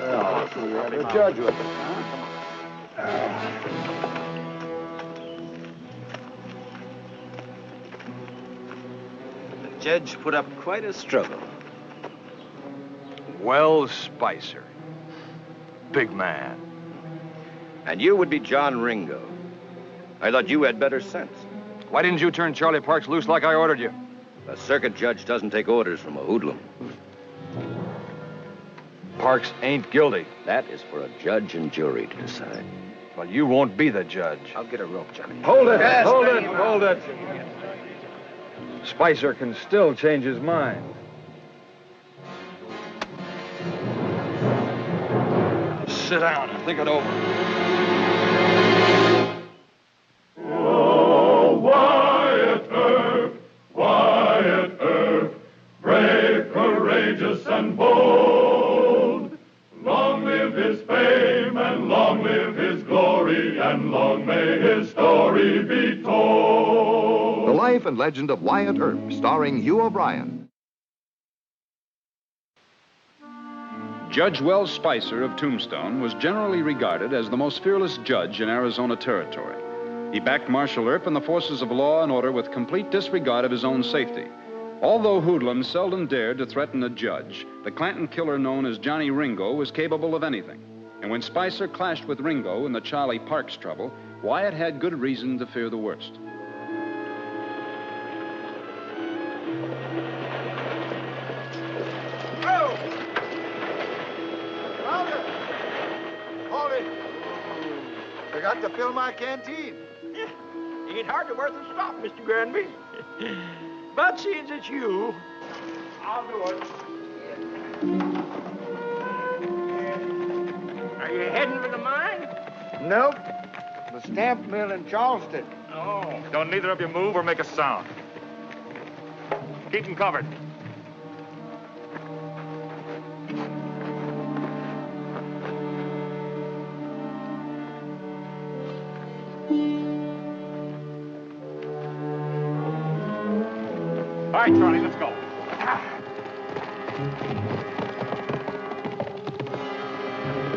The judge with us, huh? The judge put up quite a struggle. Wells Spicer. Big man. And you would be John Ringo. I thought you had better sense. Why didn't you turn Charlie Parks loose like I ordered you? A circuit judge doesn't take orders from a hoodlum. Parks ain't guilty. That is for a judge and jury to decide. Well, you won't be the judge. I'll get a rope, Johnny. Hold it! Hold it! Hold it! Spicer can still change his mind. Sit down and think it over. Oh, Wyatt Earp, brave, courageous, and bold. Long live his fame, and long live his glory, and long may his story be told. The Life and Legend of Wyatt Earp, starring Hugh O'Brien. Judge Wells Spicer of Tombstone was generally regarded as the most fearless judge in Arizona Territory. He backed Marshal Earp and the forces of law and order with complete disregard of his own safety. Although hoodlums seldom dared to threaten a judge, the Clanton killer known as Johnny Ringo was capable of anything. And when Spicer clashed with Ringo in the Charlie Parks trouble, Wyatt had good reason to fear the worst. Forgot to fill my canteen. Ain't hardly worth a stop, Mr. Granby. But since it's you, I'll do it. Are you heading for the mine? Nope. The stamp mill in Charleston. Oh. Don't neither of you move or make a sound. Keep them covered. All right, Charlie, let's go.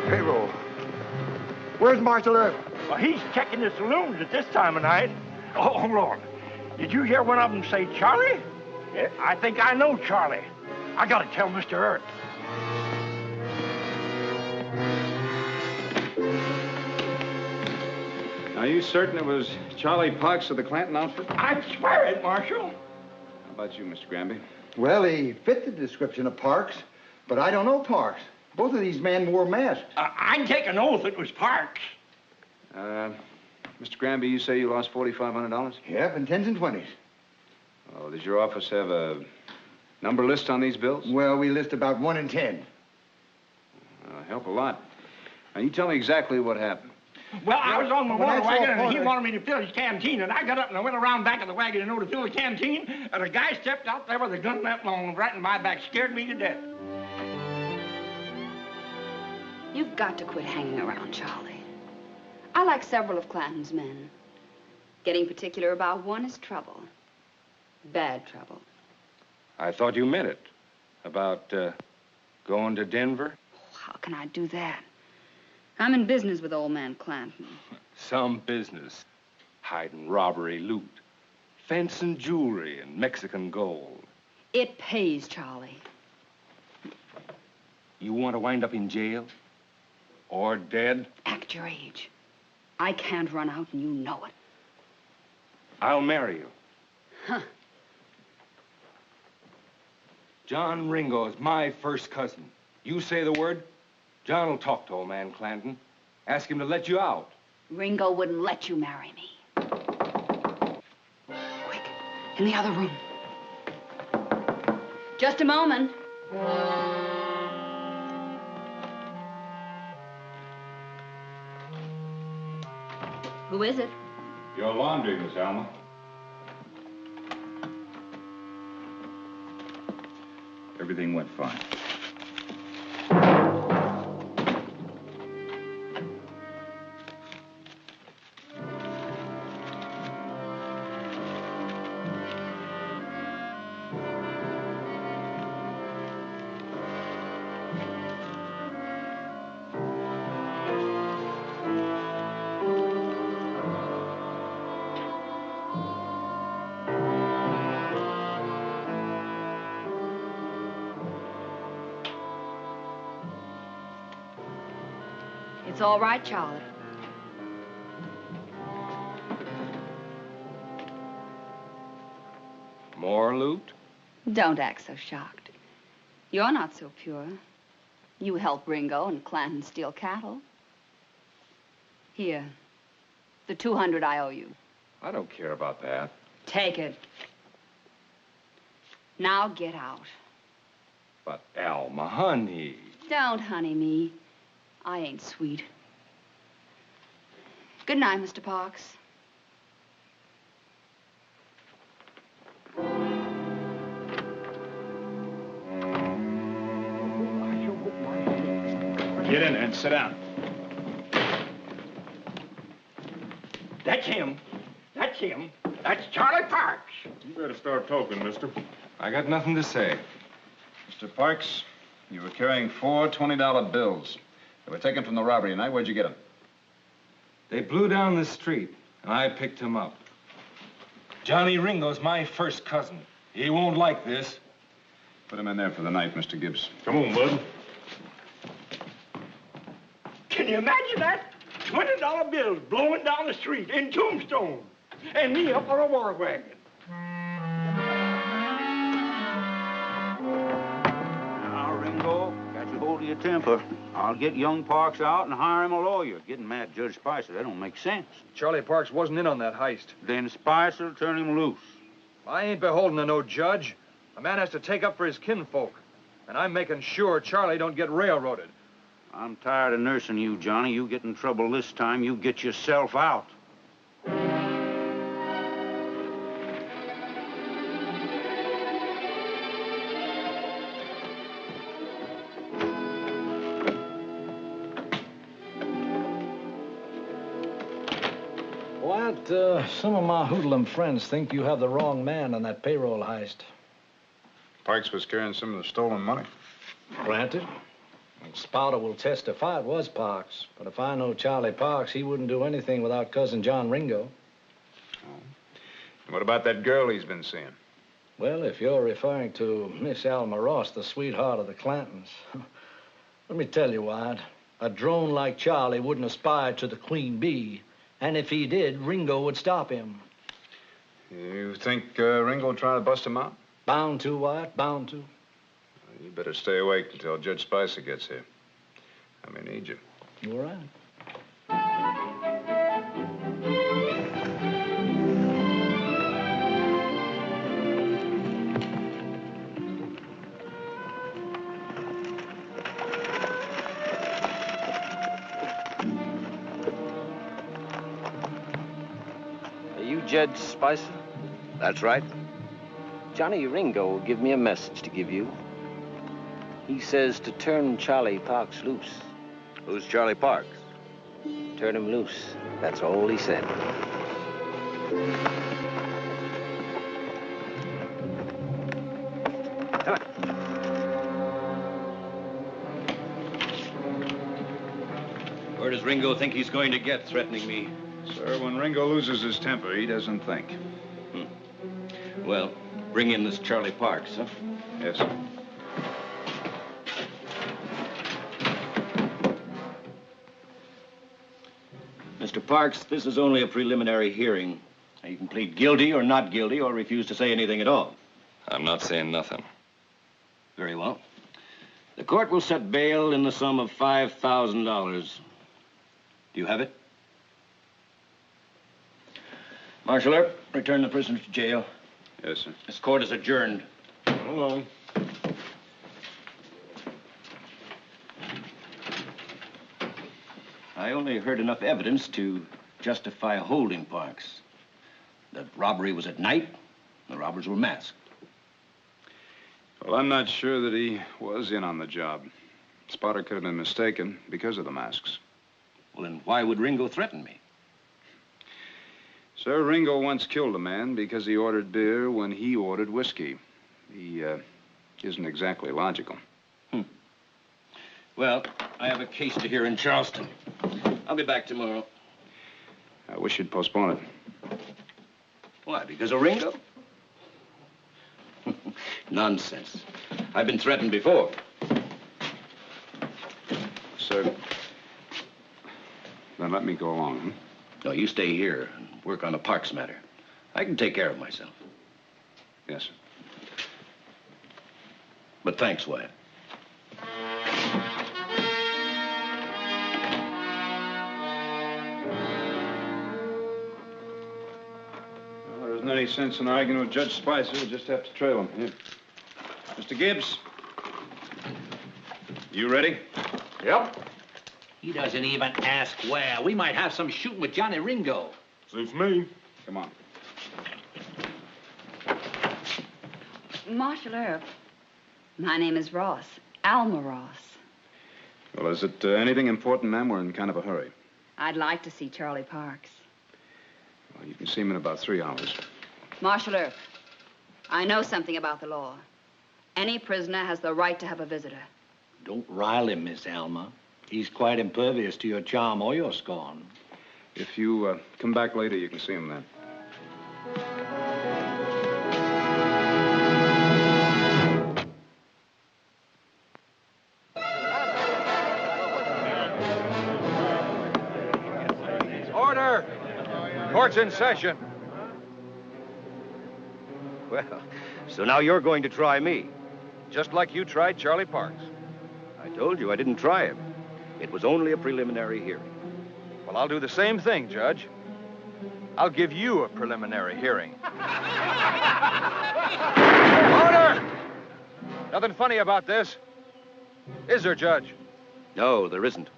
Payroll. Where's Marshal Earp? Well, he's checking the saloons at this time of night. Oh, Lord. Did you hear one of them say Charlie? Yeah, I think I know Charlie. I gotta tell Mr. Earp. Are you certain it was Charlie Parks of the Clanton outfit? I swear it, Marshal. How about you, Mr. Granby? Well, he fit the description of Parks, but I don't know Parks. Both of these men wore masks. I can take an oath it was Parks. Mr. Granby, you say you lost $4,500? Yep, in 10s and 20s. Oh, does your office have a number list on these bills? Well, we list about 1 in 10. Help a lot. Now, you tell me exactly what happened. Well, I was on my water that's wagon, all and he part of it. wanted me to fill his canteen, and I got up and I went around back of the wagon, to fill the canteen, and a guy stepped out there with a gun that long right in my back, scared me to death. You've got to quit hanging around, Charlie. I like several of Clanton's men. Getting particular about one is trouble. Bad trouble. I thought you meant it. About, going to Denver? How can I do that? I'm in business with old man Clanton. Some business. Hiding robbery loot. Fencing jewelry and Mexican gold. It pays, Charlie. You want to wind up in jail? Or dead? Act your age. I can't run out, and you know it. I'll marry you. Huh. John Ringo is my first cousin. You say the word, John will talk to old man Clanton. Ask him to let you out. Ringo wouldn't let you marry me. Quick, in the other room. Just a moment. Who is it? Your laundry, Miss Alma. Everything went fine. It's all right, Charlie. More loot? Don't act so shocked. You're not so pure. You help Ringo and Clanton steal cattle. Here, the 200 I owe you. I don't care about that. Take it. Now get out. But, Alma, honey. Don't honey me. I ain't sweet. Good night, Mr. Parks. Get in there and sit down. That's him. That's him. That's Charlie Parks. You better start talking, mister. I got nothing to say. Mr. Parks, you were carrying 4 $20 bills. They were taken from the robbery tonight. Where'd you get them? They blew down the street, and I picked him up. Johnny Ringo's my first cousin. He won't like this. Put him in there for the night, Mr. Gibbs. Come on, bud. Can you imagine that? $20 bills blowing down the street in Tombstone. And me up on a war wagon. Now, Ringo, got you hold of your temper. I'll get young Parks out and hire him a lawyer. Getting mad at Judge Spicer, that don't make sense. Charlie Parks wasn't in on that heist. Then Spicer'll turn him loose. I ain't beholden to no judge. A man has to take up for his kinfolk. And I'm making sure Charlie don't get railroaded. I'm tired of nursing you, Johnny. You get in trouble this time, you get yourself out. Wyatt, some of my hoodlum friends think you have the wrong man on that payroll heist. Parks was carrying some of the stolen money. Granted. Spouter will testify it was Parks. But if I know Charlie Parks, he wouldn't do anything without Cousin John Ringo. Oh. And what about that girl he's been seeing? Well, if you're referring to Miss Alma Ross, the sweetheart of the Clantons, let me tell you, Wyatt, a drone like Charlie wouldn't aspire to the queen bee. And if he did, Ringo would stop him. You think Ringo will try to bust him out? Bound to, Wyatt, bound to. You better stay awake until Judge Spicer gets here. I may need you. All right. Are you Judge Spicer? That's right. Johnny Ringo will give me a message to give you. He says to turn Charlie Parks loose. Who's Charlie Parks? Turn him loose. That's all he said. Where does Ringo think he's going to get threatening me? Sir, when Ringo loses his temper, he doesn't think. Well, bring in this Charlie Parks, huh? Yes, sir. Mr. Parks, this is only a preliminary hearing. You can plead guilty or not guilty or refuse to say anything at all. I'm not saying nothing. Very well. The court will set bail in the sum of $5,000. Do you have it? Marshal Earp, return the prisoner to jail. Yes, sir. This court is adjourned. Hold on. I only heard enough evidence to justify holding Parks. The robbery was at night. The robbers were masked. Well, I'm not sure that he was in on the job. Spotter could have been mistaken because of the masks. Well, then why would Ringo threaten me? Sir, Ringo once killed a man because he ordered beer when he ordered whiskey. He isn't exactly logical. Well, I have a case to hear in Charleston. I'll be back tomorrow. I wish you'd postpone it. Why, because of Ringo? Nonsense. I've been threatened before. Sir, Then let me go along, hmm? No, you stay here and work on the Parks matter. I can take care of myself. Yes, sir. But thanks, Wyatt. Well, there isn't any sense in arguing with Judge Spicer. We'll just have to trail him. Here. Mr. Gibbs. You ready? Yep. He doesn't even ask where. We might have some shooting with Johnny Ringo. Suits me. Come on. Marshal Earp, my name is Ross, Alma Ross. Well, is it anything important, ma'am? We're in kind of a hurry. I'd like to see Charlie Parks. Well, you can see him in about 3 hours. Marshal Earp, I know something about the law. Any prisoner has the right to have a visitor. Don't rile him, Miss Alma. He's quite impervious to your charm or your scorn. If you come back later, you can see him then. Order! Court's in session. Well, so now you're going to try me. Just like you tried Charlie Parks. I told you I didn't try him. It was only a preliminary hearing. Well, I'll do the same thing, Judge. I'll give you a preliminary hearing. Order! Nothing funny about this. Is there, Judge? No, there isn't.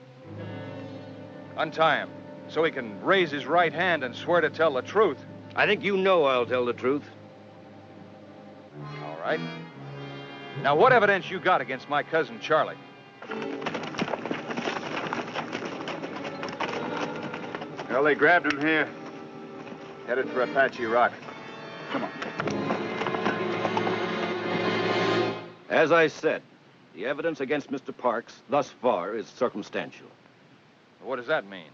Untie him, so he can raise his right hand and swear to tell the truth. I think you know I'll tell the truth. All right. Now, what evidence you got against my cousin, Charlie? Well, they grabbed him here. Headed for Apache Rock. Come on. As I said, the evidence against Mr. Parks thus far is circumstantial. What does that mean?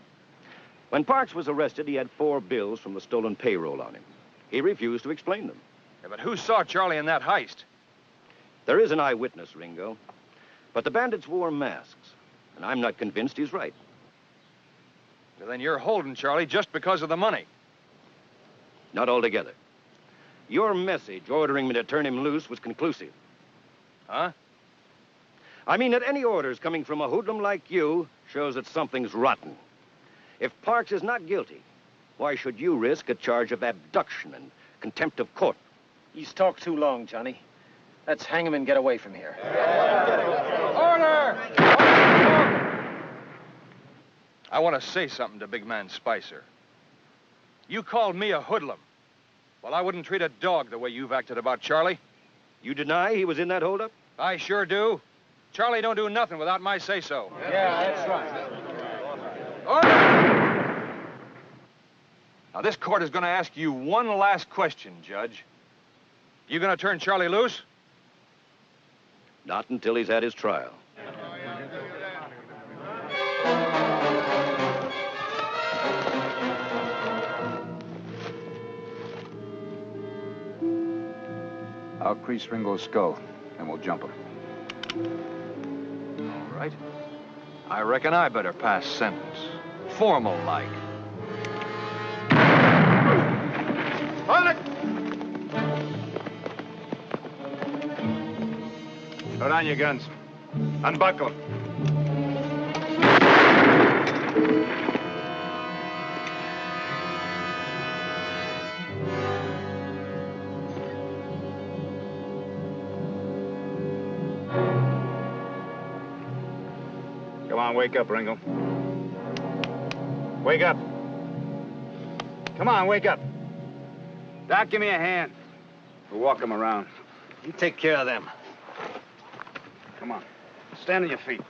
When Parks was arrested, he had 4 bills from the stolen payroll on him. He refused to explain them. Yeah, but who saw Charlie in that heist? There is an eyewitness, Ringo. But the bandits wore masks, and I'm not convinced he's right. Well, then you're holding Charlie just because of the money. Not altogether. Your message ordering me to turn him loose was conclusive. Huh? I mean that any orders coming from a hoodlum like you shows that something's rotten. If Parks is not guilty, why should you risk a charge of abduction and contempt of court? He's talked too long, Johnny. Let's hang him and get away from here. Order! I want to say something to Big Man Spicer. You called me a hoodlum. Well, I wouldn't treat a dog the way you've acted about Charlie. You deny he was in that holdup? I sure do. Charlie don't do nothing without my say-so. Yeah, that's right. Order! Now, this court is going to ask you one last question, Judge. You going to turn Charlie loose? Not until he's had his trial. I'll crease Ringo's skull, and we'll jump him. All right. I reckon I better pass sentence. Formal-like. Hold it! Throw down your guns. Unbuckle. Come on, wake up, Ringo. Wake up. Come on, wake up. Doc, give me a hand. We'll walk him around. You take care of them. Come on. Stand on your feet.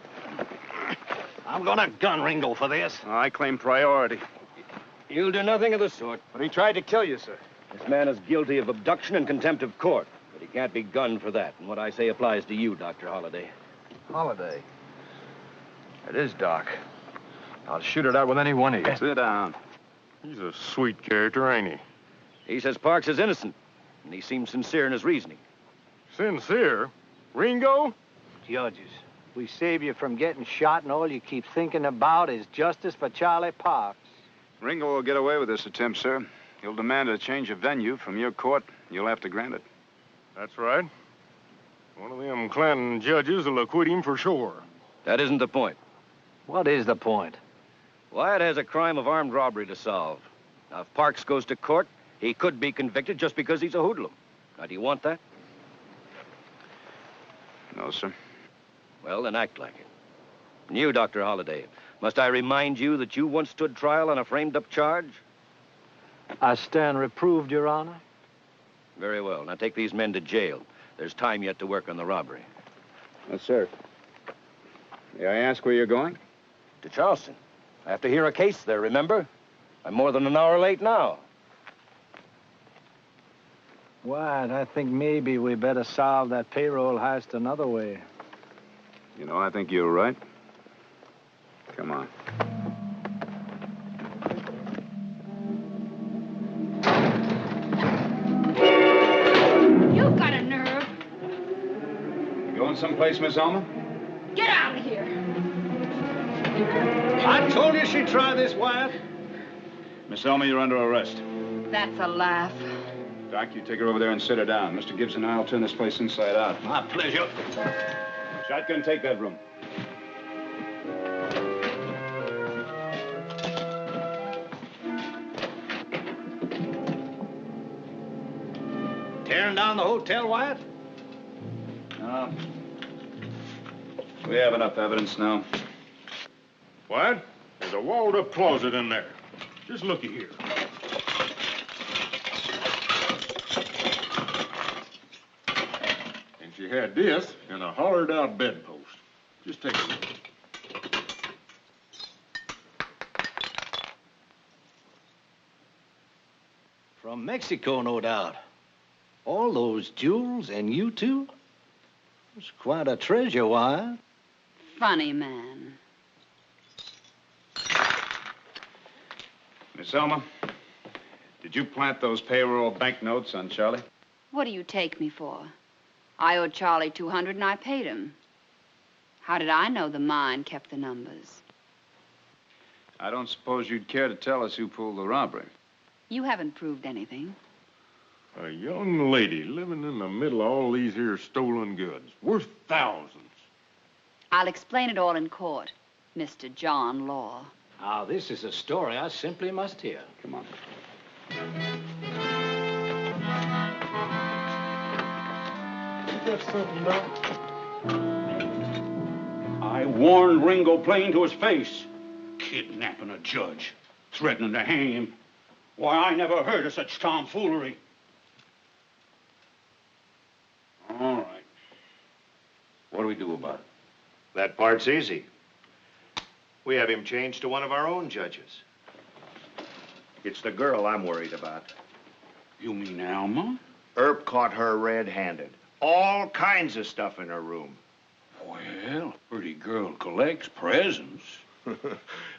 I'm gonna gun Ringo for this. Oh, I claim priority. You'll do nothing of the sort. But he tried to kill you, sir. This man is guilty of abduction and contempt of court, but he can't be gunned for that. And what I say applies to you, Dr. Holliday. Holiday. It is, Doc. I'll shoot it out with any one of you. Sit down. He's a sweet character, ain't he? He says Parks is innocent, and he seems sincere in his reasoning. Sincere? Ringo? Judges, We save you from getting shot, and all you keep thinking about is justice for Charlie Parks. Ringo will get away with this attempt, sir. He'll demand a change of venue from your court. You'll have to grant it. That's right. One of them Clanton judges will acquit him for sure. That isn't the point. What is the point? Wyatt has a crime of armed robbery to solve. Now, if Parks goes to court, he could be convicted just because he's a hoodlum. Now, do you want that? No, sir. Well, then act like it. And you, Dr. Holliday, must I remind you that you once stood trial on a framed-up charge? I stand reproved, Your Honor. Very well. Now take these men to jail. There's time yet to work on the robbery. Yes, sir. May I ask where you're going? To Charleston. I have to hear a case there, remember? I'm more than an hour late now. Wyatt, I think maybe we better solve that payroll heist another way. You know, I think you're right. Come on. You've got a nerve. Going someplace, Miss Alma? Get out of here. I told you she'd try this, Wyatt. Miss Alma, you're under arrest. That's a laugh. Doc, you take her over there and sit her down. Mr. Gibbs and I'll turn this place inside out. My pleasure. Shotgun, take that room. Tearing down the hotel, Wyatt? No. We have enough evidence now. What? There's a walled-up closet in there. Just looky here. And she had this and a hollered-out bedpost. Just take a look. From Mexico, no doubt. All those jewels and you two? It's quite a treasure, Wyatt. Funny man. Miss Alma, did you plant those payroll banknotes on Charlie? What do you take me for? I owed Charlie $200 and I paid him. How did I know the mine kept the numbers? I don't suppose you'd care to tell us who pulled the robbery. You haven't proved anything. A young lady living in the middle of all these here stolen goods, worth thousands. I'll explain it all in court, Mr. John Law. Now, this is a story I simply must hear. Come on. That's something, Doc. I warned Ringo plain to his face. Kidnapping a judge, threatening to hang him. Why, I never heard of such tomfoolery. All right. What do we do about it? That part's easy. We have him changed to one of our own judges. It's the girl I'm worried about. You mean Alma? Earp caught her red-handed. All kinds of stuff in her room. Well, pretty girl collects presents.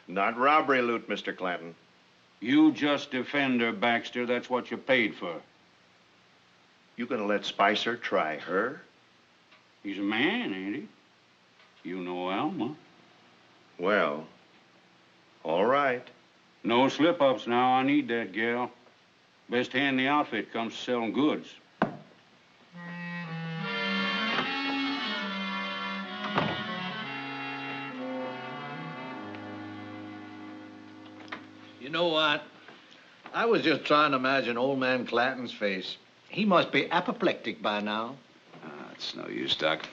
Not robbery loot, Mr. Clanton. You just defend her, Baxter. That's what you paid for. You gonna let Spicer try her? He's a man, ain't he? You know Alma. Well, all right. No slip-ups now. I need that gal. Best hand in the outfit comes to selling goods. You know what? I was just trying to imagine old man Clanton's face. He must be apoplectic by now. It's no use, Doc.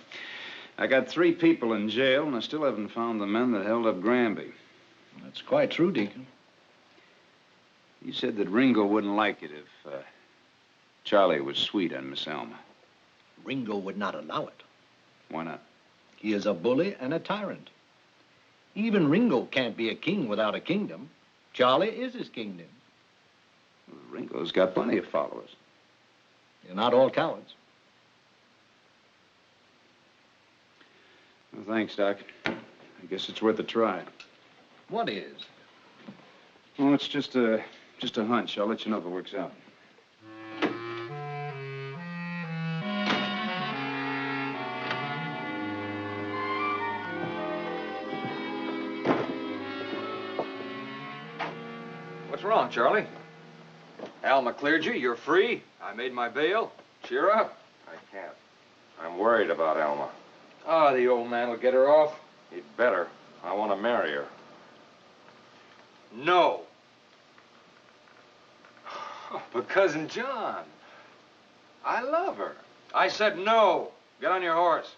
I got 3 people in jail, and I still haven't found the men that held up Granby. That's quite true, Deacon. You said that Ringo wouldn't like it if Charlie was sweet on Miss Alma. Ringo would not allow it. Why not? He is a bully and a tyrant. Even Ringo can't be a king without a kingdom. Charlie is his kingdom. Well, Ringo's got plenty of followers. They're not all cowards. Well, thanks, Doc. I guess it's worth a try. What is? Well, it's just a hunch. I'll let you know if it works out. on, Charlie. Alma cleared you. You're free. I made my bail. Cheer up. I can't. I'm worried about Alma. Ah, the old man will get her off. He'd better. I want to marry her. No. But Cousin John, I love her. I said no. Get on your horse.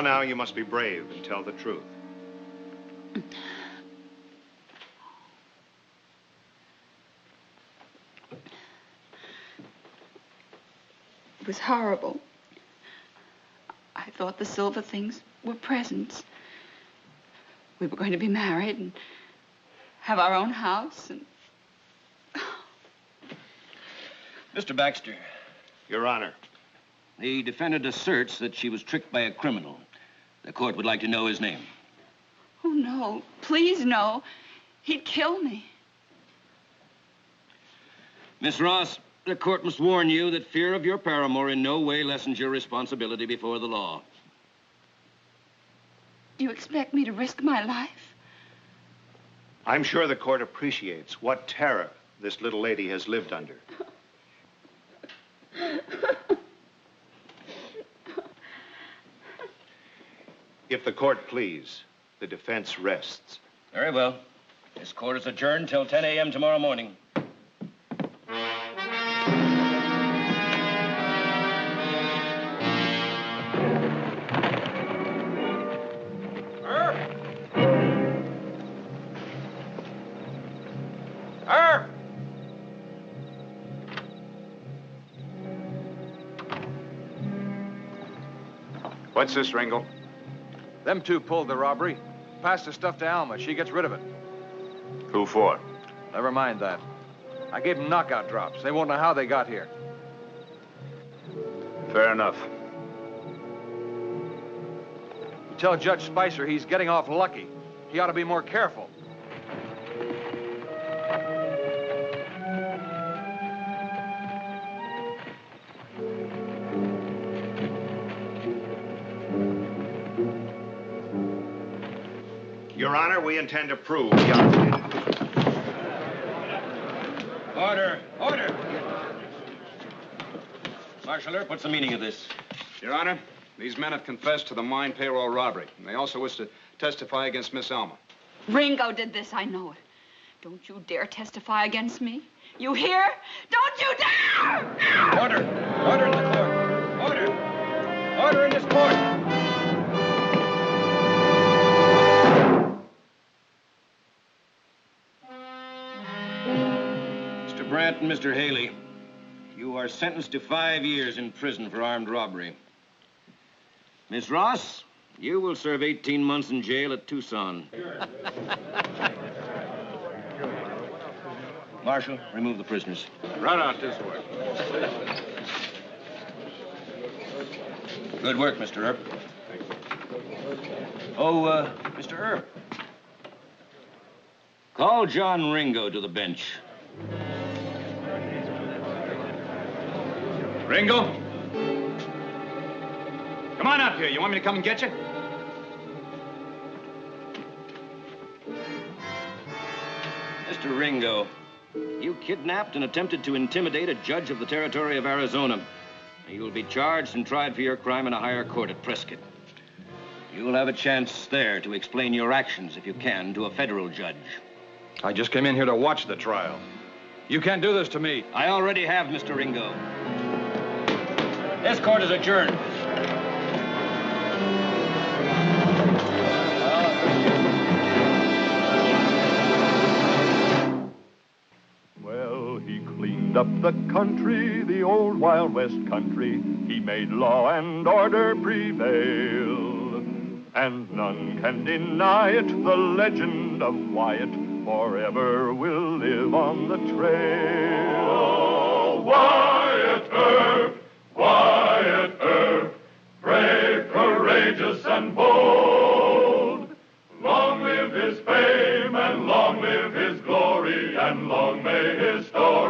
Now, you must be brave and tell the truth. It was horrible. I thought the silver things were presents. We were going to be married and have our own house and... Mr. Baxter. Your Honor. The defendant asserts that she was tricked by a criminal. The court would like to know his name. Oh, no. Please, no. He'd kill me. Miss Ross, the court must warn you that fear of your paramour in no way lessens your responsibility before the law. You expect me to risk my life? I'm sure the court appreciates what terror this little lady has lived under. If the court please, the defense rests. Very well. This court is adjourned till 10 a.m. tomorrow morning. What's this, Ringo? Them two pulled the robbery. Passed the stuff to Alma. She gets rid of it. Who for? Never mind that. I gave them knockout drops. They won't know how they got here. Fair enough. You tell Judge Spicer he's getting off lucky. He ought to be more careful. Your Honor, we intend to prove Order! Order! Marshal Earp, what's the meaning of this? Your Honor, these men have confessed to the mine payroll robbery, and they also wish to testify against Miss Alma. Ringo did this, I know it. Don't you dare testify against me. You hear? Don't you dare! Order! Order in the court! Order! Order in this court! Mr. Brandt and Mr. Haley, you are sentenced to 5 years in prison for armed robbery. Miss Ross, you will serve 18 months in jail at Tucson. Marshal, remove the prisoners. Right out this way. Good work, Mr. Earp. Oh, Mr. Earp. Call John Ringo to the bench. Ringo? Come on up here. You want me to come and get you? Mr. Ringo, you kidnapped and attempted to intimidate a judge of the territory of Arizona. You will be charged and tried for your crime in a higher court at Prescott. You will have a chance there to explain your actions, if you can, to a federal judge. I just came in here to watch the trial. You can't do this to me. I already have, Mr. Ringo. This court is adjourned. Well, he cleaned up the country, the old Wild West country. He made law and order prevail. And none can deny it, the legend of Wyatt forever will live on the trail. Oh, Wyatt Earp, Wyatt Earp, brave, courageous, and bold. Long live his fame, and long live his glory, and long may his story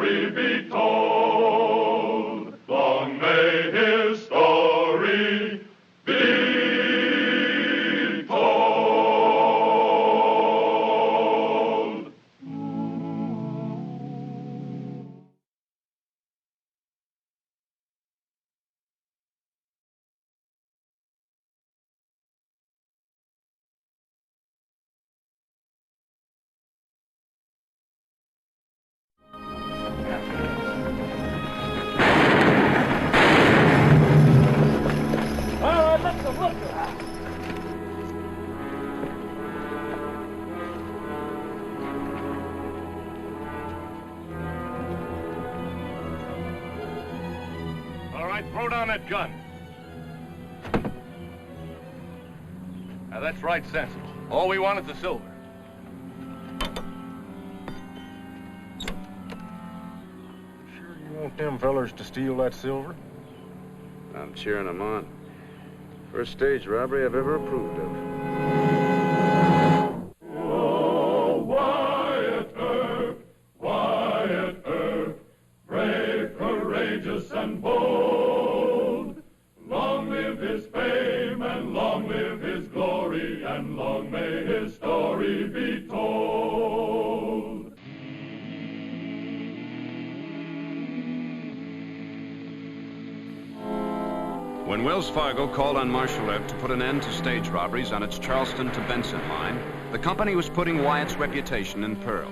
be told. Long may his story be told. Let's look. All right, throw down that gun. Now, that's right, sensible. All we want is the silver. Sure you want them fellers to steal that silver? I'm cheering them on. First stage robbery I've ever approved of. Oh, Wyatt Earp, brave, courageous, and bold. Long live his fame, and long live his glory, and long may his story be told. When Wells Fargo called on Marshal Earp to put an end to stage robberies on its Charleston to Benson line, the company was putting Wyatt's reputation in peril.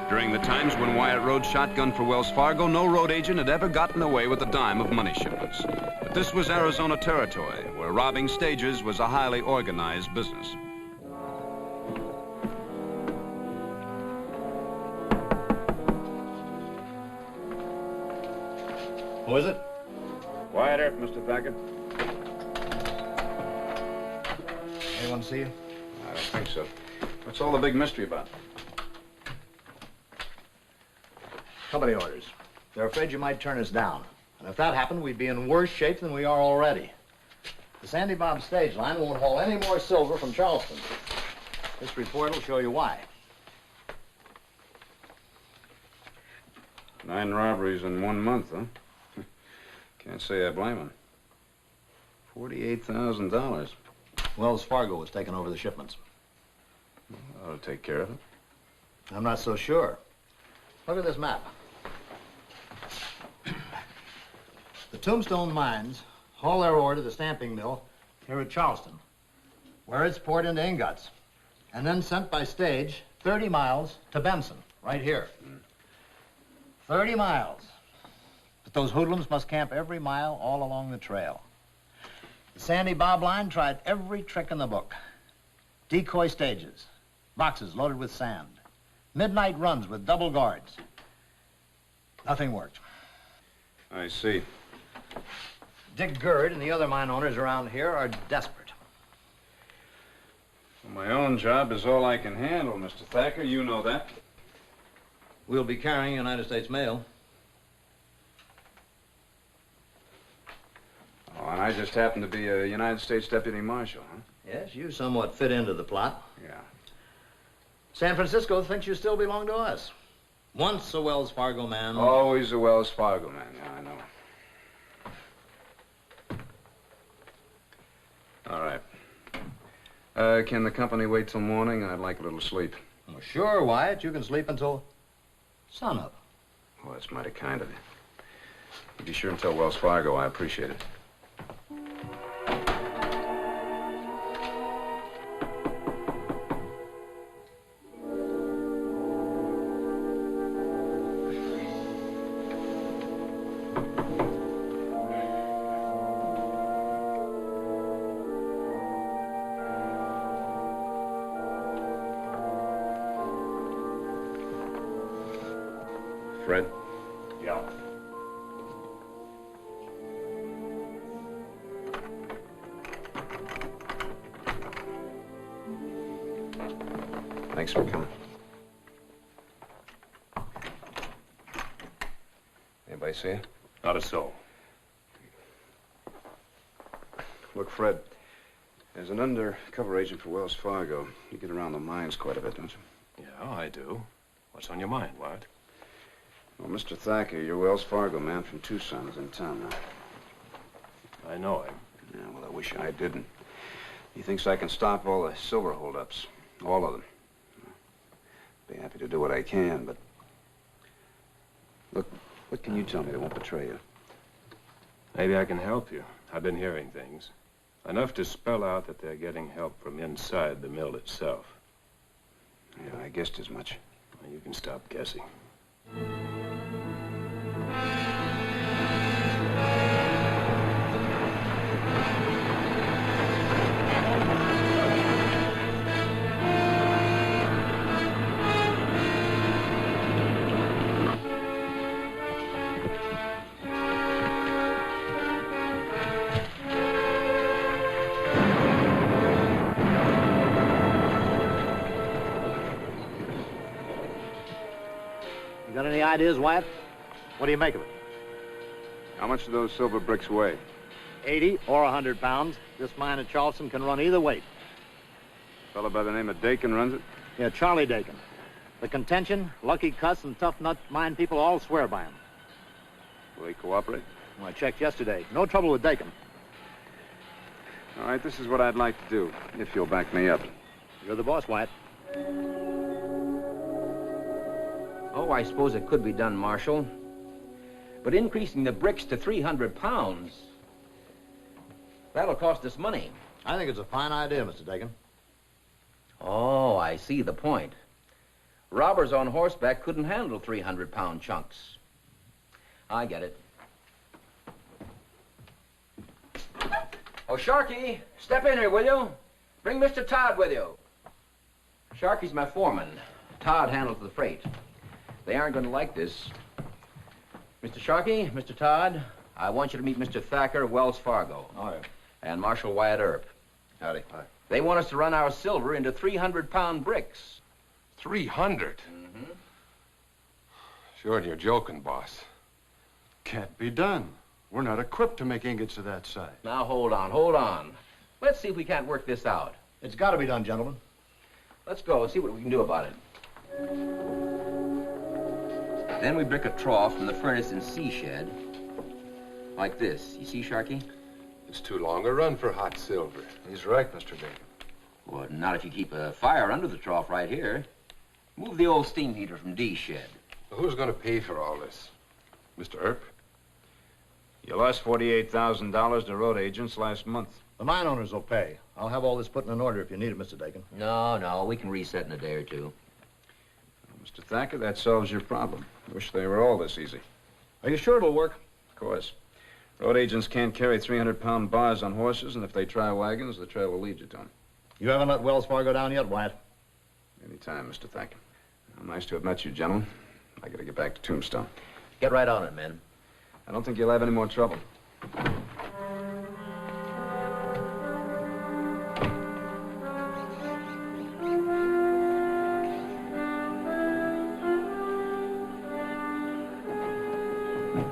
During the times when Wyatt rode shotgun for Wells Fargo, no road agent had ever gotten away with a dime of money shipments. But this was Arizona territory, where robbing stages was a highly organized business. Who is it? Wyatt Earp, Mr. Thacker. Anyone see you? I don't think so. What's all the big mystery about? Company orders. They're afraid you might turn us down. And if that happened, we'd be in worse shape than we are already. The Sandy Bob stage line won't haul any more silver from Charleston. This report will show you why. 9 robberies in 1 month, huh? Can't say I blame him. $48,000. Wells Fargo was taking over the shipments. I'll take care of it. I'm not so sure. Look at this map. The Tombstone mines haul their ore to the stamping mill here at Charleston, where it's poured into ingots, and then sent by stage 30 miles to Benson, right here. 30 miles. But those hoodlums must camp every mile all along the trail. The Sandy Bob line tried every trick in the book. Decoy stages, boxes loaded with sand, midnight runs with double guards. Nothing worked. I see. Dick Gerd and the other mine owners around here are desperate. Well, my own job is all I can handle, Mr. Thacker. You know that. We'll be carrying United States mail. Oh, and I just happen to be a United States Deputy Marshal, huh? Yes, you somewhat fit into the plot. Yeah. San Francisco thinks you still belong to us. Once a Wells Fargo man. Always a Wells Fargo man, yeah, I know. All right. Can the company wait till morning? I'd like a little sleep. Well, sure, Wyatt. You can sleep until sunup. Oh, that's mighty kind of you. Be sure and tell Wells Fargo I appreciate it. Fred? Yeah. Thanks for coming. Anybody see you? Not a soul. Look, Fred, as an undercover agent for Wells Fargo, you get around the mines quite a bit, don't you? Yeah, I do. What's on your mind, Wyatt? Well, Mr. Thacker, your Wells Fargo man from Tucson is in town now. I know him. Yeah, well, I wish I didn't. He thinks I can stop all the silver holdups. All of them. Be happy to do what I can, but... Look, what can you tell me that won't betray you? Maybe I can help you. I've been hearing things. Enough to spell out that they're getting help from inside the mill itself. Yeah, I guessed as much. Well, you can stop guessing. You got any ideas, Wyatt? What do you make of it? How much do those silver bricks weigh? 80 or 100 pounds. This mine at Charleston can run either weight. A fellow by the name of Dakin runs it? Yeah, Charlie Dakin. The contention, Lucky Cuss, and Tough Nut mine people all swear by him. Will they cooperate? Well, I checked yesterday. No trouble with Dakin. All right, this is what I'd like to do, if you'll back me up. You're the boss, Wyatt. Oh, I suppose it could be done, Marshal. But increasing the bricks to 300 pounds, that'll cost us money. I think it's a fine idea, Mr. Dakin. Oh, I see the point. Robbers on horseback couldn't handle 300-pound chunks. I get it. Oh, Sharky, step in here, will you? Bring Mr. Todd with you. Sharky's my foreman. Todd handles the freight. They aren't going to like this. Mr. Sharkey, Mr. Todd, I want you to meet Mr. Thacker of Wells Fargo. All right. And Marshal Wyatt Earp. Howdy. Hi. They want us to run our silver into 300-pound bricks. 300? Mm-hmm. Sure, you're joking, boss. Can't be done. We're not equipped to make ingots of that size. Now, hold on. Let's see if we can't work this out. It's got to be done, gentlemen. Let's go and see what we can do about it. Then we brick a trough from the furnace and sea shed. Like this. You see, Sharky? It's too long a run for hot silver. He's right, Mr. Dakin. Well, not if you keep a fire under the trough right here. Move the old steam heater from D's shed. Well, who's going to pay for all this? Mr. Earp? You lost $48,000 to road agents last month. The mine owners will pay. I'll have all this put in order if you need it, Mr. Dakin. No, we can reset in a day or two. Mr. Thacker, that solves your problem. Wish they were all this easy. Are you sure it'll work? Of course. Road agents can't carry 300-pound bars on horses, and if they try wagons, the trail will lead you to them. You haven't let Wells Fargo down yet, Wyatt? Anytime, Mr. Thacker. Nice to have met you, gentlemen. I gotta get back to Tombstone. Get right on it, men. I don't think you'll have any more trouble.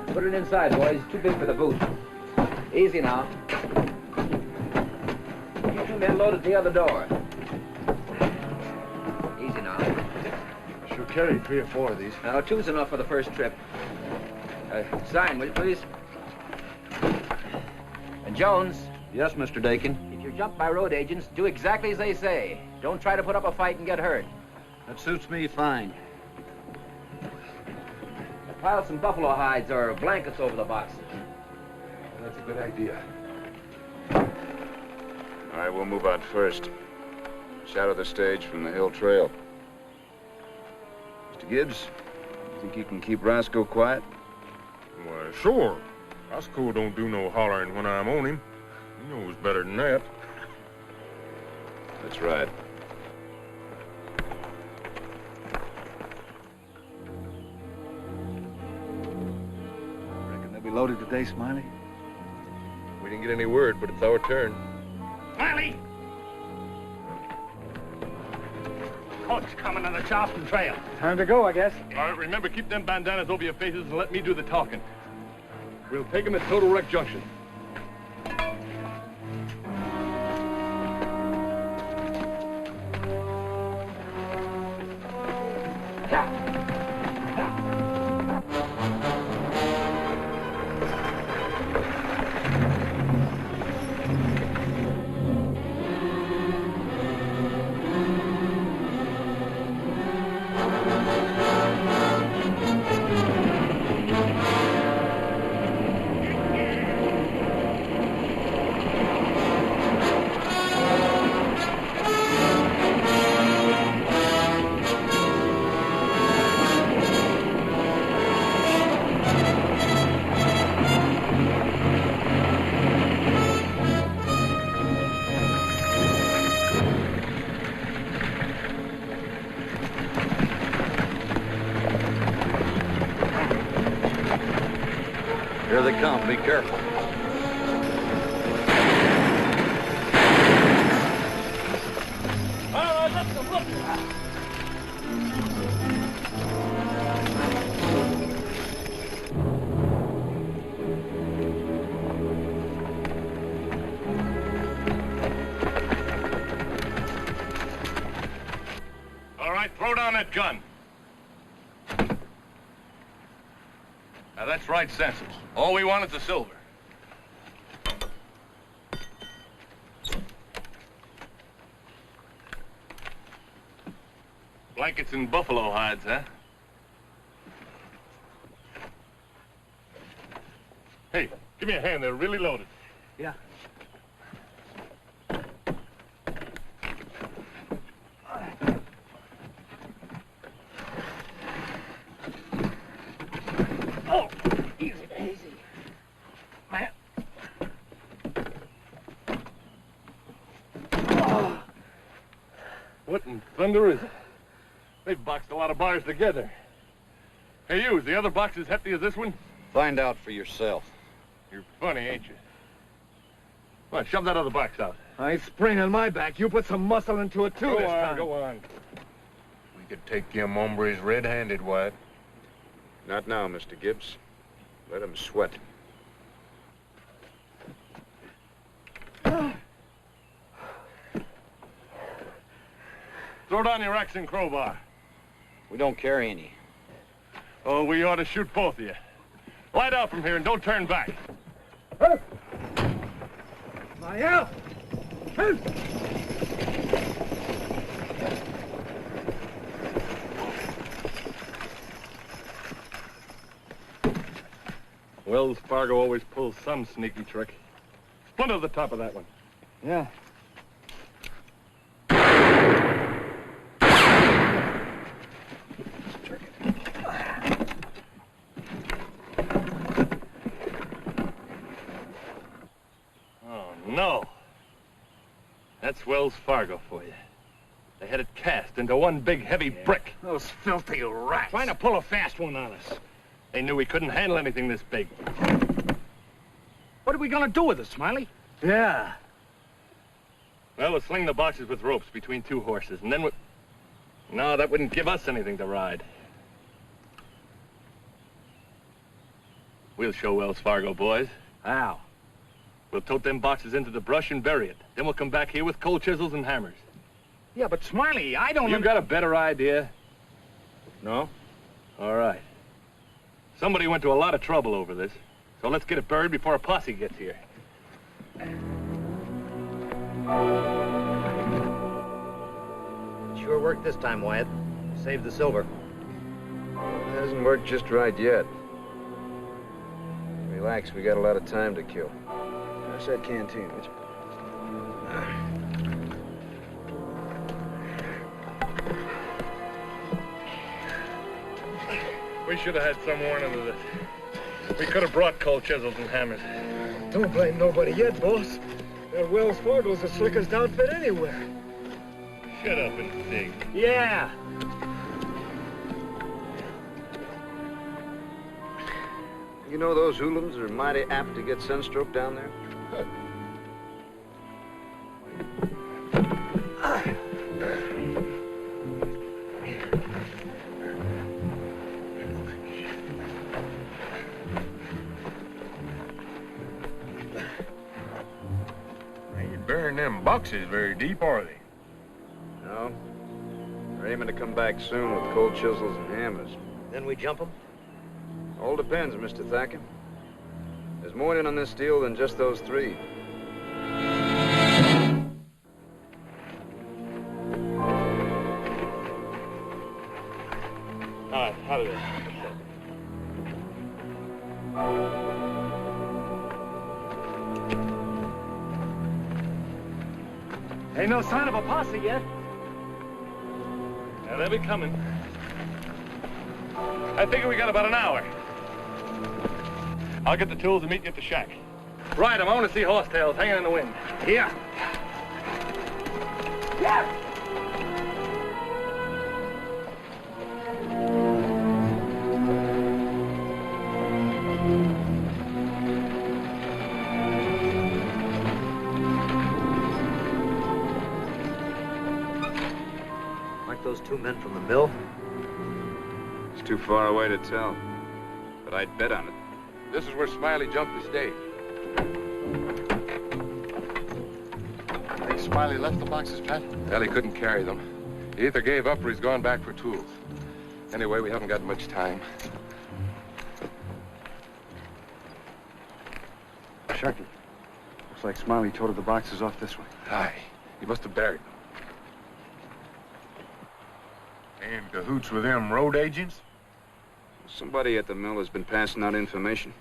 Put it inside, boys. Too big for the boot. Easy now. You two men load at the other door. Easy now. She'll carry 3 or 4 of these. Now, 2's enough for the first trip. Sign, will you, please? And Jones. Yes, Mr. Dakin. If you're jumped by road agents, do exactly as they say. Don't try to put up a fight and get hurt. That suits me fine. Pile some buffalo hides or blankets over the boxes. That's a good idea. All right, we'll move out first. Shadow the stage from the hill trail. Mr. Gibbs, you think you can keep Roscoe quiet? Why, sure. Roscoe don't do no hollering when I'm on him. He knows better than that. That's right. Reckon they'll be loaded today, Smiley? We didn't get any word, but it's our turn. Smiley! Coach coming on the Charleston Trail. Time to go, I guess. All right, remember, keep them bandanas over your faces and let me do the talking. We'll take them at Total Wreck Junction. Here they come. Be careful. All right, let's go look. All right, throw down that gun. Now, that's right sensible. All we want is the silver. Blankets and buffalo hides, huh? Hey, give me a hand. They're really loaded. Yeah. Oh, easy, easy. Man. Oh. What in thunder is it? They've boxed a lot of bars together. Hey, you, is the other box as hefty as this one? Find out for yourself. You're funny, ain't you? Come on, shove that other box out. I spring on my back. You put some muscle into it, too, Go this on, time. go on. We could take them hombres red-handed, Wyatt. Not now, Mr. Gibbs. Let him sweat. Throw down your axe and crowbar. We don't carry any. Oh, we ought to shoot both of you. Light out from here and don't turn back. My help! Wells Fargo always pulls some sneaky trick. Splinter the top of that one. Yeah. Oh, no. That's Wells Fargo for you. They had it cast into one big, heavy brick. Those filthy rats. Trying to pull a fast one on us. They knew we couldn't handle anything this big. What are we gonna do with it, Smiley? Yeah. Well, we'll sling the boxes with ropes between two horses, and then we... No, that wouldn't give us anything to ride. We'll show Wells Fargo, boys. How? We'll tote them boxes into the brush and bury it. Then we'll come back here with cold chisels and hammers. Yeah, but Smiley, I don't... You got a better idea? No? All right. Somebody went to a lot of trouble over this, so let's get it buried before a posse gets here. Sure worked this time, Wyatt. Saved the silver. It hasn't worked just right yet. Relax, we got a lot of time to kill. Pass that canteen. We should have had some warning of this. We could have brought cold chisels and hammers. Don't blame nobody yet, boss. That Wells Fargo's the slickest outfit anywhere. Shut up and dig. Yeah. You know those hoolums are mighty apt to get sunstroke down there? Ain't burying them boxes very deep, are they? No. They're aiming to come back soon with cold chisels and hammers. Then we jump them? All depends, Mr. Thacker. There's more in on this deal than just those three. All right, out of there. Ain't no sign of a posse yet. Now, they'll be coming. I figure we got about an hour. I'll get the tools and meet you at the shack. Ride 'em. I want to see horsetails hanging in the wind. Here. Yeah. 2 men from the mill? It's too far away to tell, but I'd bet on it. This is where Smiley jumped the stake. Think Smiley left the boxes, Pat? Well, he couldn't carry them. He either gave up or he's gone back for tools. Anyway, we haven't got much time. Sharky, looks like Smiley toted the boxes off this way. Aye, he must have buried them. In cahoots with them road agents? Somebody at the mill has been passing out information.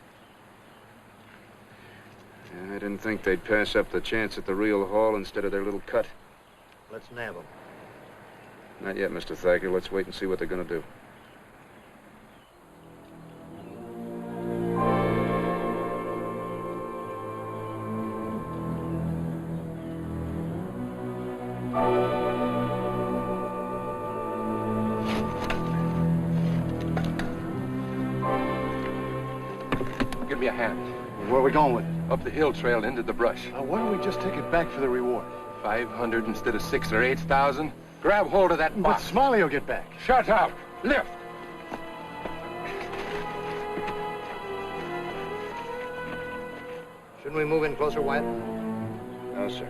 And I didn't think they'd pass up the chance at the real haul instead of their little cut. Let's nab them. Not yet, Mr. Thacker. Let's wait and see what they're gonna do. Give me a hand. Where are we going with it? Up the hill trail into the brush. Why don't we just take it back for the reward? 500 instead of 6 or 8,000. Grab hold of that But box. Smiley will get back. Shut up. Lift. Shouldn't we move in closer, Wyatt? No, sir.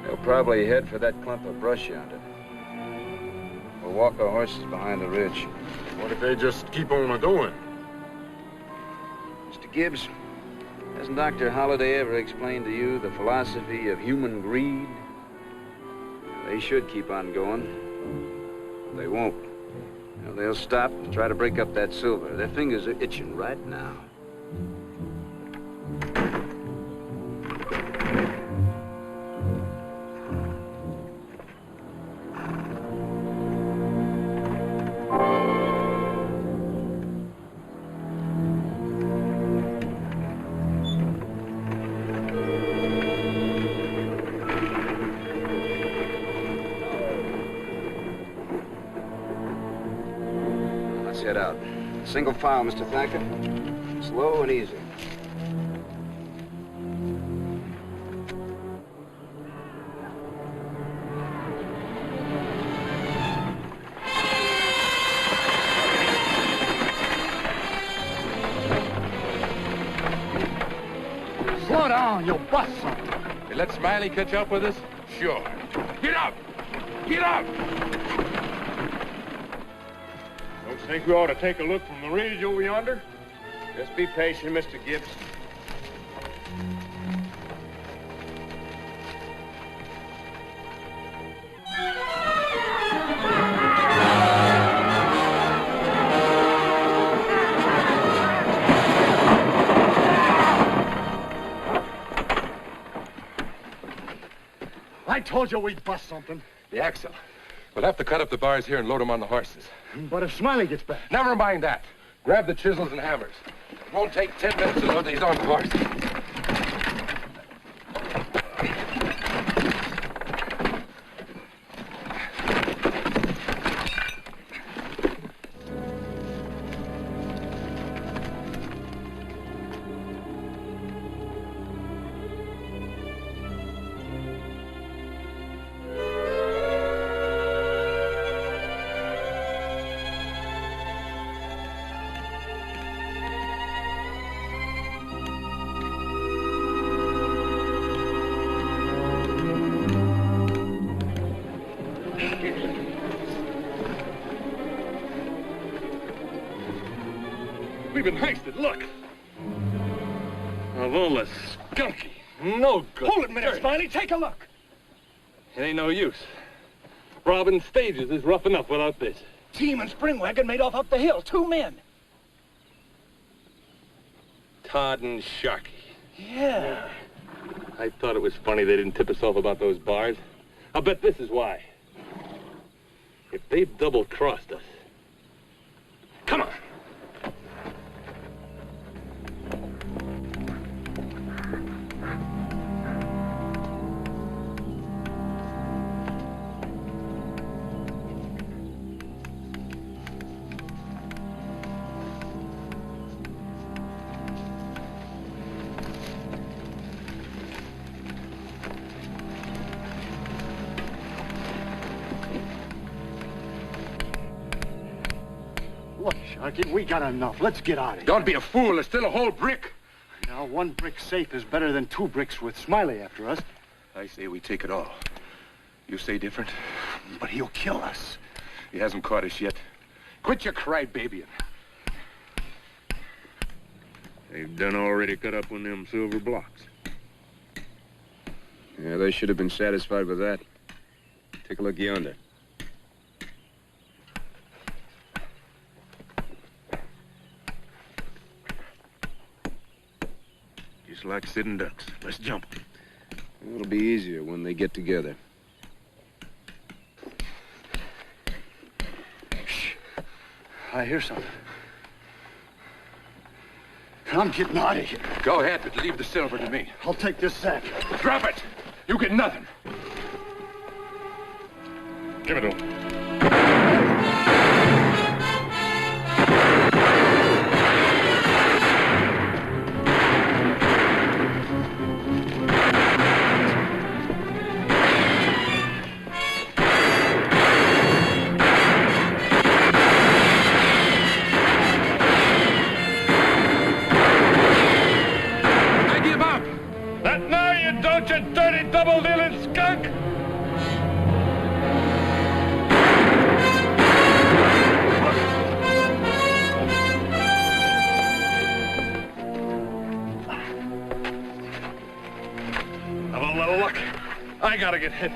They'll probably head for that clump of brush yonder. We'll walk our horses behind the ridge. What if they just keep on a-going? Mr. Gibbs, hasn't Dr. Holliday ever explained to you the philosophy of human greed? They should keep on going. They won't. They'll stop and try to break up that silver. Their fingers are itching right now. Head out. Single file, Mr. Thacker. Slow and easy. Slow down, you'll bust something. You let Smiley catch up with us? Sure. Get up! Get up! Don't you think we ought to take a look from the ridge over yonder? Just be patient, Mr. Gibbs. I told you we'd bust something. The axle. We'll have to cut up the bars here and load them on the horses. But if Smiley gets back... Never mind that. Grab the chisels and hammers. It won't take 10 minutes to load these on cars. We've been heisted, look. Of all the skunky, no good. Hold it a minute, Smiley. Take a look. It ain't no use. Robbing stages is rough enough without this. Team and spring wagon made off up the hill. 2 men. Todd and Sharky. Yeah. I thought it was funny they didn't tip us off about those bars. I'll bet this is why. If they've double-crossed us. Come on. Sharky, we got enough. Let's get out of here. Don't be a fool. There's still a whole brick. Now, one brick safe is better than 2 bricks with Smiley after us. I say we take it all. You say different? But he'll kill us. He hasn't caught us yet. Quit your crybabying. They've done already cut up on them silver blocks. Yeah, they should have been satisfied with that. Take a look yonder. Just like sitting ducks. Let's jump. It'll be easier when they get together. Shh. I hear something. I'm getting out of here. Go ahead, but leave the silver to me. I'll take this sack. Drop it! You get nothing. Give it to him. double-dealing skunk! Have a little luck. I gotta get hit.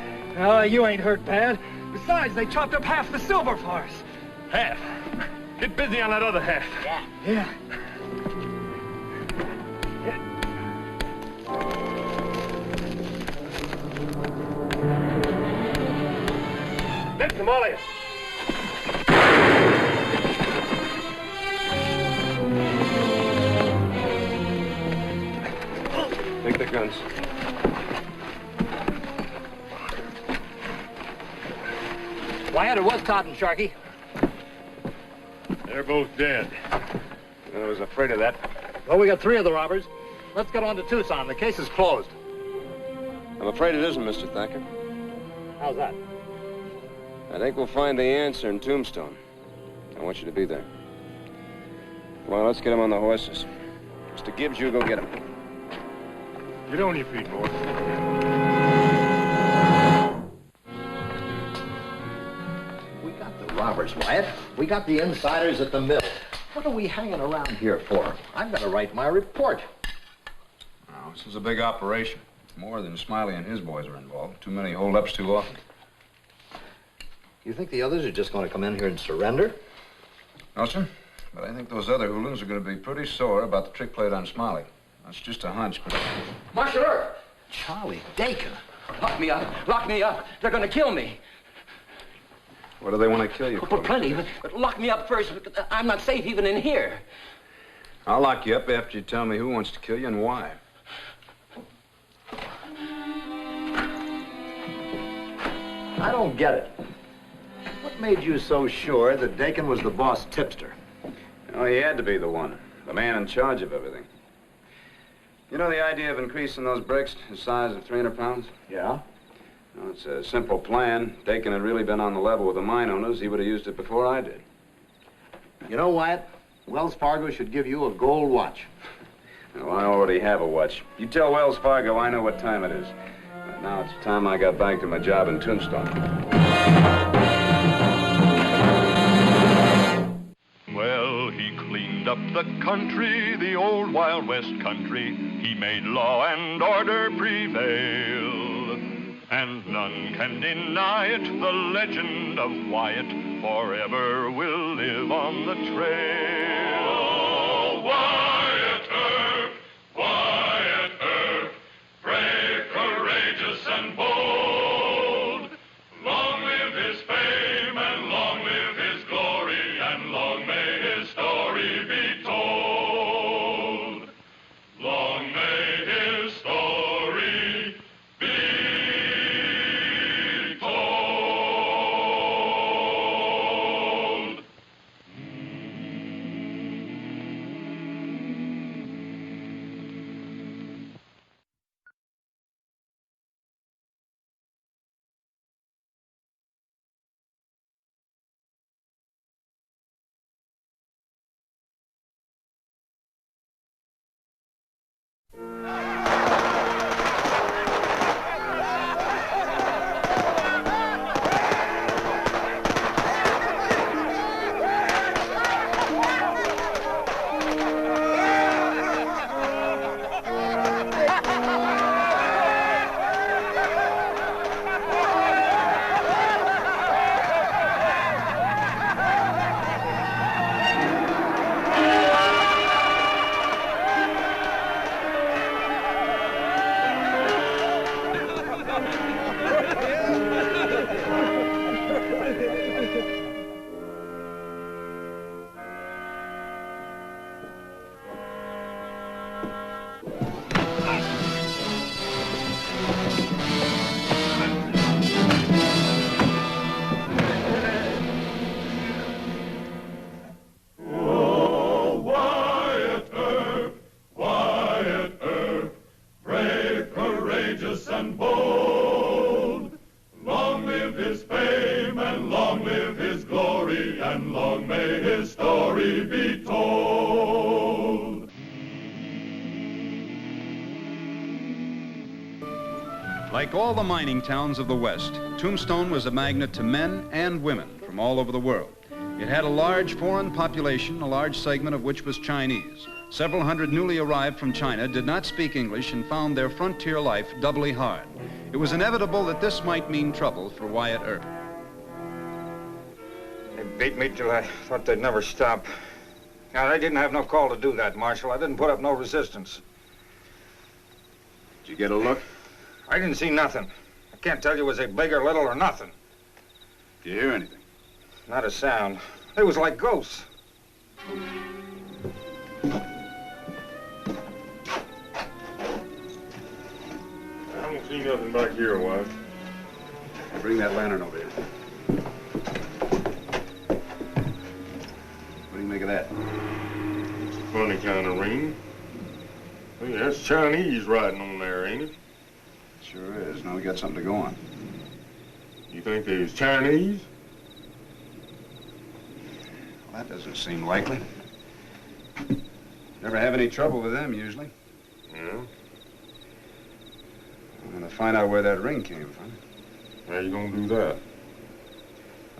You ain't hurt bad. Besides, they chopped up half the silver for us. Half? Get busy on that other half. Yeah. Get them, all of you. Take the guns. Wyatt, it was Todd and Sharky. They're both dead. I was afraid of that. Well, we got 3 of the robbers. Let's get on to Tucson. The case is closed. I'm afraid it isn't, Mr. Thacker. How's that? I think we'll find the answer in Tombstone. I want you to be there. Come on, let's get him on the horses. Mr. Gibbs, you go get him. Get on your feet, boys. We got the robbers, Wyatt. We got the insiders at the mill. What are we hanging around here for? I've got to write my report. Oh, this is a big operation. More than Smiley and his boys are involved. Too many hold-ups too often. You think the others are just going to come in here and surrender? No, sir. But I think those other hoodlums are going to be pretty sore about the trick played on Smiley. That's just a hunch, but... Marshal Earp! Charlie Dakin. Lock me up. Lock me up. They're going to kill me. What do they want to kill you for? But plenty. But lock me up first. I'm not safe even in here. I'll lock you up after you tell me who wants to kill you and why. I don't get it. What made you so sure that Dakin was the boss tipster? Oh, he had to be the one. The man in charge of everything. You know the idea of increasing those bricks to the size of 300 pounds? Yeah? Well, it's a simple plan. Dakin had really been on the level with the mine owners. He would have used it before I did. You know, Wyatt, Wells Fargo should give you a gold watch. Well, I already have a watch. You tell Wells Fargo I know what time it is. But now it's time I got back to my job in Tombstone. Well, he cleaned up the country, the old Wild West country. He made law and order prevail. And none can deny it, the legend of Wyatt forever will live on the trail. Oh, Wyatt Earp, brave, courageous, and bold. Long live his fame, and long live his glory, and long may his story be told. Long may his story be told. Like all the mining towns of the West, Tombstone was a magnet to men and women from all over the world. It had a large foreign population, a large segment of which was Chinese. Several hundred newly arrived from China did not speak English and found their frontier life doubly hard. It was inevitable that this might mean trouble for Wyatt Earp. They beat me till I thought they'd never stop. Now, I didn't have no call to do that, Marshal. I didn't put up no resistance. Did you get a look? I didn't see nothing. I can't tell you was they big or little or nothing. Did you hear anything? Not a sound. It was like ghosts. I don't see nothing back here, Wyatt. Bring that lantern over here. What do you make of that? It's a funny kind of ring. Hey, that's Chinese writing on there, ain't it? Sure is. Now we got something to go on. You think they was Chinese? Well, that doesn't seem likely. Never have any trouble with them, usually. Yeah? I'm gonna find out where that ring came from. How you gonna do that?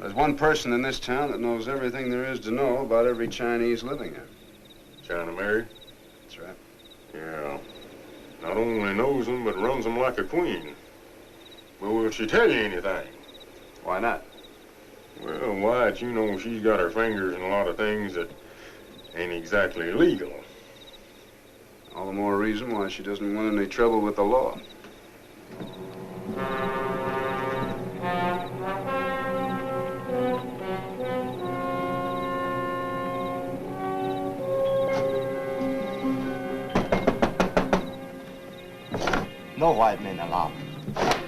There's one person in this town that knows everything there is to know about every Chinese living here. China Mary? That's right. Yeah. Not only knows them, but runs them like a queen. Well, will she tell you anything? Why not? Well, Wyatt, you know she's got her fingers in a lot of things that ain't exactly legal. All the more reason why she doesn't want any trouble with the law. No white men allowed.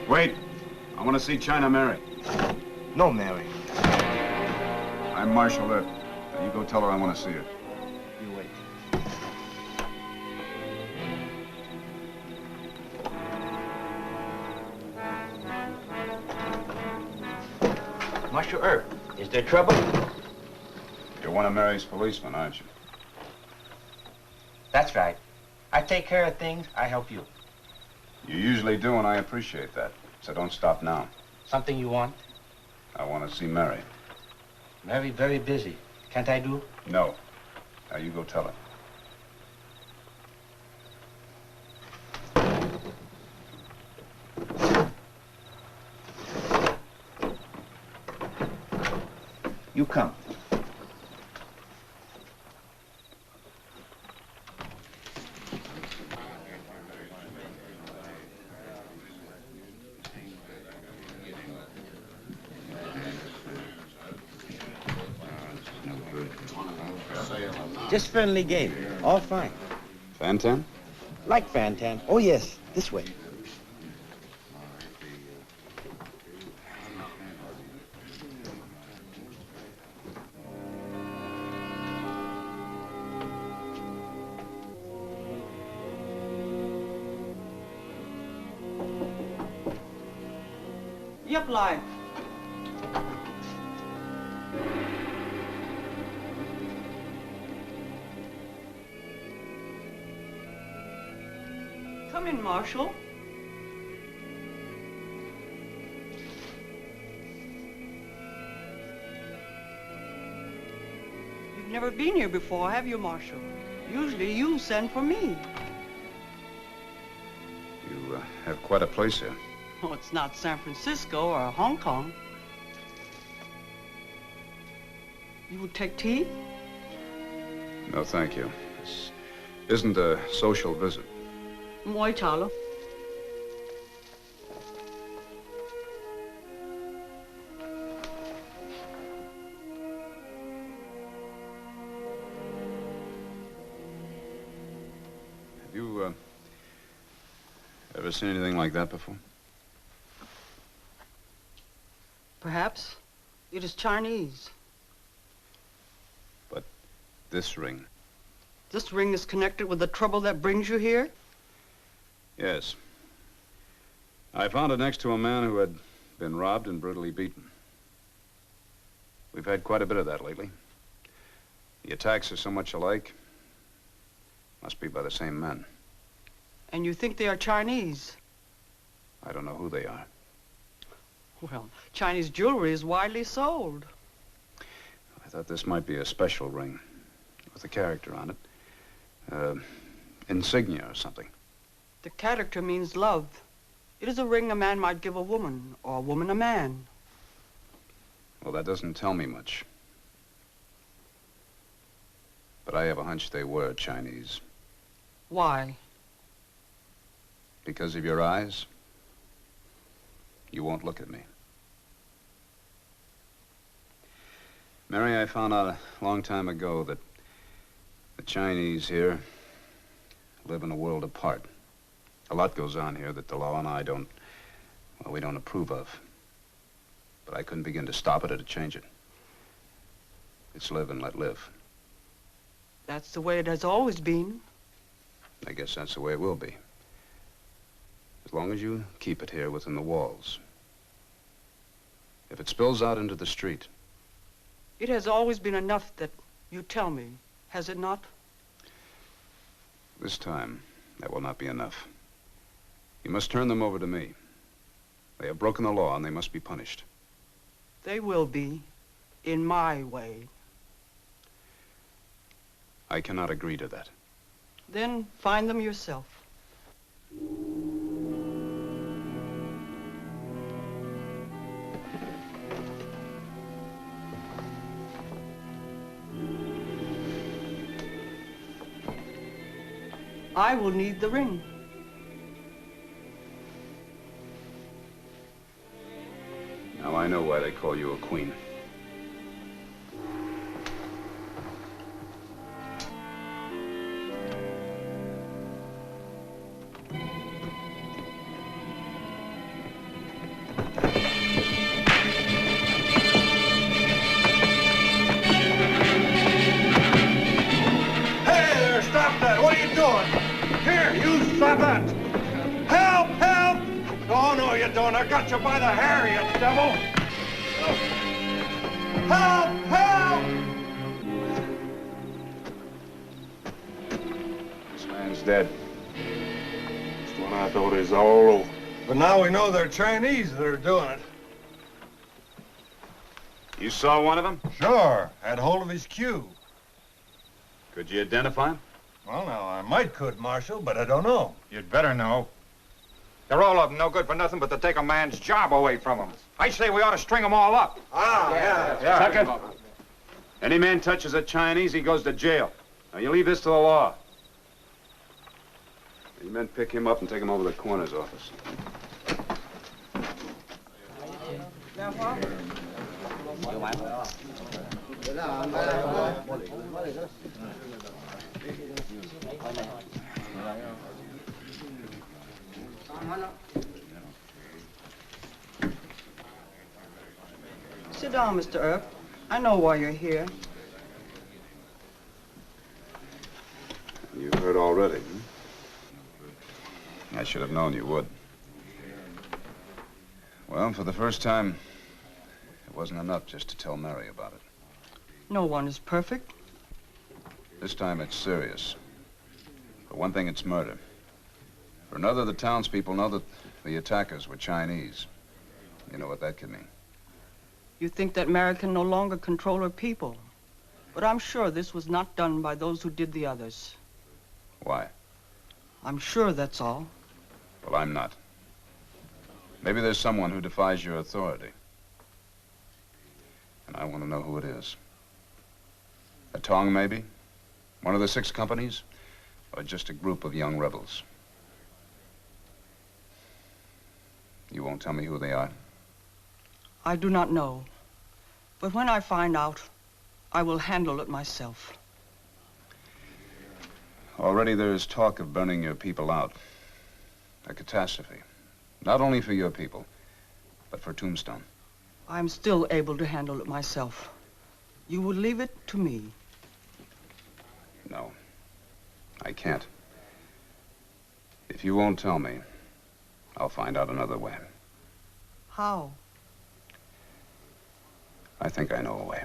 Wait. I want to see China Mary. No Mary. I'm Marshal Earp. Now you go tell her I want to see her. You wait. Marshal Earp, is there trouble? You're one of Mary's policemen, aren't you? That's right. I take care of things, I help you. You usually do, and I appreciate that. So don't stop now. Something you want? I want to see Mary. Mary very busy. Can't I do? No. Now you go tell her. You come. Just friendly game. All fine. Fantan? Like Fantan. Oh, yes. This way. Yep, line. Come in, Marshal. You've never been here before, have you, Marshal? Usually you send for me. You have quite a place here. Oh, it's not San Francisco or Hong Kong. You would take tea? No, thank you. This isn't a social visit. Moi Chalo. Have you ever seen anything like that before? Perhaps. It is Chinese. But this ring. This ring is connected with the trouble that brings you here? Yes. I found it next to a man who had been robbed and brutally beaten. We've had quite a bit of that lately. The attacks are so much alike. Must be by the same men. And you think they are Chinese? I don't know who they are. Well, Chinese jewelry is widely sold. I thought this might be a special ring with a character on it. Insignia or something. The character means love. It is a ring a man might give a woman, or a woman a man. Well, that doesn't tell me much. But I have a hunch they were Chinese. Why? Because of your eyes? You won't look at me. Mary, I found out a long time ago that the Chinese here live in a world apart. A lot goes on here that the law and I we don't approve of. But I couldn't begin to stop it or to change it. It's live and let live. That's the way it has always been. I guess that's the way it will be. As long as you keep it here within the walls. If it spills out into the street. It has always been enough that you tell me, has it not? This time, that will not be enough. You must turn them over to me. They have broken the law and they must be punished. They will be, in my way. I cannot agree to that. Then find them yourself. I will need the ring. Now I know why they call you a queen. Hey there, stop that. What are you doing? Here, you stop it. Help, help. Oh, no, you don't. I got you by the hair, you devil. Help, help. This man's dead. That's when I thought it was all over. But now we know they're Chinese that are doing it. You saw one of them? Sure. Had hold of his cue. Could you identify him? Well, now, I might could, Marshal, but I don't know. You'd better know. They're all of them no good for nothing but to take a man's job away from him. I say we ought to string them all up. Yeah. Second. Any man touches a Chinese, he goes to jail. Now, you leave this to the law. You men pick him up and take him over to the coroner's office. Sit down, Mr. Earp. I know why you're here. You heard already, I should have known you would. Well, for the first time, it wasn't enough just to tell Mary about it. No one is perfect. This time it's serious. For one thing, it's murder. For another, the townspeople know that the attackers were Chinese. You know what that could mean. You think that Mary can no longer control her people. But I'm sure this was not done by those who did the others. Why? I'm sure that's all. Well, I'm not. Maybe there's someone who defies your authority. And I want to know who it is. A Tong, maybe? One of the 6 companies? Or just a group of young rebels? You won't tell me who they are? I do not know. But when I find out, I will handle it myself. Already there is talk of burning your people out. A catastrophe. Not only for your people, but for Tombstone. I'm still able to handle it myself. You will leave it to me. No, I can't. If you won't tell me, I'll find out another way. How? I think I know a way.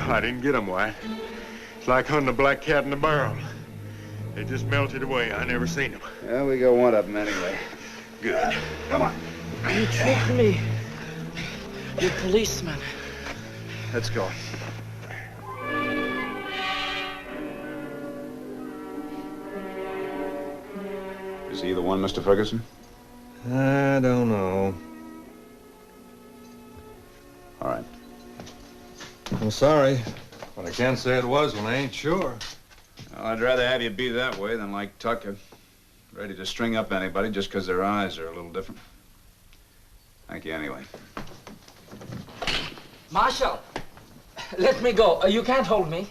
I didn't get them, White. It's like hunting a black cat in a barrel. They just melted away. I never seen them. Yeah, we got one of them anyway. Good. Come on. You tricked me. You policeman. Let's go. Is he the one, Mr. Ferguson? I don't know. All right. I'm sorry, but I can't say it was when I ain't sure. Well, I'd rather have you be that way than like Tucker, ready to string up anybody just because their eyes are a little different. Thank you anyway. Marshal, let me go. You can't hold me.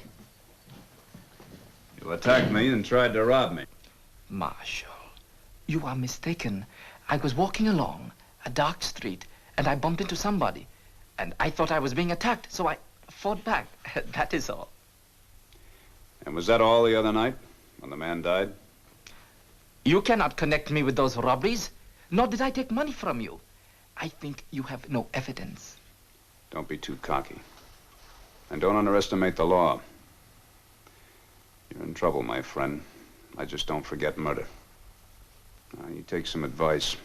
You attacked me and tried to rob me. Marshal, you are mistaken. I was walking along a dark street and I bumped into somebody. And I thought I was being attacked, so I fought back. That is all. And was that all the other night, when the man died? You cannot connect me with those robberies, nor did I take money from you. I think you have no evidence. Don't be too cocky. And don't underestimate the law. You're in trouble, my friend. I just don't forget murder. Now, you take some advice.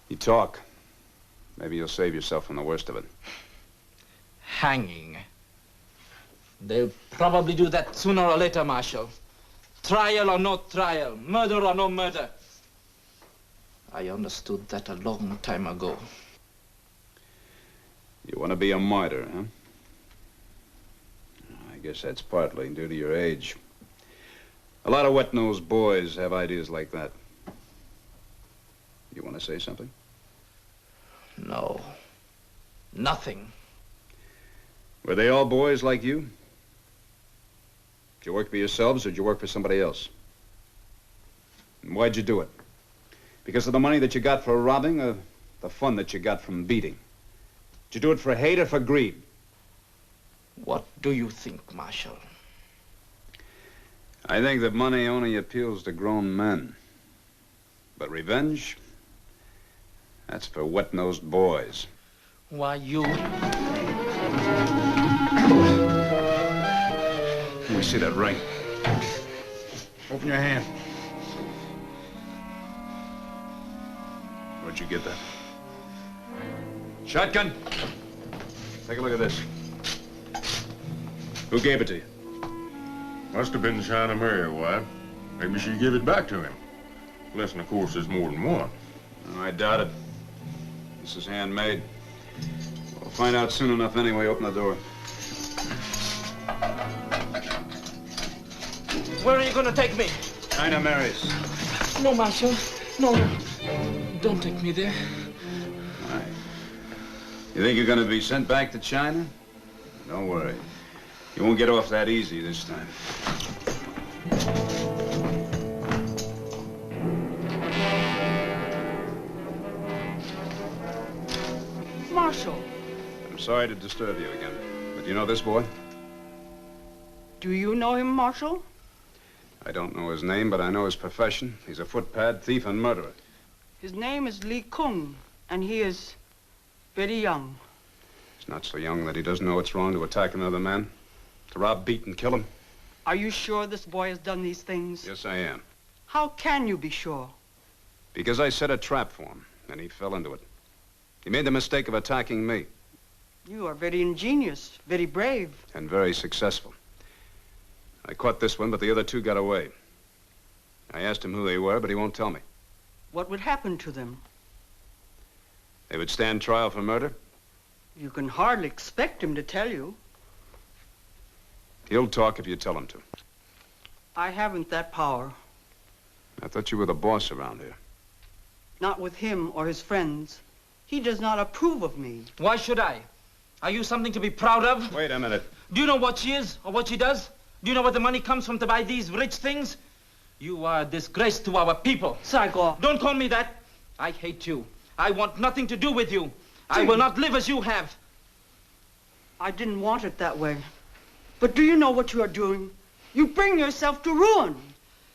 You talk. Maybe you'll save yourself from the worst of it. Hanging. They'll probably do that sooner or later, Marshal. Trial or no trial, murder or no murder. I understood that a long time ago. You want to be a martyr, huh? I guess that's partly due to your age. A lot of wet-nosed boys have ideas like that. You want to say something? No. Nothing. Were they all boys like you? Did you work for yourselves or did you work for somebody else? And why'd you do it? Because of the money that you got for robbing or the fun that you got from beating? Did you do it for hate or for greed? What do you think, Marshal? I think that money only appeals to grown men. But revenge? That's for wet-nosed boys. Why, you... Let me see that ring. Open your hand. Where'd you get that? Shotgun? Take a look at this. Who gave it to you? Must have been China Mary, White. Maybe she give it back to him. Unless, of course, there's more than one. Oh, I doubt it. This is handmade. We'll find out soon enough anyway. Open the door. Where are you going to take me? China Mary's. No, Marshal. No, no. Don't take me there. All right. You think you're going to be sent back to China? Don't worry. You won't get off that easy this time. Marshal. I'm sorry to disturb you again, but you know this boy? Do you know him, Marshal? I don't know his name, but I know his profession. He's a footpad, thief, and murderer. His name is Lee Kung, and he is very young. He's not so young that he doesn't know it's wrong to attack another man, to rob, beat, and kill him. Are you sure this boy has done these things? Yes, I am. How can you be sure? Because I set a trap for him, and he fell into it. He made the mistake of attacking me. You are very ingenious, very brave. And very successful. I caught this one, but the other two got away. I asked him who they were, but he won't tell me. What would happen to them? They would stand trial for murder? You can hardly expect him to tell you. He'll talk if you tell him to. I haven't that power. I thought you were the boss around here. Not with him or his friends. He does not approve of me. Why should I? Are you something to be proud of? Wait a minute. Do you know what she is or what she does? Do you know where the money comes from to buy these rich things? You are a disgrace to our people. Psycho. Don't call me that. I hate you. I want nothing to do with you. I will not live as you have. I didn't want it that way. But do you know what you are doing? You bring yourself to ruin.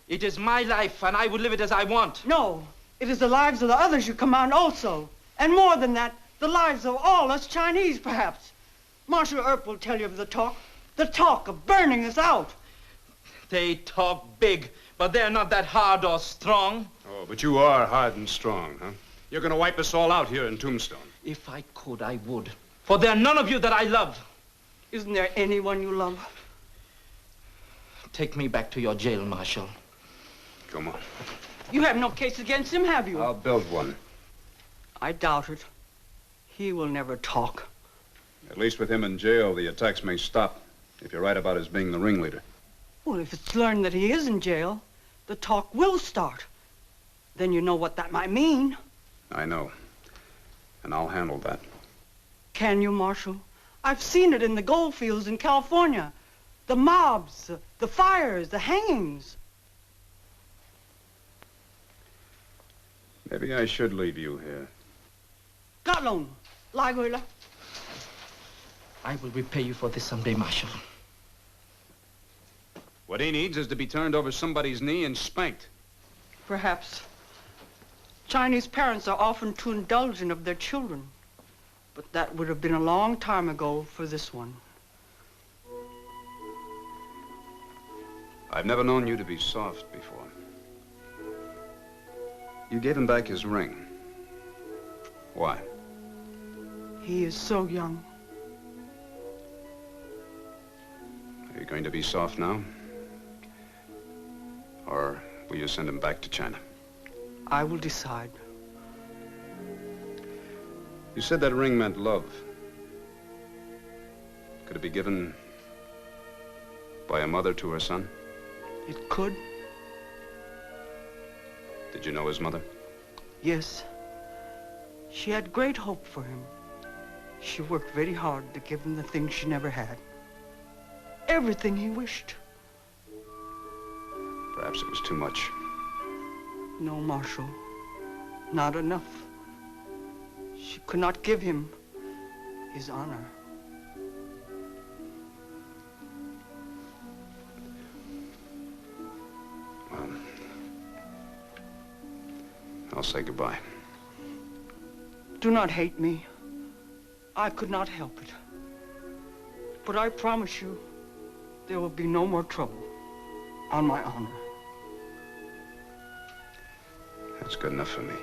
It is my life, and I will live it as I want. No, it is the lives of the others you command also. And more than that, the lives of all us Chinese, perhaps. Marshal Earp will tell you of the talk. The talk of burning us out. They talk big, but they're not that hard or strong. Oh, but you are hard and strong, huh? You're going to wipe us all out here in Tombstone. If I could, I would. For there are none of you that I love. Isn't there anyone you love? Take me back to your jail, Marshal. Come on. You have no case against him, have you? I'll build one. I doubt it. He will never talk. At least with him in jail, the attacks may stop, if you're right about his being the ringleader. Well, if it's learned that he is in jail, the talk will start. Then you know what that might mean. I know. And I'll handle that. Can you, Marshal? I've seen it in the gold fields in California. The mobs, the fires, the hangings. Maybe I should leave you here. Gatlon, Laguila. I will repay you for this someday, Marshal. What he needs is to be turned over somebody's knee and spanked. Perhaps. Chinese parents are often too indulgent of their children. But that would have been a long time ago for this one. I've never known you to be soft before. You gave him back his ring. Why? He is so young. Are you going to be soft now? Or will you send him back to China? I will decide. You said that ring meant love. Could it be given by a mother to her son? It could. Did you know his mother? Yes. She had great hope for him. She worked very hard to give him the things she never had. Everything he wished. Perhaps it was too much. No, Marshal. Not enough. She could not give him his honor. Well, I'll say goodbye. Do not hate me. I could not help it. But I promise you, there will be no more trouble. On my honor. That's good enough for me.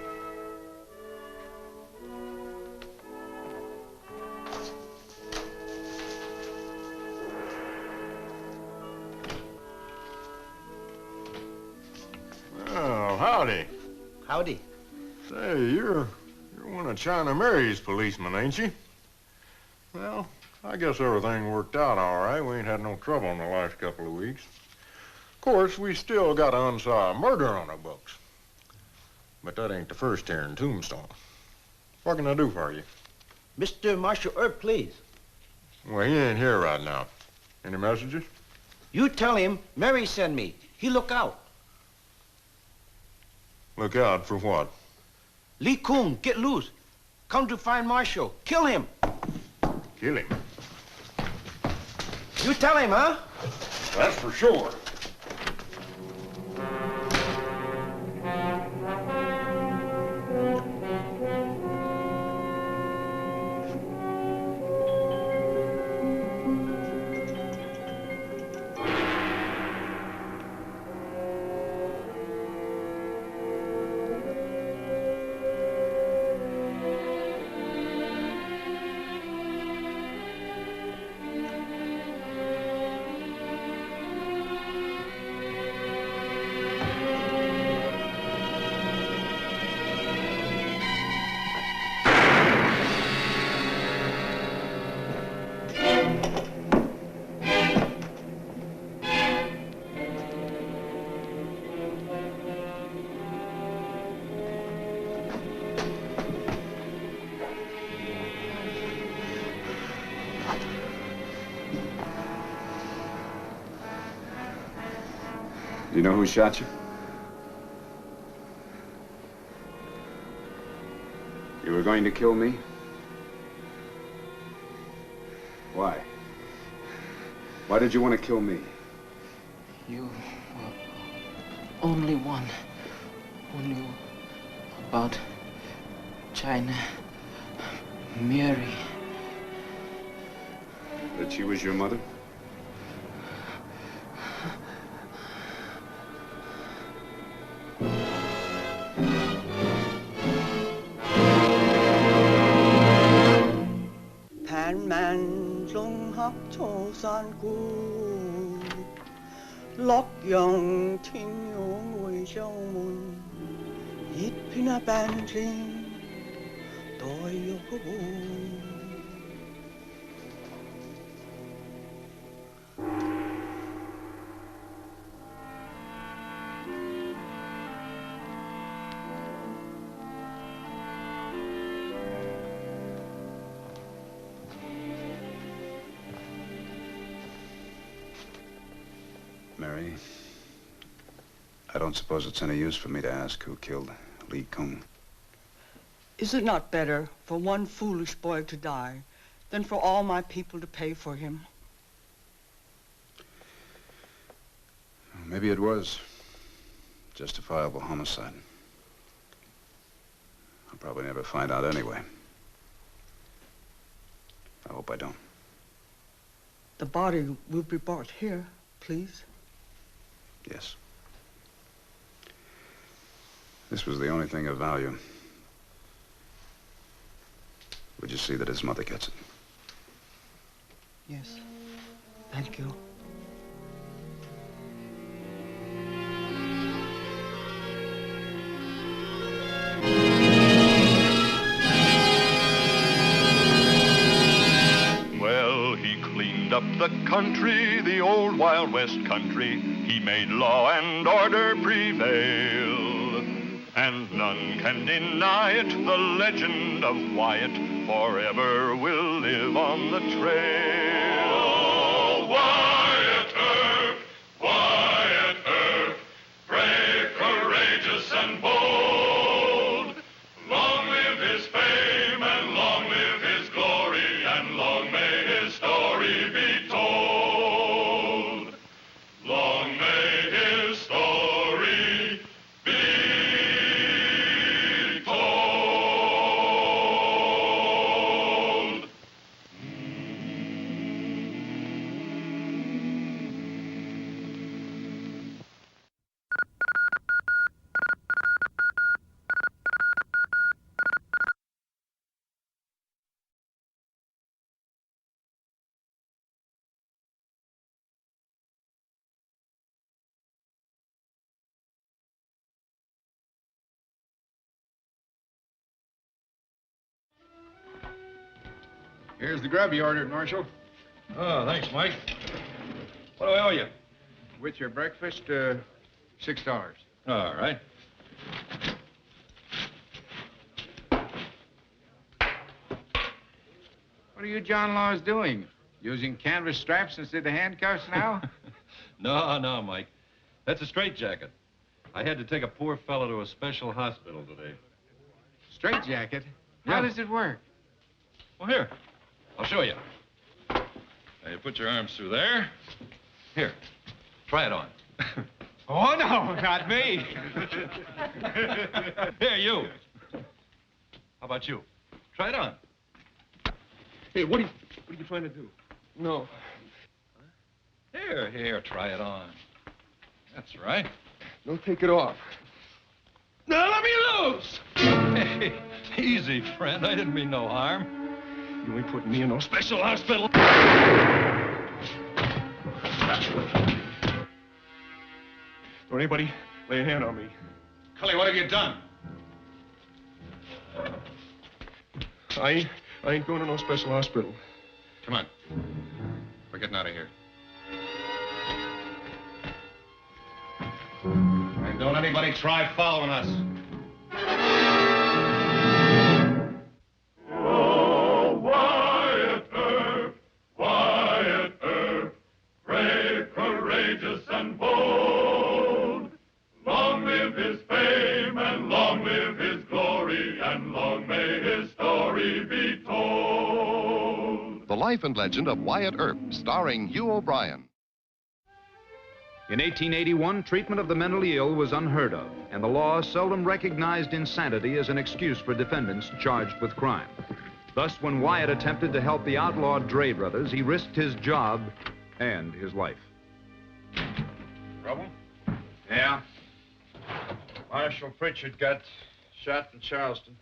Well, howdy. Howdy. Say, you're one of China Mary's policemen, ain't you? Well, I guess everything worked out all right. We ain't had no trouble in the last couple of weeks. Of course, we still got an unsolved murder on our books. But that ain't the first here in Tombstone. What can I do for you? Mr. Marshal Earp, please. Well, he ain't here right now. Any messages? You tell him Mary sent me. He look out. Look out for what? Lee Kuhn, get loose. Come to find Marshal. Kill him. Kill him? You tell him, huh? That's for sure. Do you know who shot you? You were going to kill me? Why? Why did you want to kill me? You were only one who knew about China. Mary. That she was your mother? Mary, I don't suppose it's any use for me to ask who killed Lee Kung. Is it not better for one foolish boy to die than for all my people to pay for him? Maybe it was justifiable homicide. I'll probably never find out anyway. I hope I don't. The body will be brought here, please. Yes. This was the only thing of value. Would you see that his mother gets it? Yes. Thank you. Well, he cleaned up the country, the old Wild West country. He made law and order prevail, and none can deny it. The legend of Wyatt forever will live on the trail. Oh, Wyatt Earp, brave, courageous, and bold. Long live his fame, and long live his glory, and long may his story be told. Long may his story be told. Here's the grub you ordered, Marshal. Oh, thanks, Mike. What do I owe you? With your breakfast, $6. All right. What are you John Laws doing? Using canvas straps instead of handcuffs now? No, Mike. That's a straitjacket. I had to take a poor fellow to a special hospital today. Straitjacket? How does it work? Well, here. I'll show you. Now, you put your arms through there. Here. Try it on. Oh, no, not me. Here, you. How about you? Try it on. Hey, what are you trying to do? No. Here, try it on. That's right. No, take it off. Now let me loose! Hey, easy, friend. I didn't mean no harm. You ain't putting me in no special hospital. Don't anybody lay a hand on me. Cully, what have you done? I ain't going to no special hospital. Come on. We're getting out of here. And don't anybody try following us. Oh, Wyatt Earp, brave, courageous, and bold. Long live his fame, and long live his glory, and long may his story be told. The Life and Legend of Wyatt Earp, starring Hugh O'Brien. In 1881, treatment of the mentally ill was unheard of, and the law seldom recognized insanity as an excuse for defendants charged with crime. Thus, when Wyatt attempted to help the outlawed Dre brothers, he risked his job and his life. Trouble? Yeah. Marshal Pritchard got shot in Charleston.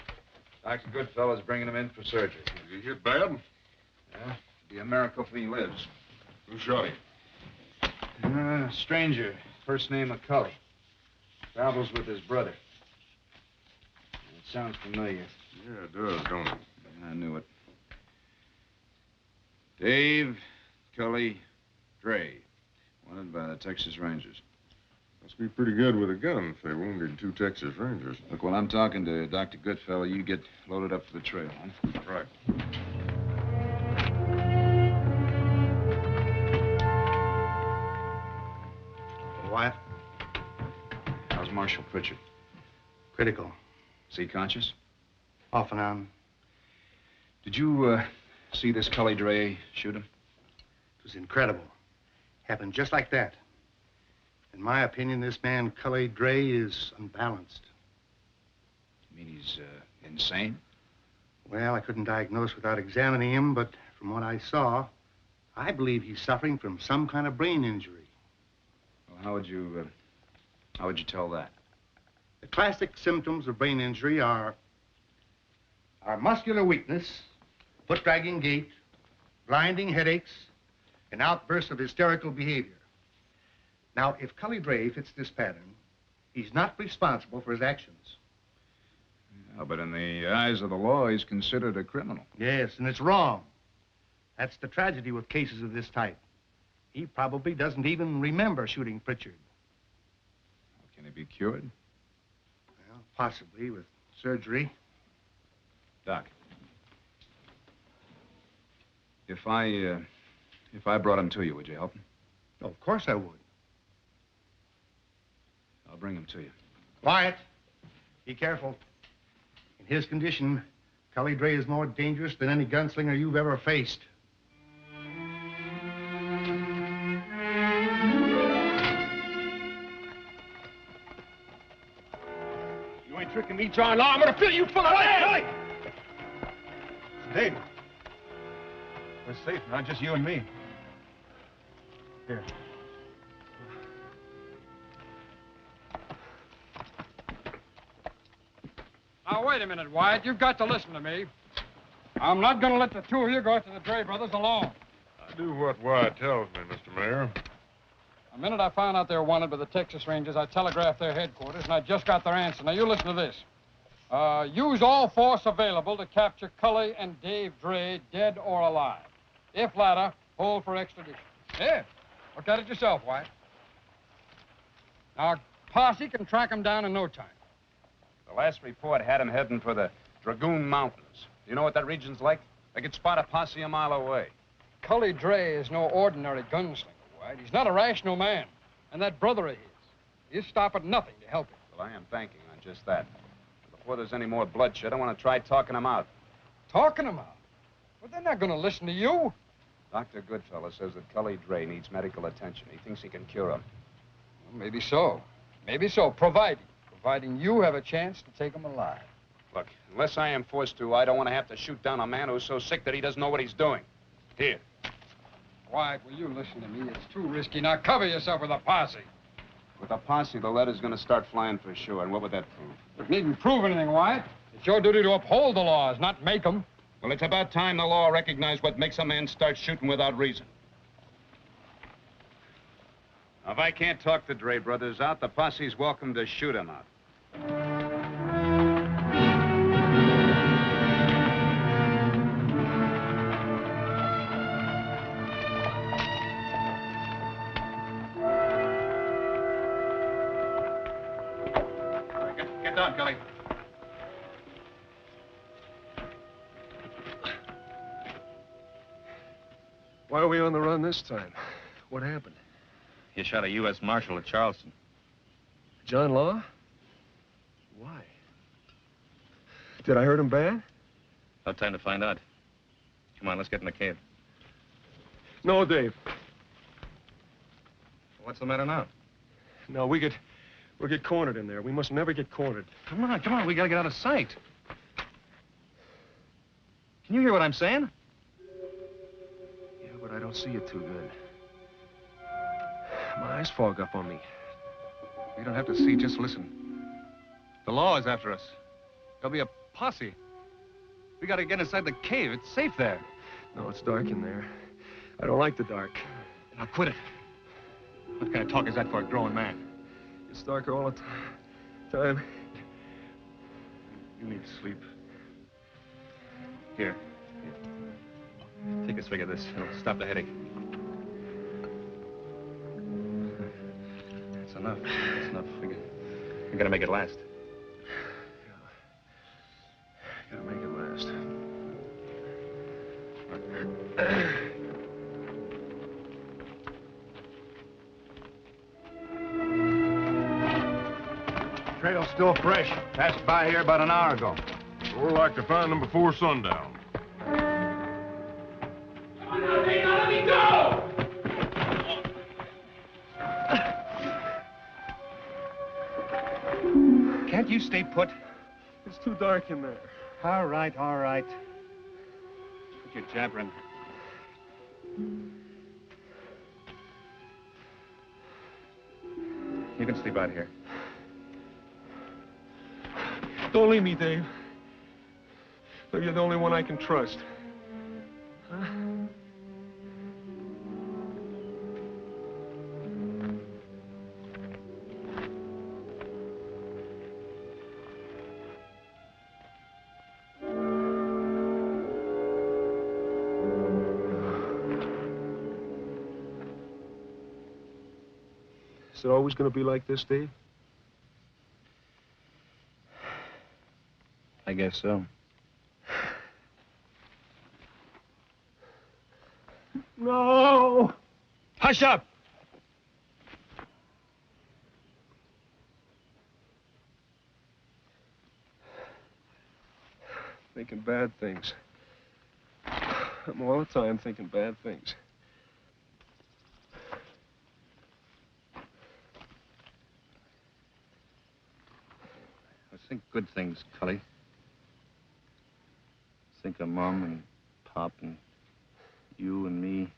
Dr. Goodfellow's bringing him in for surgery. Is he hit bad? Yeah, it'd be a miracle if he lives. Who shot him? Stranger, first name McCully. Travels with his brother. It sounds familiar. Yeah, it does, don't it? I knew it. Dave, Cully, Dre. Wanted by the Texas Rangers. Must be pretty good with a gun if they wounded 2 Texas Rangers. Look, while I'm talking to Dr. Goodfellow, you get loaded up for the trail, huh? Right. Wyatt? How's Marshal Pritchard? Critical. Is he conscious? Off and on. Did you see this Cully Dre shoot him? It was incredible. Happened just like that. In my opinion, this man, Cully Dre, is unbalanced. You mean he's insane? Well, I couldn't diagnose without examining him, but from what I saw, I believe he's suffering from some kind of brain injury. Well, how would you tell that? The classic symptoms of brain injury are muscular weakness, foot-dragging gait, blinding headaches, and outbursts of hysterical behavior. Now, if Cully Dre fits this pattern, he's not responsible for his actions. Yeah, but in the eyes of the law, he's considered a criminal. Yes, and it's wrong. That's the tragedy with cases of this type. He probably doesn't even remember shooting Pritchard. Can he be cured? Well, possibly with surgery. Doc, if I brought him to you, would you help him? Oh, of course I would. I'll bring him to you. Quiet. Be careful. In his condition, Cully Dre is more dangerous than any gunslinger you've ever faced. You ain't tricking me, John Law. I'm gonna fill you full of lead! Dave, we're safe now, just you and me. Here. Now, wait a minute, Wyatt. You've got to listen to me. I'm not going to let the 2 of you go after the Dre brothers alone. I do what Wyatt tells me, Mr. Mayor. The minute I found out they were wanted by the Texas Rangers, I telegraphed their headquarters, and I just got their answer. Now, you listen to this. Use all force available to capture Cully and Dave Dre, dead or alive. If latter, hold for extradition. Here, look at it yourself, Wyatt. Now, posse can track them down in no time. The last report had him heading for the Dragoon Mountains. You know what that region's like? They could spot a posse a mile away. Cully Dre is no ordinary gunslinger, Wyatt. He's not a rational man. And that brother of his, he'll stop at nothing to help him. Well, I am banking on just that. Before there's any more bloodshed, I want to try talking them out. Talking them out? Well, they're not going to listen to you. Dr. Goodfellow says that Cully Dre needs medical attention. He thinks he can cure him. Well, maybe so. Maybe so, providing you have a chance to take him alive. Look, unless I am forced to, I don't want to have to shoot down a man who's so sick that he doesn't know what he's doing. Here. Wyatt, will you listen to me? It's too risky. Now cover yourself with a posse. With a posse, the letter's going to start flying for sure. And what would that prove? It needn't prove anything, Wyatt. It's your duty to uphold the laws, not make them. Well, it's about time the law recognized what makes a man start shooting without reason. Now, if I can't talk the Dre brothers out, the posse's welcome to shoot him out. Get down, Cully. Why are we on the run this time? What happened? You shot a U.S. Marshal at Charleston. John Law? Why? Did I hurt him bad? No time to find out. Come on, let's get in the cab. No, Dave. What's the matter now? No, we'll get cornered in there. We must never get cornered. Come on, we gotta get out of sight. Can you hear what I'm saying? Yeah, but I don't see it too good. My eyes fog up on me. You don't have to see, just listen. The law is after us. There'll be a posse. We gotta get inside the cave. It's safe there. No, it's dark in there. I don't like the dark. Now quit it. What kind of talk is that for a grown man? It's darker all the time. You need sleep. Here. Take a swig of this. It'll stop the headache. That's enough. That's enough. We gotta make it last. Gotta make it last. Trail's still fresh. Passed by here about an hour ago. Sure like to find them before sundown. Let me go! Can't you stay put? It's too dark in there. All right, all right. Quit your jabbering. You can sleep out here. Don't leave me, Dave. But you're the only one I can trust. Huh? Is it always going to be like this, Dave? I guess so. No! Hush up! Thinking bad things. I'm all the time thinking bad things. Think good things, Cully. Think of Mom and Pop and you and me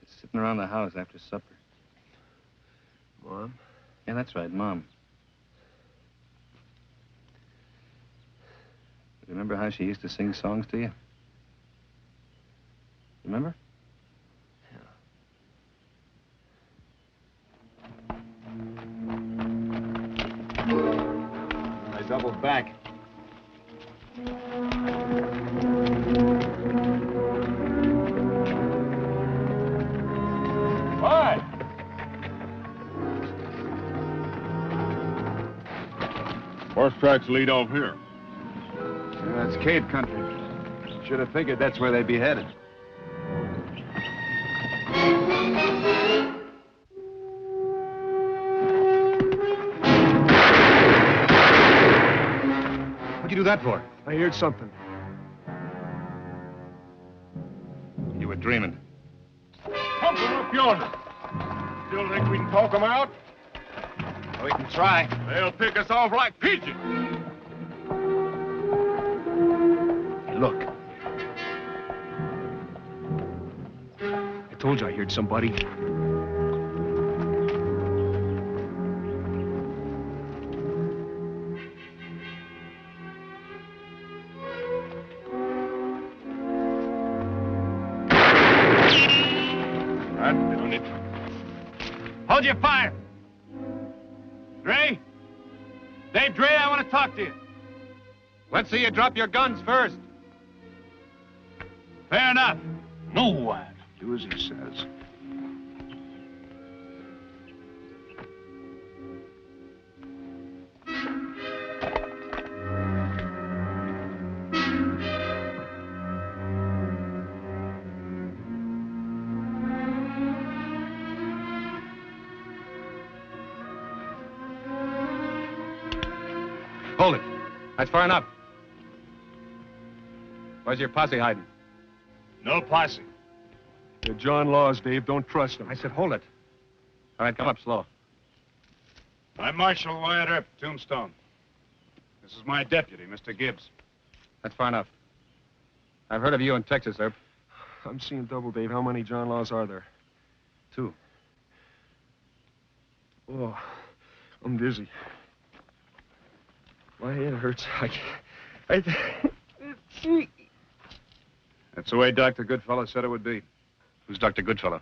sitting around the house after supper. Mom? Yeah, that's right, Mom. Remember how she used to sing songs to you? Remember? Doubled back. Why? Horse tracks lead off here. Yeah, that's cave country. Should have figured that's where they'd be headed. What'd you do that for? I heard something. You were dreaming. Pump them up yonder. Still think we can talk them out? We can try. They'll pick us off like pigeons. Hey, look. I told you I heard somebody. Hold your fire. Dre? Dave Dre, I want to talk to you. Let's see you drop your guns first. Fair enough. No one. Do as he says. Hold it. That's far enough. Where's your posse hiding? No posse. They're John Laws, Dave. Don't trust them. I said hold it. All right, come up slow. I'm Marshal Wyatt Earp, Tombstone. This is my deputy, Mr. Gibbs. That's far enough. I've heard of you in Texas, Herb. I'm seeing double, Dave. How many John Laws are there? 2. Oh, I'm dizzy. My head hurts. That's the way Dr. Goodfellow said it would be. Who's Dr. Goodfellow?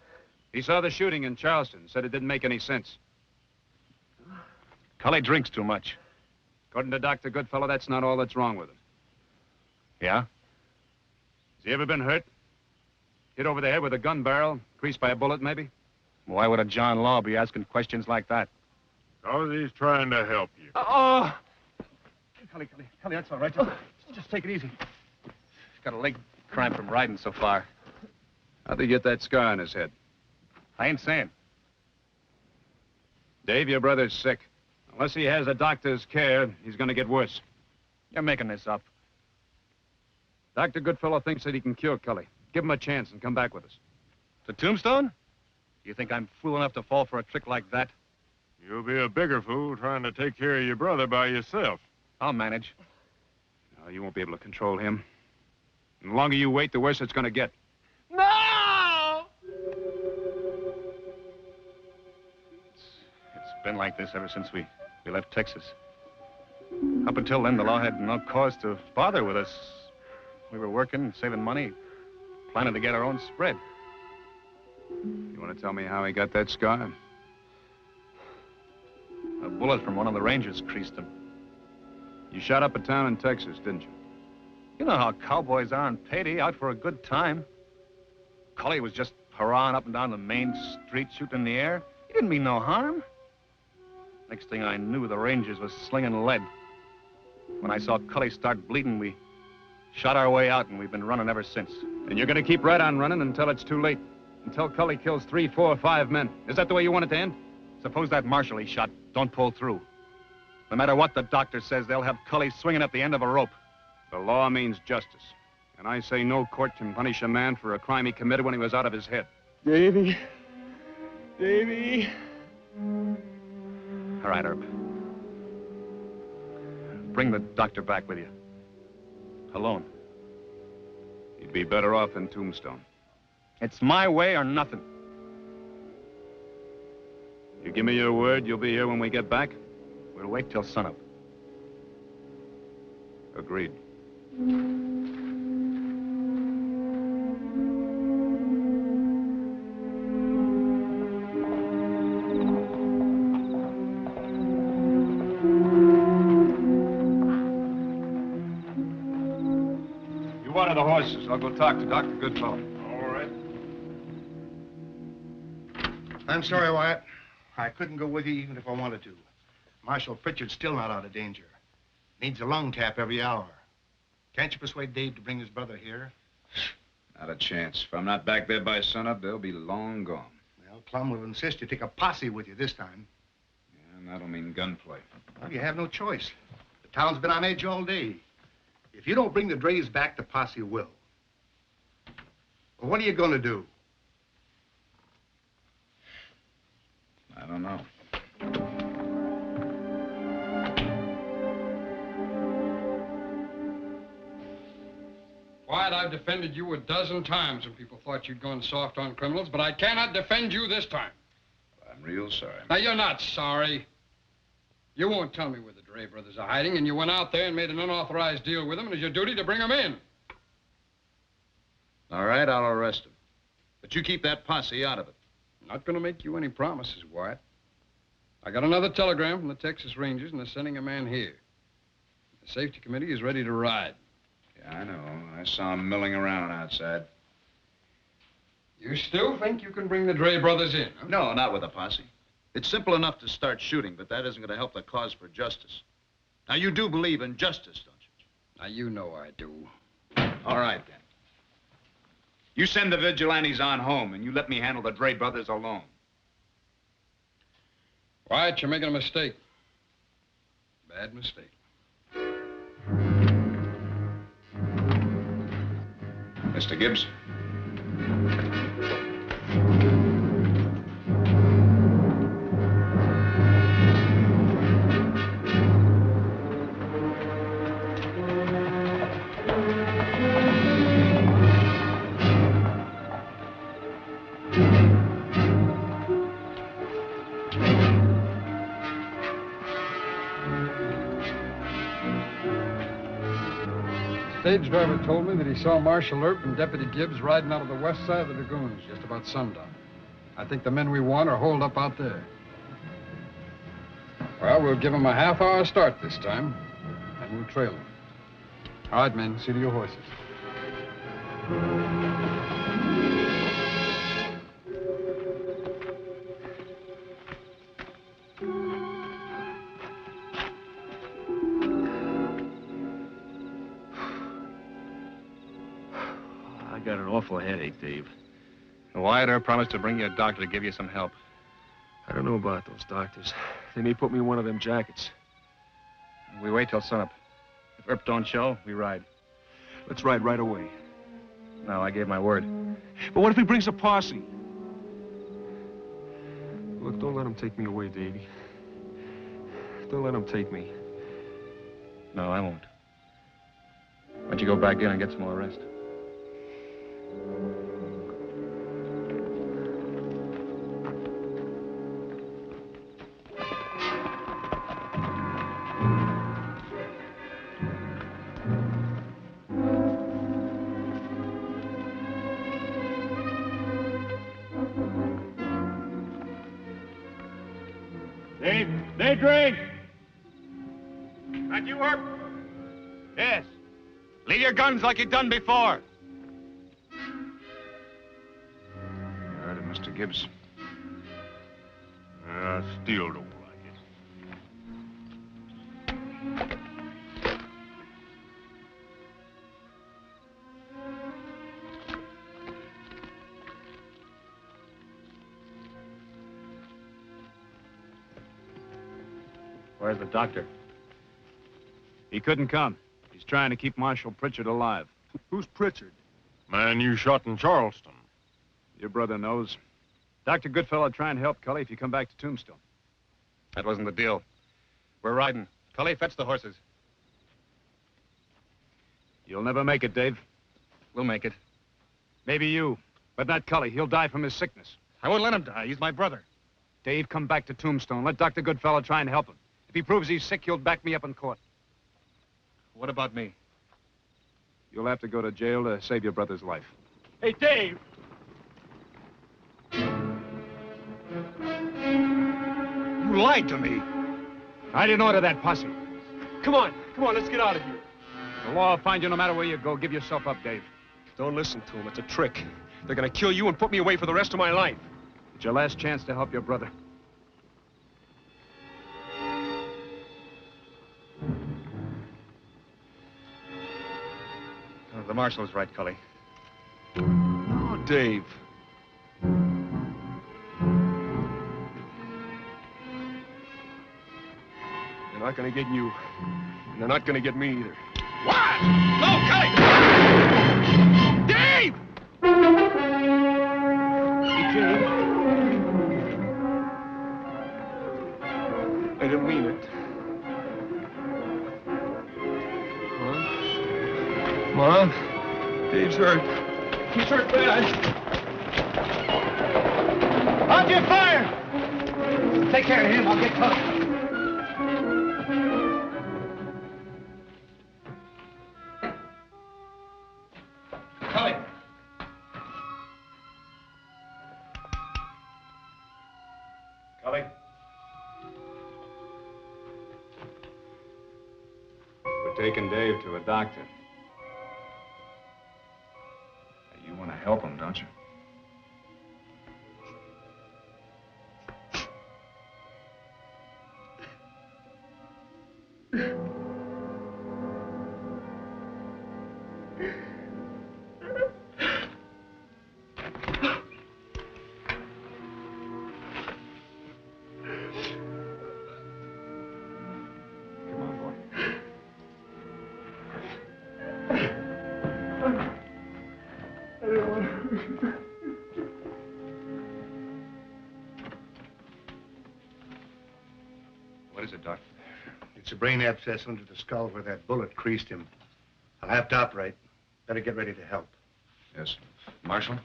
He saw the shooting in Charleston, said it didn't make any sense. Cully drinks too much. According to Dr. Goodfellow, that's not all that's wrong with him. Yeah? Has he ever been hurt? Hit over the head with a gun barrel, creased by a bullet, maybe? Why would a John Law be asking questions like that? Because he's trying to help you. Oh! Cully, that's all right. Just take it easy. He's got a leg cramp from riding so far. How'd he get that scar on his head? I ain't saying. Dave, your brother's sick. Unless he has a doctor's care, he's gonna get worse. You're making this up. Dr. Goodfellow thinks that he can cure Cully. Give him a chance and come back with us. To Tombstone? You think I'm fool enough to fall for a trick like that? You'll be a bigger fool trying to take care of your brother by yourself. I'll manage. No, you won't be able to control him. And the longer you wait, the worse it's gonna get. No! It's been like this ever since we left Texas. Up until then, the law had no cause to bother with us. We were working, saving money, planning to get our own spread. You want to tell me how he got that scar? A bullet from one of the Rangers creased him. You shot up a town in Texas, didn't you? You know how cowboys are on payday, out for a good time. Cully was just hurrahing up and down the main street, shooting in the air. He didn't mean no harm. Next thing I knew, the Rangers was slinging lead. When I saw Cully start bleeding, we shot our way out, and we've been running ever since. And you're gonna keep right on running until it's too late. Until Cully kills 3, 4, 5 men. Is that the way you want it to end? Suppose that marshal he shot don't pull through. No matter what the doctor says, they'll have Cully swinging at the end of a rope. The law means justice. And I say no court can punish a man for a crime he committed when he was out of his head. Davy. Davy. All right, Herb. Bring the doctor back with you. Alone. He'd be better off in Tombstone. It's my way or nothing. You give me your word you'll be here when we get back? We'll wait till sunup. Agreed. You water the horses. I'll go talk to Dr. Goodfellow. All right. I'm sorry, Wyatt. I couldn't go with you even if I wanted to. Marshal Pritchard's still not out of danger. Needs a lung tap every hour. Can't you persuade Dave to bring his brother here? Not a chance. If I'm not back there by sunup, they'll be long gone. Well, Plum will insist you take a posse with you this time. Yeah, and that'll mean gunplay. Well, you have no choice. The town's been on edge all day. If you don't bring the drays back, the posse will. Well, what are you going to do? I don't know. Wyatt, I've defended you a dozen times when people thought you'd gone soft on criminals, but I cannot defend you this time. I'm real sorry. Now, you're not sorry. You won't tell me where the Dre brothers are hiding, and you went out there and made an unauthorized deal with them, and it's your duty to bring them in. All right, I'll arrest him. But you keep that posse out of it. I'm not going to make you any promises, Wyatt. I got another telegram from the Texas Rangers, and they're sending a man here. The safety committee is ready to ride. Yeah, I know. I saw him milling around outside. You still think you can bring the Dre brothers in, huh? No, not with a posse. It's simple enough to start shooting, but that isn't going to help the cause for justice. Now, you do believe in justice, don't you? Now, you know I do. All right, then. You send the vigilantes on home, and you let me handle the Dre brothers alone. Wyatt, you're making a mistake. Bad mistake. Mr. Gibbs? stage driver told me that he saw Marshal Earp and Deputy Gibbs riding out of the west side of the lagoons just about sundown. I think the men we want are holed up out there. Well, we'll give them a half-hour start this time, and we'll trail them. All right, men, see to your horses. I got an awful headache, Dave. Wyatt Earp promised to bring you a doctor to give you some help. I don't know about those doctors. They may put me in one of them jackets. We wait till sunup. If Earp don't show, we ride. Let's ride right away. No, I gave my word. But what if he brings a posse? Look, don't let him take me away, Davy. Don't let him take me. No, I won't. Why don't you go back in and get some more rest? Dave Drake! That you, Earp? Yes. Leave your guns like you've done before. You heard it, Mr. Gibbs. I still don't like it. Where's the doctor? He couldn't come. He's trying to keep Marshal Pritchard alive. Who's Pritchard? Man you shot in Charleston. Your brother knows. Dr. Goodfellow, try and help Cully if you come back to Tombstone. That wasn't the deal. We're riding. Cully, fetch the horses. You'll never make it, Dave. We'll make it. Maybe you, but not Cully. He'll die from his sickness. I won't let him die. He's my brother. Dave, come back to Tombstone. Let Dr. Goodfellow try and help him. If he proves he's sick, he'll back me up in court. What about me? You'll have to go to jail to save your brother's life. Hey, Dave! You lied to me. I didn't order that posse. Come on, let's get out of here. The law will find you no matter where you go. Give yourself up, Dave. Don't listen to him. It's a trick. They're gonna kill you and put me away for the rest of my life. It's your last chance to help your brother. The marshal's right, Cully. No, Dave. They're not gonna get you. And they're not gonna get me either. What? No, Cully! Dave! I didn't mean it. Come on. Dave's hurt. He's hurt bad. Hold your fire! Take care of him. I'll get close. Cully! Cully? We're taking Dave to a doctor. You want to help him, don't you? What is it, Doc? It's a brain abscess under the skull where that bullet creased him. I'll have to operate. Better get ready to help. Yes. Marshal?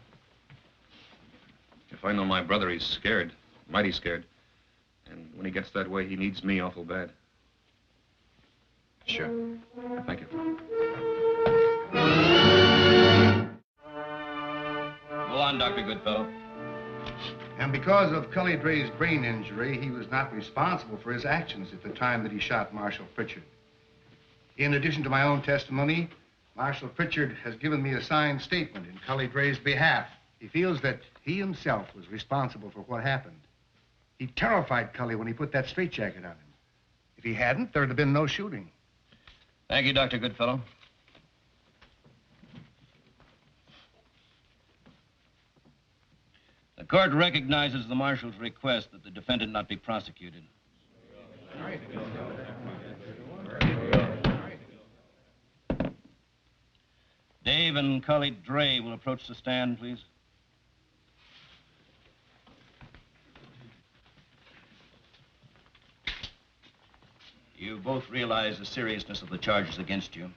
If I know my brother, he's scared. Mighty scared. And when he gets that way, he needs me awful bad. Sure. Thank you. on, Dr. Goodfellow. And because of Cully Dre's brain injury, he was not responsible for his actions at the time that he shot Marshal Pritchard. In addition to my own testimony, Marshal Pritchard has given me a signed statement in Cully Dre's behalf. He feels that he himself was responsible for what happened. He terrified Cully when he put that straitjacket on him. If he hadn't, there'd have been no shooting. Thank you, Dr. Goodfellow. The court recognizes the marshal's request that the defendant not be prosecuted. Dave and Cully Dre will approach the stand, please. You both realize the seriousness of the charges against you.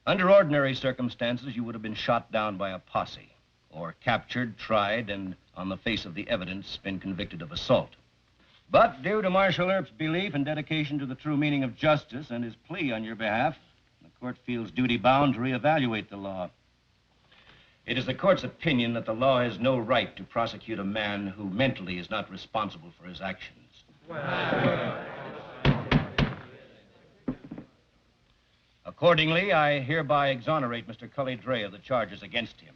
Under ordinary circumstances, you would have been shot down by a posse, or captured, tried, and on the face of the evidence, been convicted of assault. But due to Marshal Earp's belief and dedication to the true meaning of justice and his plea on your behalf, the court feels duty-bound to reevaluate the law. It is the court's opinion that the law has no right to prosecute a man who mentally is not responsible for his actions. Accordingly, I hereby exonerate Mr. Cully Dre of the charges against him.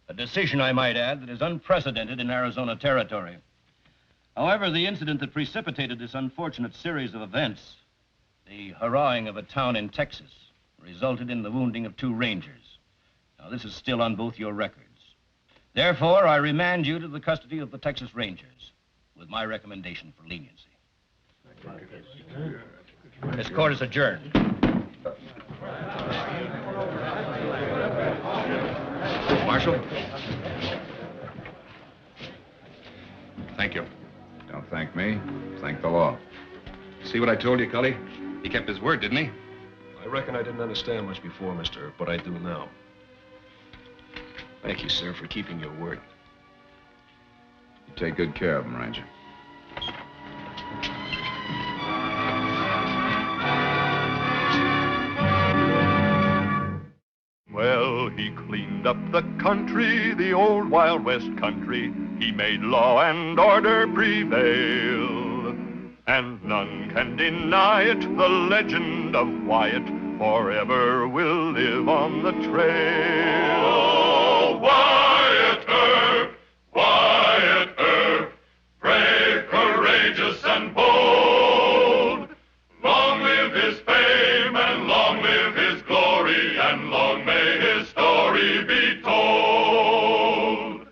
A decision, I might add, that is unprecedented in Arizona territory. However, the incident that precipitated this unfortunate series of events, the hurrahing of a town in Texas, resulted in the wounding of 2 Rangers. Now, this is still on both your records. Therefore, I remand you to the custody of the Texas Rangers, with my recommendation for leniency. This court is adjourned. Marshal? Thank you. Don't thank me. Thank the law. See what I told you, Cully? He kept his word, didn't he? I reckon I didn't understand much before, mister, but I do now. Thank you, sir, for keeping your word. You take good care of him, Ranger. Well, he cleaned up the country, the old Wild West country. He made law and order prevail. And none can deny it, the legend of Wyatt forever will live on the trail. Oh, Wyatt Earp, Wyatt Earp, brave, courageous, and bold. Long live his fame, and long live his glory, and long may his story be told.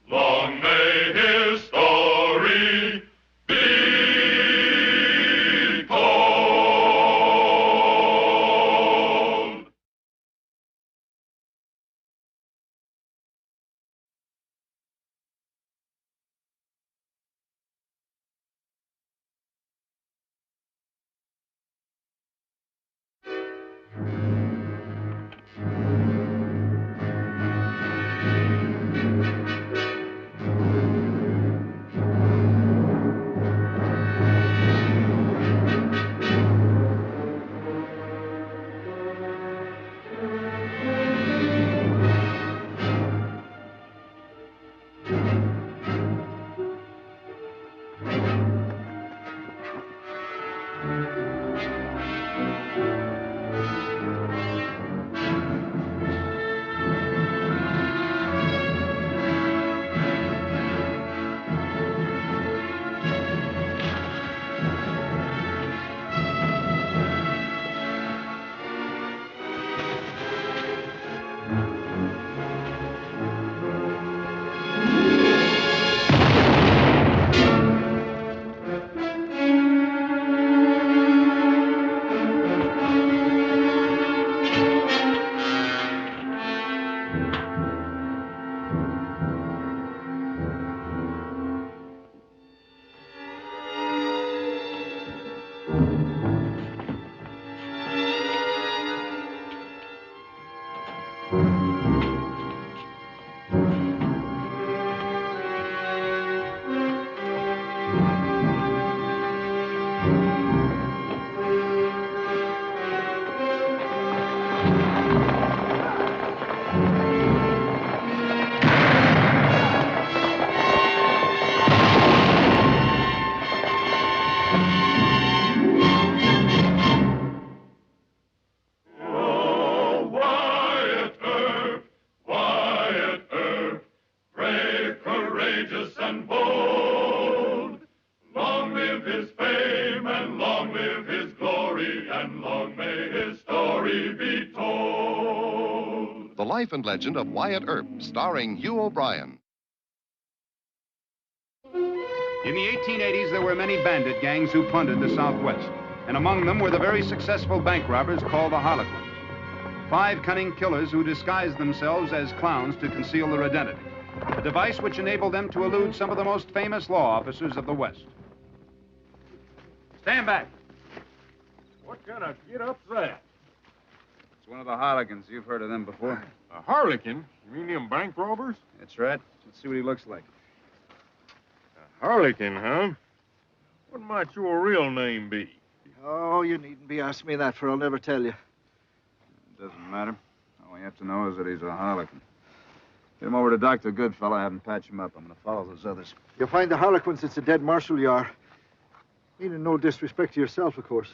Long may his story be told. life and legend of Wyatt Earp, starring Hugh O'Brien. In the 1880s, there were many bandit gangs who plundered the Southwest, and among them were the very successful bank robbers called the Harlequins. 5 cunning killers who disguised themselves as clowns to conceal their identity, a device which enabled them to elude some of the most famous law officers of the West. Stand back. What kind of get-up's that? It's one of the Harlequins. You've heard of them before. A harlequin? You mean them bank robbers? That's right. Let's see what he looks like. A harlequin, huh? What might your real name be? Oh, you needn't be asking me that, for I'll never tell you. It doesn't matter. All we have to know is that he's a Harlequin. Get him over to Dr. Goodfellow, have him patch him up. I'm going to follow those others. You'll find the Harlequins, it's a dead marshal you are. Meaning no disrespect to yourself, of course.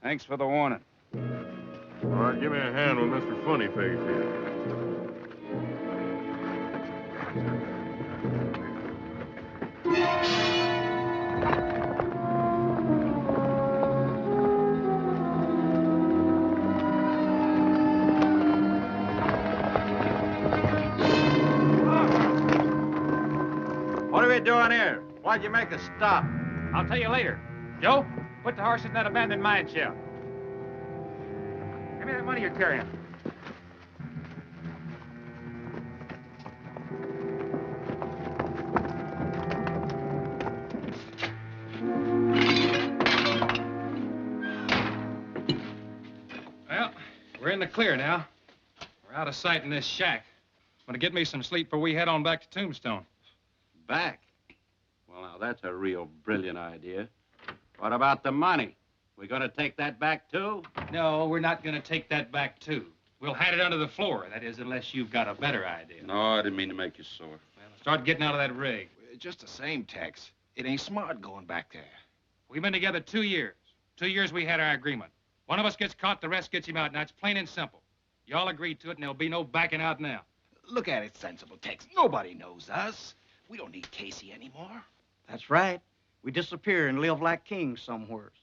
Thanks for the warning. All right, give me a hand with Mr. Funnyface here. What are we doing here? Why'd you make us stop? I'll tell you later. Joe, put the horse in that abandoned mine shaft. Give me that money you're carrying. Well, we're in the clear now. We're out of sight in this shack. I'm gonna get me some sleep before we head on back to Tombstone. Back? Well, now, that's a real brilliant idea. What about the money? We gonna take that back, too? No, we're not gonna take that back, too. We'll hide it under the floor. That is, unless you've got a better idea. No, I didn't mean to make you sore. Well, start getting out of that rig. Just the same, Tex. It ain't smart going back there. We've been together 2 years. 2 years we had our agreement. One of us gets caught, the rest gets him out. Now, it's plain and simple. Y'all agreed to it, and there'll be no backing out now. Look at it, sensible, Tex. Nobody knows us. We don't need Casey anymore. That's right. We disappear and live like kings somewheres.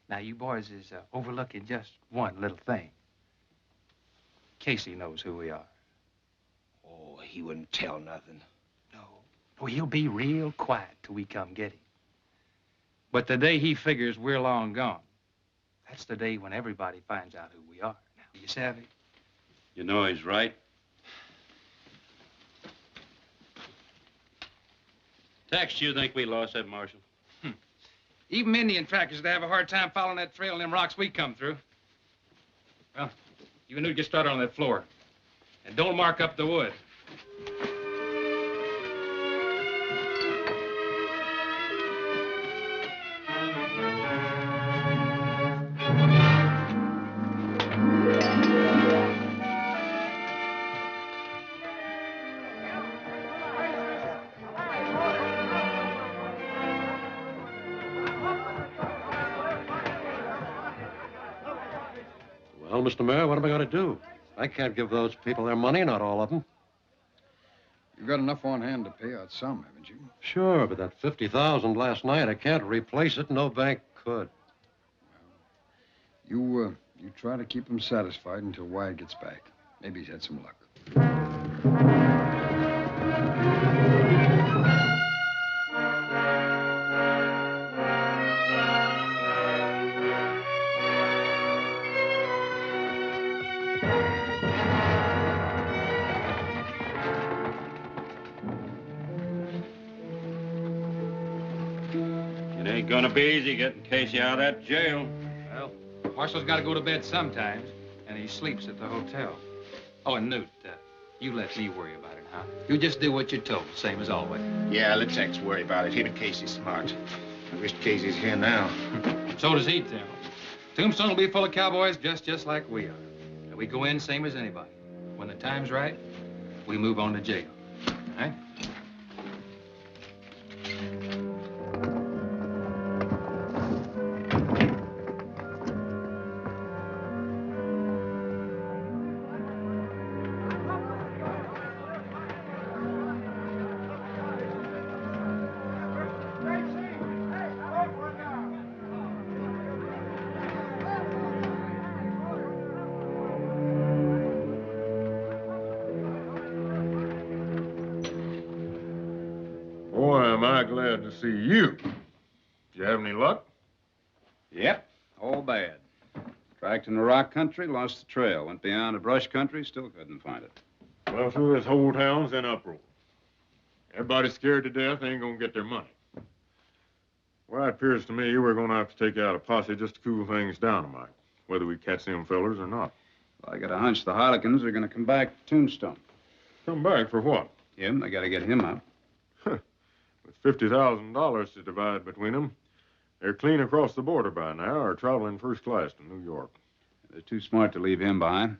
Now, you boys is overlooking just one little thing. Casey knows who we are. Oh, he wouldn't tell nothing. Oh, he'll be real quiet till we come get him. But the day he figures we're long gone, that's the day when everybody finds out who we are. Now, you savvy? You know he's right. Tex, you think we lost that marshal? Even Indian trackers would have a hard time following that trail in them rocks we come through. Well, you and Newt get started on that floor. And don't mark up the wood. Well, Mr. Mayor, what am I going to do? I can't give those people their money, not all of them. You've got enough on hand to pay out some, haven't you? Sure, but that $50,000 last night, I can't replace it. No bank could. You try to keep him satisfied until Wyatt gets back. Maybe he's had some luck. It ain't gonna be easy getting Casey out of that jail. Well, Marshall's got to go to bed sometimes, and he sleeps at the hotel. Oh, and Newt, you let me worry about it, huh? You just do what you're told, same as always. Yeah, let Tex worry about it. Him and Casey's smart. I wish Casey's here now. So does he, Tim. Tombstone will be full of cowboys just like we are. And we go in same as anybody. When the time's right, we move on to jail. All right? am I glad to see you. Did you have any luck? Yep, all bad. Tracked in the rock country, lost the trail. Went beyond the brush country, still couldn't find it. Well, so this whole town's in uproar. Everybody's scared to death, they ain't gonna get their money. Well, it appears to me we're gonna have to take out a posse just to cool things down a mite, whether we catch them fellers or not. Well, I got a hunch the Harlequins are gonna come back to Tombstone. Come back for what? Him, they gotta get him out. With $50,000 to divide between them, they're clean across the border by now, or traveling first class to New York. They're too smart to leave him behind.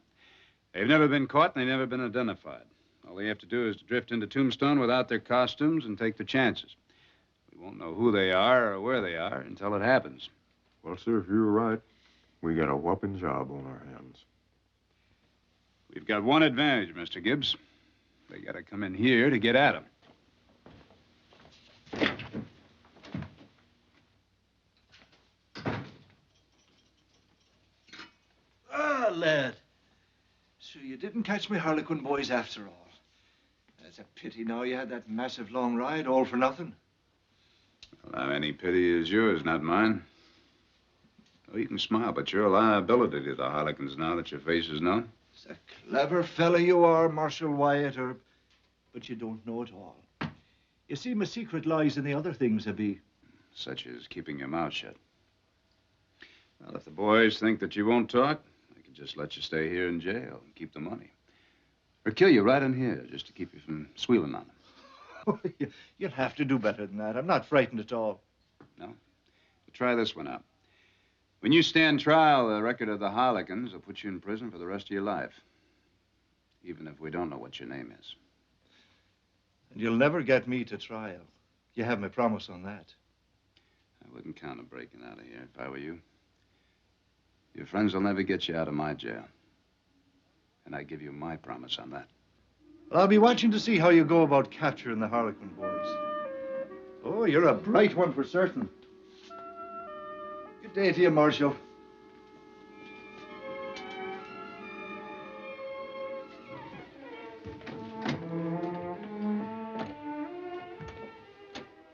They've never been caught, and they've never been identified. All they have to do is to drift into Tombstone without their costumes and take their chances. We won't know who they are or where they are until it happens. Well, sir, if you're right, we got a whopping job on our hands. We've got one advantage, Mr. Gibbs. They gotta come in here to get at him. Ah, lad. So you didn't catch me Harlequin boys after all. It's a pity now you had that massive long ride all for nothing. Well, any pity is yours, not mine. Oh, you can smile, but you're a liability to the Harlequins now that your face is known. It's a clever fella you are, Marshal Wyatt, but you don't know it all. You see, my secret lies in the other things I be. Such as keeping your mouth shut. Well, if the boys think that you won't talk, they can just let you stay here in jail and keep the money. Or kill you right in here, just to keep you from squealing on them. You'll have to do better than that. I'm not frightened at all. No? Well, try this one out. When you stand trial, the record of the Harlequins will put you in prison for the rest of your life. Even if we don't know what your name is. And you'll never get me to trial. You have my promise on that. I wouldn't count on breaking out of here if I were you. Your friends will never get you out of my jail. And I give you my promise on that. Well, I'll be watching to see how you go about capturing the Harlequin boys. Oh, you're a bright one for certain. Good day to you, Marshal.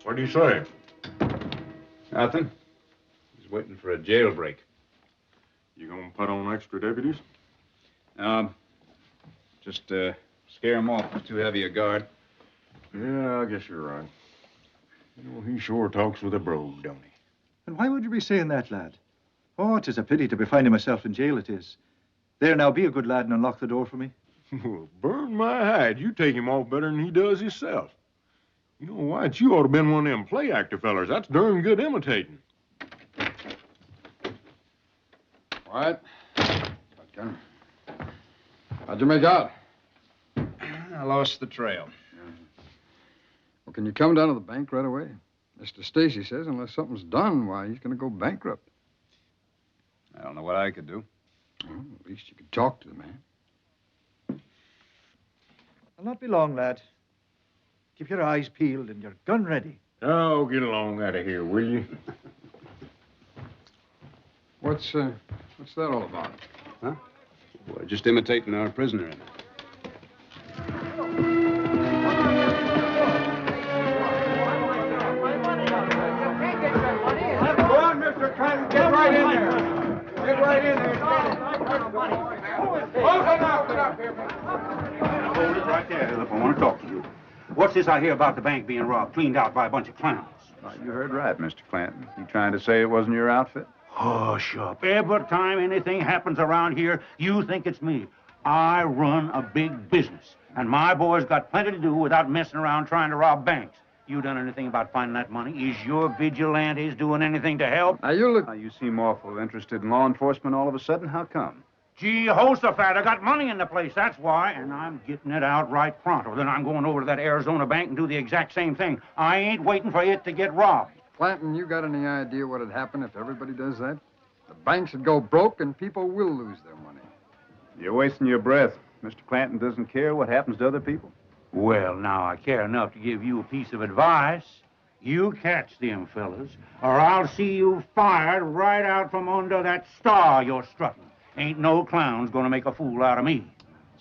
What do you say? Nothing. He's waiting for a jailbreak. You gonna put on extra deputies? Just scare him off with too heavy a guard. Yeah, I guess you're right. You know, he sure talks with a brogue, don't he? And why would you be saying that, lad? Oh, 'tis a pity to be finding myself in jail, it is. There, now, be a good lad and unlock the door for me. Well, burn my hide. You take him off better than he does himself. You know, White, you ought to have been one of them play actor fellers. That's darn good imitating. What? How'd you make out? I lost the trail. Well, can you come down to the bank right away? Mr. Stacy says unless something's done, why, he's going to go bankrupt. I don't know what I could do. Well, at least you could talk to the man. I'll not be long, lad. Keep your eyes peeled and your gun ready. Oh, get along out of here, will you? What's that all about? Huh? Well, just imitating our prisoner. Go on, Mr. Clinton. Get right in there. Get right in there. Open up here. Hold it right there, Philip. I want to talk to you. What's this I hear about the bank being robbed, cleaned out by a bunch of clowns? You heard right, Mr. Clanton. You trying to say it wasn't your outfit? Hush up. Every time anything happens around here, you think it's me. I run a big business, and my boys got plenty to do without messing around trying to rob banks. You done anything about finding that money? Is your vigilantes doing anything to help? Now, you look... You seem awful interested in law enforcement all of a sudden. How come? Gee, Jehoshaphat, I got money in the place, that's why, and I'm getting it out right pronto. Then I'm going over to that Arizona bank and do the exact same thing. I ain't waiting for it to get robbed. Clanton, you got any idea what'd happen if everybody does that? The banks would go broke and people will lose their money. You're wasting your breath. Mr. Clanton doesn't care what happens to other people. Well, now, I care enough to give you a piece of advice. You catch them fellas, or I'll see you fired right out from under that star you're strutting. Ain't no clown's gonna make a fool out of me.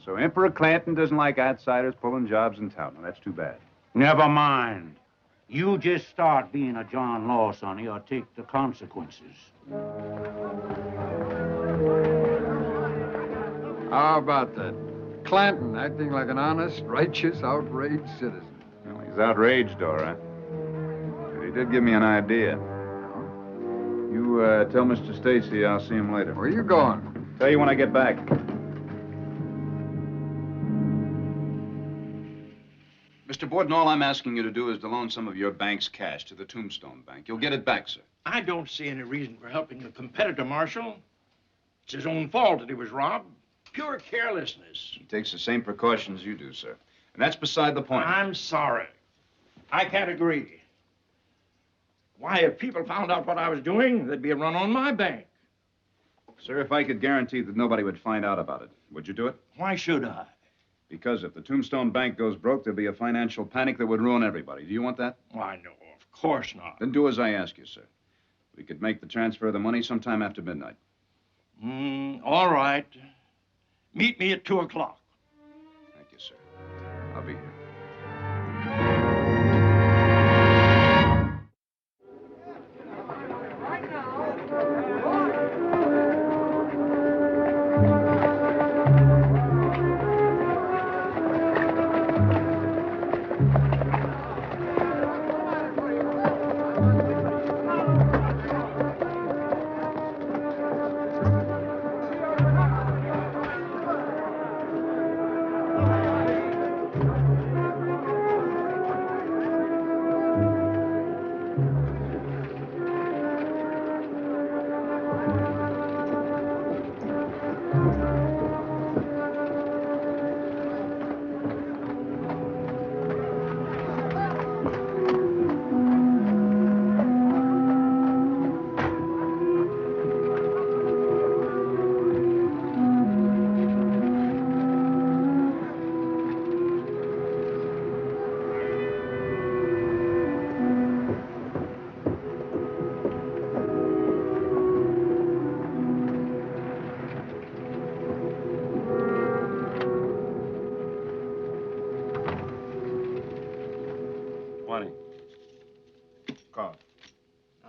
So Emperor Clanton doesn't like outsiders pulling jobs in town. Well, that's too bad. Never mind. You just start being a John Law, sonny, or take the consequences. How about that? Clanton acting like an honest, righteous, outraged citizen. Well, he's outraged, all right. But he did give me an idea. You tell Mr. Stacy I'll see him later. Where are you going? Tell you when I get back. Mr. Borden, all I'm asking you to do is to loan some of your bank's cash to the Tombstone Bank. You'll get it back, sir. I don't see any reason for helping a competitor, Marshal. It's his own fault that he was robbed. Pure carelessness. He takes the same precautions you do, sir. And that's beside the point. I'm sorry. I can't agree. Why, if people found out what I was doing, there'd be a run on my bank. Sir, if I could guarantee that nobody would find out about it, would you do it? Why should I? Because if the Tombstone Bank goes broke, there'll be a financial panic that would ruin everybody. Do you want that? Why, no, of course not. Then do as I ask you, sir. We could make the transfer of the money sometime after midnight. All right. Meet me at 2 o'clock. Thank you, sir. I'll be here.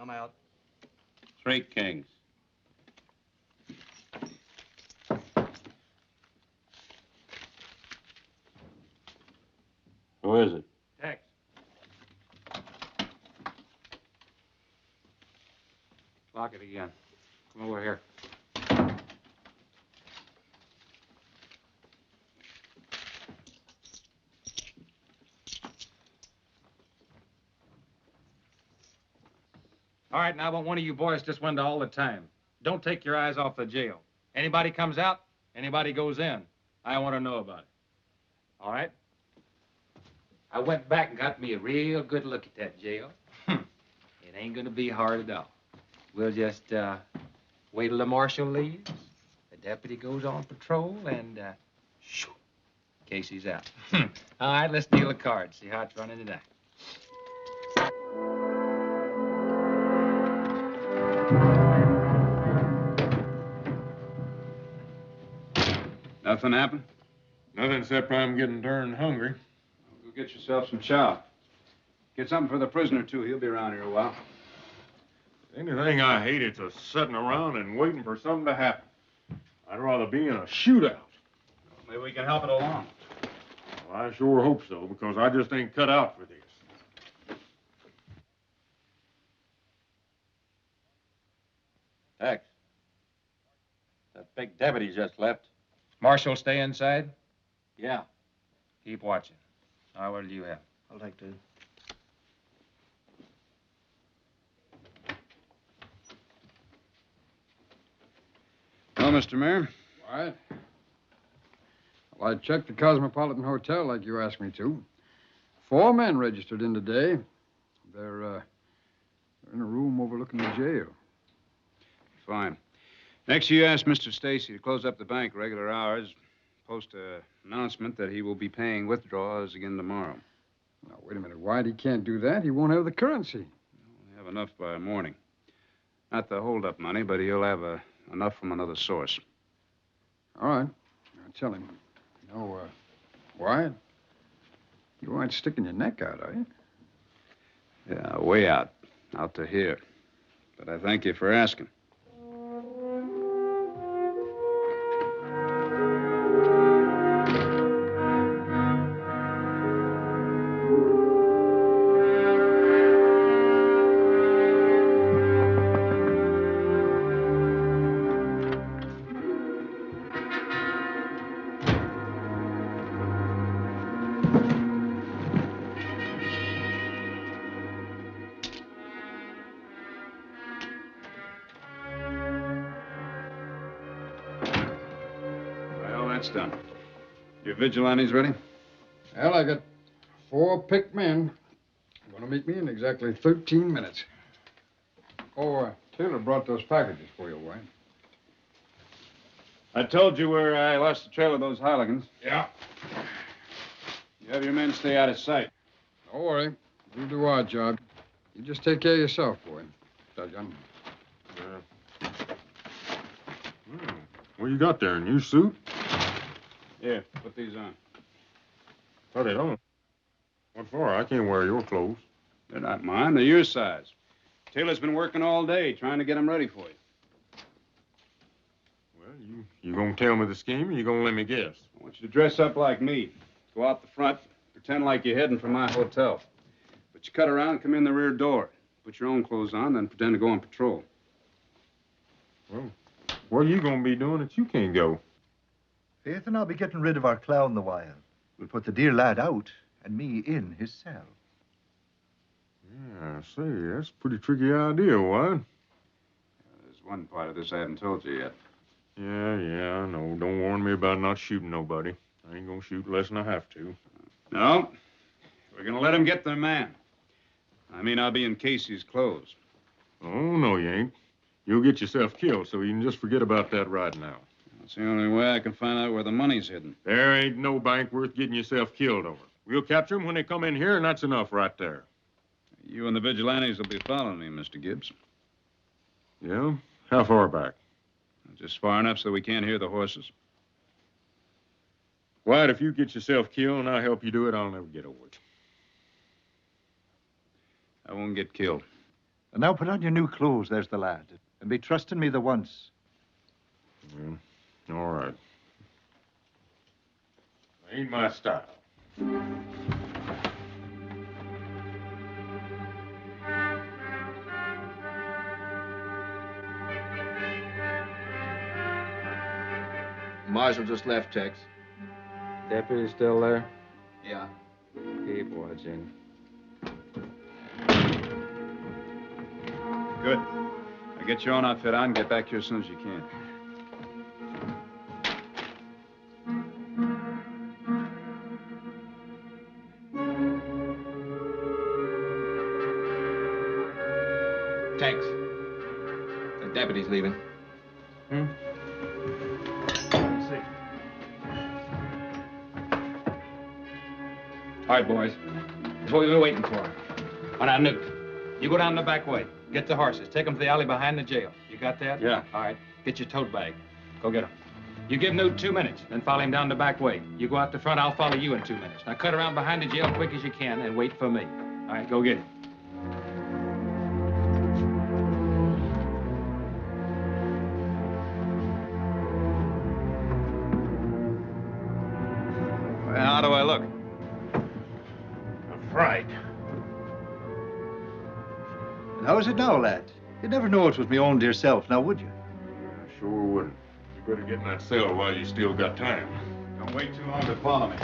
I'm out. 3 kings. Who is it? Tex. Lock it again. Come over here. All right, now I want one of you boys just window all the time. Don't take your eyes off the jail. Anybody comes out, anybody goes in. I want to know about it. All right? I went back and got me a real good look at that jail. It ain't gonna be hard at all. We'll just wait till the marshal leaves, the deputy goes on patrol, and shoo, Casey's out. All right, let's deal a card, see how it's running tonight. Nothing happened? Nothing except I'm getting darn hungry. Go get yourself some chow. Get something for the prisoner, too. He'll be around here a while. Anything I hate, it's a sitting around and waiting for something to happen. I'd rather be in a shootout. Maybe we can help it along. Well, I sure hope so, because I just ain't cut out for this. Tex. That big deputy just left. Marshal, stay inside? Yeah. Keep watching. All right, what do you have? I'll take 2. Well, Mr. Mayor? What? Well, I checked the Cosmopolitan Hotel like you asked me to. 4 men registered in today. They're in a room overlooking the jail. Fine. Next, you ask Mr. Stacy to close up the bank regular hours, post an announcement that he will be paying withdrawals again tomorrow. Now, wait a minute. Why he can't do that? He won't have the currency. He'll have enough by morning. Not the hold-up money, but he'll have enough from another source. All right. I'll tell him. Wyatt, you aren't sticking your neck out, are you? Yeah, way out. Out to here. But I thank you for asking. That's done. Your vigilantes ready? Well, I got 4 picked men. Going to meet me in exactly 13 minutes. Oh, Taylor brought those packages for you, Wayne. I told you where I lost the trail of those Harligans. Yeah. You have your men stay out of sight. Don't worry. We'll do our job. You just take care of yourself, boy. Sergeant. What you got there, a new suit? Here, put these on. Put it on? What for? I can't wear your clothes. They're not mine. They're your size. Taylor's been working all day trying to get them ready for you. Well, you gonna tell me the scheme, or you gonna let me guess? I want you to dress up like me. Go out the front, pretend like you're heading for my hotel. But you cut around and come in the rear door. Put your own clothes on, then pretend to go on patrol. Well, what are you gonna be doing that you can't go? Faith, and I'll be getting rid of our clown the while. We'll put the dear lad out and me in his cell. Yeah, I see. That's a pretty tricky idea, Wyatt. There's one part of this I haven't told you yet. Yeah, I know. Don't warn me about not shooting nobody. I ain't gonna shoot less than I have to. No. We're gonna let him get their man. I mean, I'll be in Casey's clothes. Oh, no, you ain't. You'll get yourself killed, so you can just forget about that right now. That's the only way I can find out where the money's hidden. There ain't no bank worth getting yourself killed over. We'll capture them when they come in here, and that's enough right there. You and the vigilantes will be following me, Mr. Gibbs. Yeah? How far back? Just far enough so we can't hear the horses. Wyatt, if you get yourself killed and I help you do it, I'll never get over it. I won't get killed. And now put on your new clothes, there's the lad, and be trusting me the once. Yeah. All right. Ain't my style. Marshal just left, Tex. Deputy still there? Yeah. Keep watching. Good. Now get your own outfit on and get back here as soon as you can. Tex. The deputy's leaving. All right, boys. That's what we've been waiting for. On our Newt. You go down the back way. Get the horses. Take them to the alley behind the jail. You got that? Yeah. All right. Get your tote bag. Go get them. You give Newt 2 minutes, then follow him down the back way. You go out the front, I'll follow you in 2 minutes. Now cut around behind the jail quick as you can and wait for me. All right, go get him. Well, how do I look? A fright. And how is it now, lad? You'd never know it was me own dear self, now would you? I sure wouldn't. You better get in that cell while you still got time. Don't wait too long to follow me.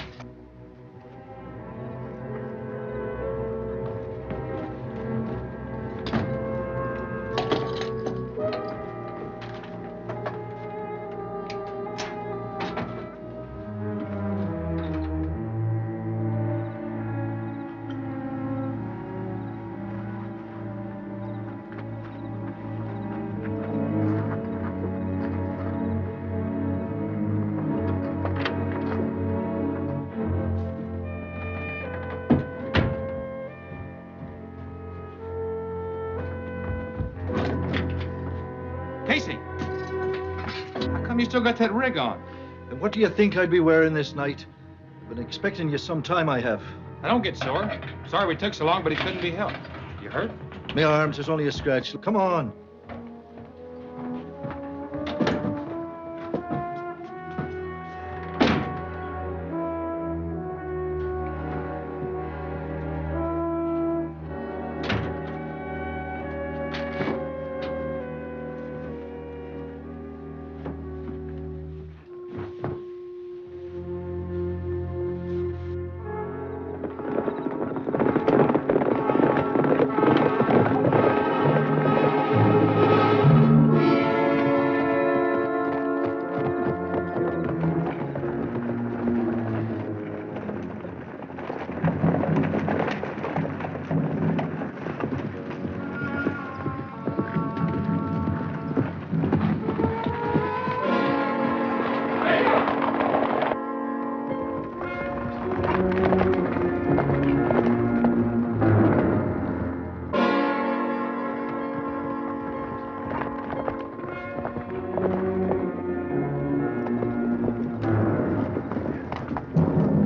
Casey! How come you still got that rig on? And what do you think I'd be wearing this night? Been expecting you some time, I have. I don't get sore. Sorry we took so long, but it couldn't be helped. You hurt? My arms, there's only a scratch. Come on.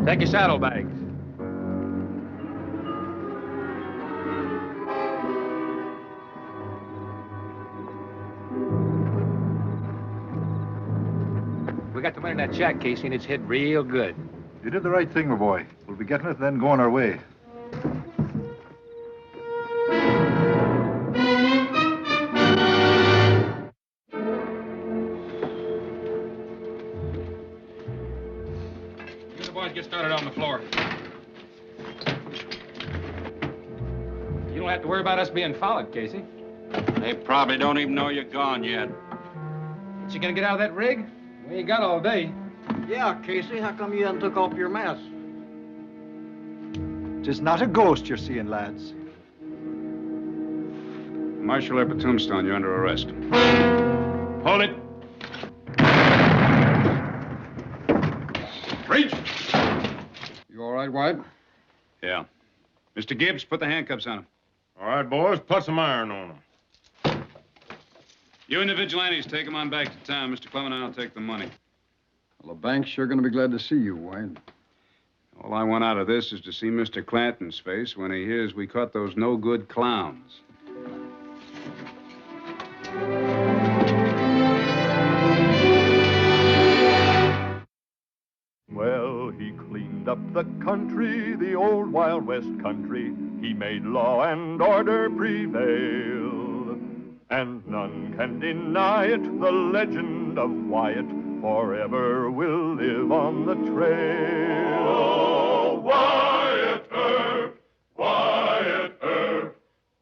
Take your saddlebags. We got the money in that shack, Casey, and it's hid real good. You did the right thing, my boy. We'll be getting it, then go on our way. You the boys get started on the floor. You don't have to worry about us being followed, Casey. They probably don't even know you're gone yet. Ain't you gonna get out of that rig? We ain't got all day. Yeah, Casey, how come you hadn't took off your mask? Tis not a ghost you're seeing, lads. Marshal Earp of Tombstone, you're under arrest. Hold it. Reach! You all right, White? Yeah. Mr. Gibbs, put the handcuffs on him. All right, boys, put some iron on them. You and the vigilantes take him on back to town. Mr. Clement and I'll take the money. Well, the bank's sure going to be glad to see you, White. All I want out of this is to see Mr. Clanton's face when he hears we caught those no-good clowns. Well, he cleaned up the country, the old Wild West country. He made law and order prevail. And none can deny it, the legend of Wyatt forever will live on the trail. Oh, Wyatt Earp,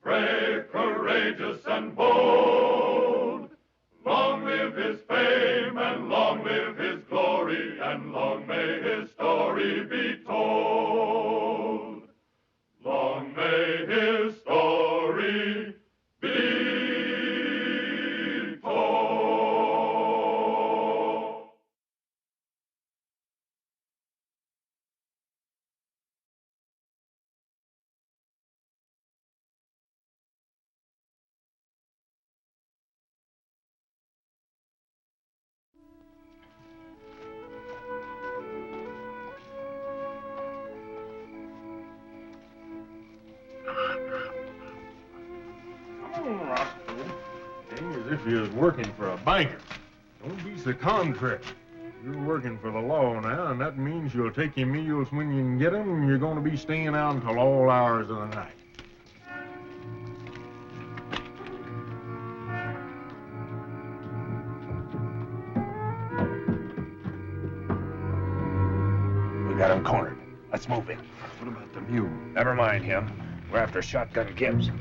brave, courageous, and bold. Long live his fame, and long live his glory, and long may his story be told. Long may his story be told. Come on, Roscoe. Seem as if you was working for a banker. Don't be so contrary. You're working for the law now, and that means you'll take your meals when you can get them, and you're going to be staying out until all hours of the night. We got him cornered. Let's move in. What about the mule? Never mind him. We're after Shotgun Gibbs.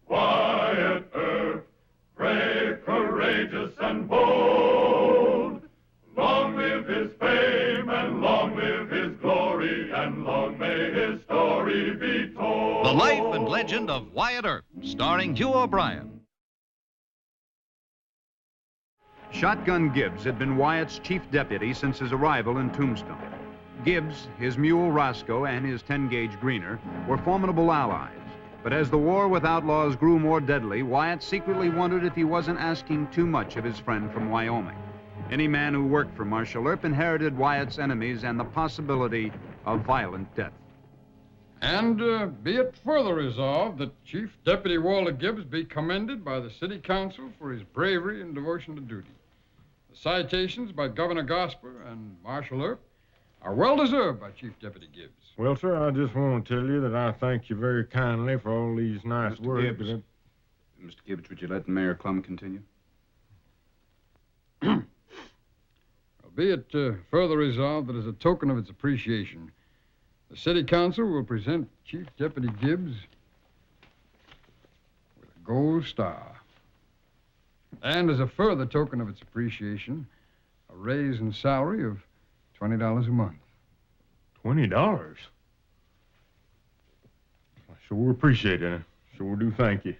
Wyatt Earp, brave, courageous, and bold. Long live his fame, and long live his glory, and long may his story be told. The Life and Legend of Wyatt Earp, starring Hugh O'Brien. Shotgun Gibbs had been Wyatt's chief deputy since his arrival in Tombstone. Gibbs, his mule Roscoe, and his 10-gauge Greener were formidable allies. But as the war with outlaws grew more deadly, Wyatt secretly wondered if he wasn't asking too much of his friend from Wyoming. Any man who worked for Marshal Earp inherited Wyatt's enemies and the possibility of violent death. And be it further resolved that Chief Deputy Walter Gibbs be commended by the City Council for his bravery and devotion to duty. The citations by Governor Gosper and Marshal Earp are well deserved by Chief Deputy Gibbs. Well, sir, I just want to tell you that I thank you very kindly for all these nice words. Mr. Gibbs, would you let Mayor Clum continue? Be it further resolved that as a token of its appreciation, the City Council will present Chief Deputy Gibbs with a gold star. And as a further token of its appreciation, a raise in salary of $20 a month. $20? I sure appreciate it. I sure do thank you.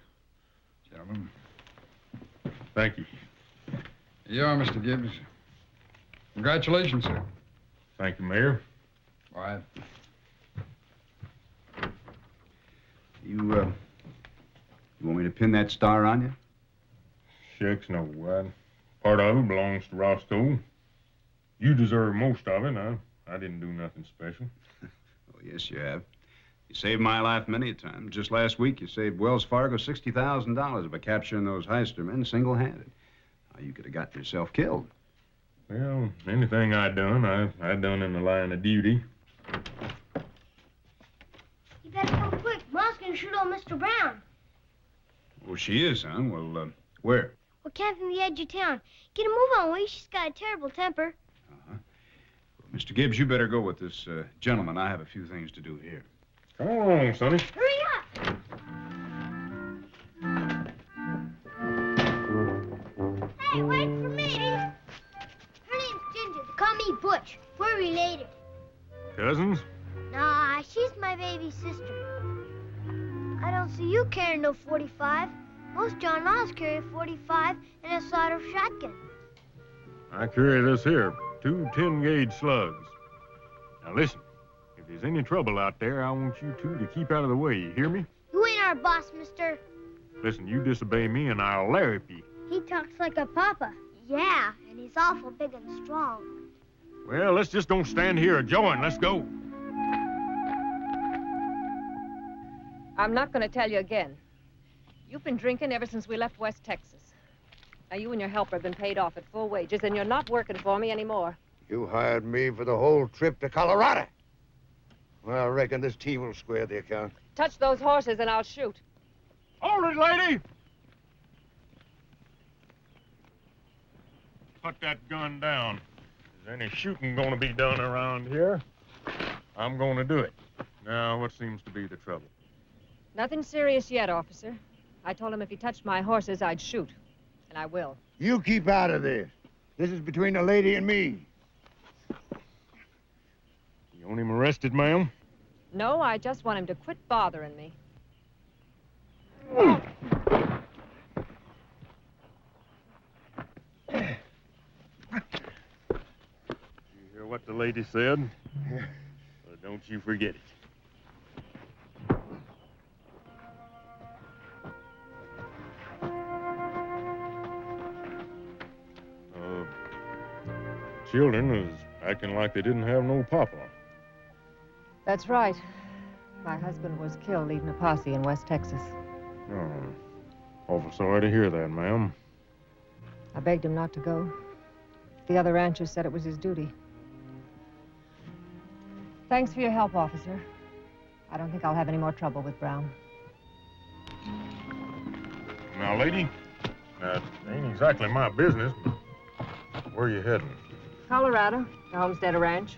Gentlemen. Thank you. Here you are, Mr. Gibbs. Congratulations, sir. Thank you, Mayor. All right. You want me to pin that star on you? Shucks, no. Part of it belongs to Roscoe. You deserve most of it. I didn't do nothing special. Oh, yes, you have. You saved my life many a time. Just last week, you saved Wells Fargo $60,000 by capturing those heister men single-handed. Now, you could have got yourself killed. Well, anything I done in the line of duty. You better come quick. Ma's gonna shoot old Mr. Brown. Oh, she is, huh? Well, where? We're camping the edge of town. Get a move on, will you? She's got a terrible temper. Uh-huh. Well, Mr. Gibbs, you better go with this gentleman. I have a few things to do here. Come along, Sonny. Hurry up! Hey, wait for me! Her name's Ginger. They call me Butch. We're related. Cousins? Nah, she's my baby sister. I don't see you carrying no 45. Most John Laws carry a 45 and a sawed-off shotgun. I carry this here, 2 10-gauge slugs. Now listen, if there's any trouble out there, I want you two to keep out of the way, you hear me? You ain't our boss, mister. Listen, you disobey me and I'll larrup you. He talks like a papa. Yeah, and he's awful big and strong. Well, let's just don't stand here a jawing. Let's go. I'm not going to tell you again. You've been drinking ever since we left West Texas. Now, you and your helper have been paid off at full wages, and you're not working for me anymore. You hired me for the whole trip to Colorado. Well, I reckon this team will square the account. Touch those horses and I'll shoot. Hold it, lady! Put that gun down. If there's any shooting gonna be done around here, I'm gonna do it. Now, what seems to be the trouble? Nothing serious yet, officer. I told him if he touched my horses, I'd shoot. And I will. You keep out of this. This is between the lady and me. You want him arrested, ma'am? No, I just want him to quit bothering me. You hear what the lady said? Well, don't you forget it. Children was acting like they didn't have no papa. That's right. My husband was killed leading a posse in West Texas. Oh, awful sorry to hear that, ma'am. I begged him not to go. The other ranchers said it was his duty. Thanks for your help, officer. I don't think I'll have any more trouble with Brown. Now, lady, that ain't exactly my business. Where you heading? Colorado, the Homestead Ranch.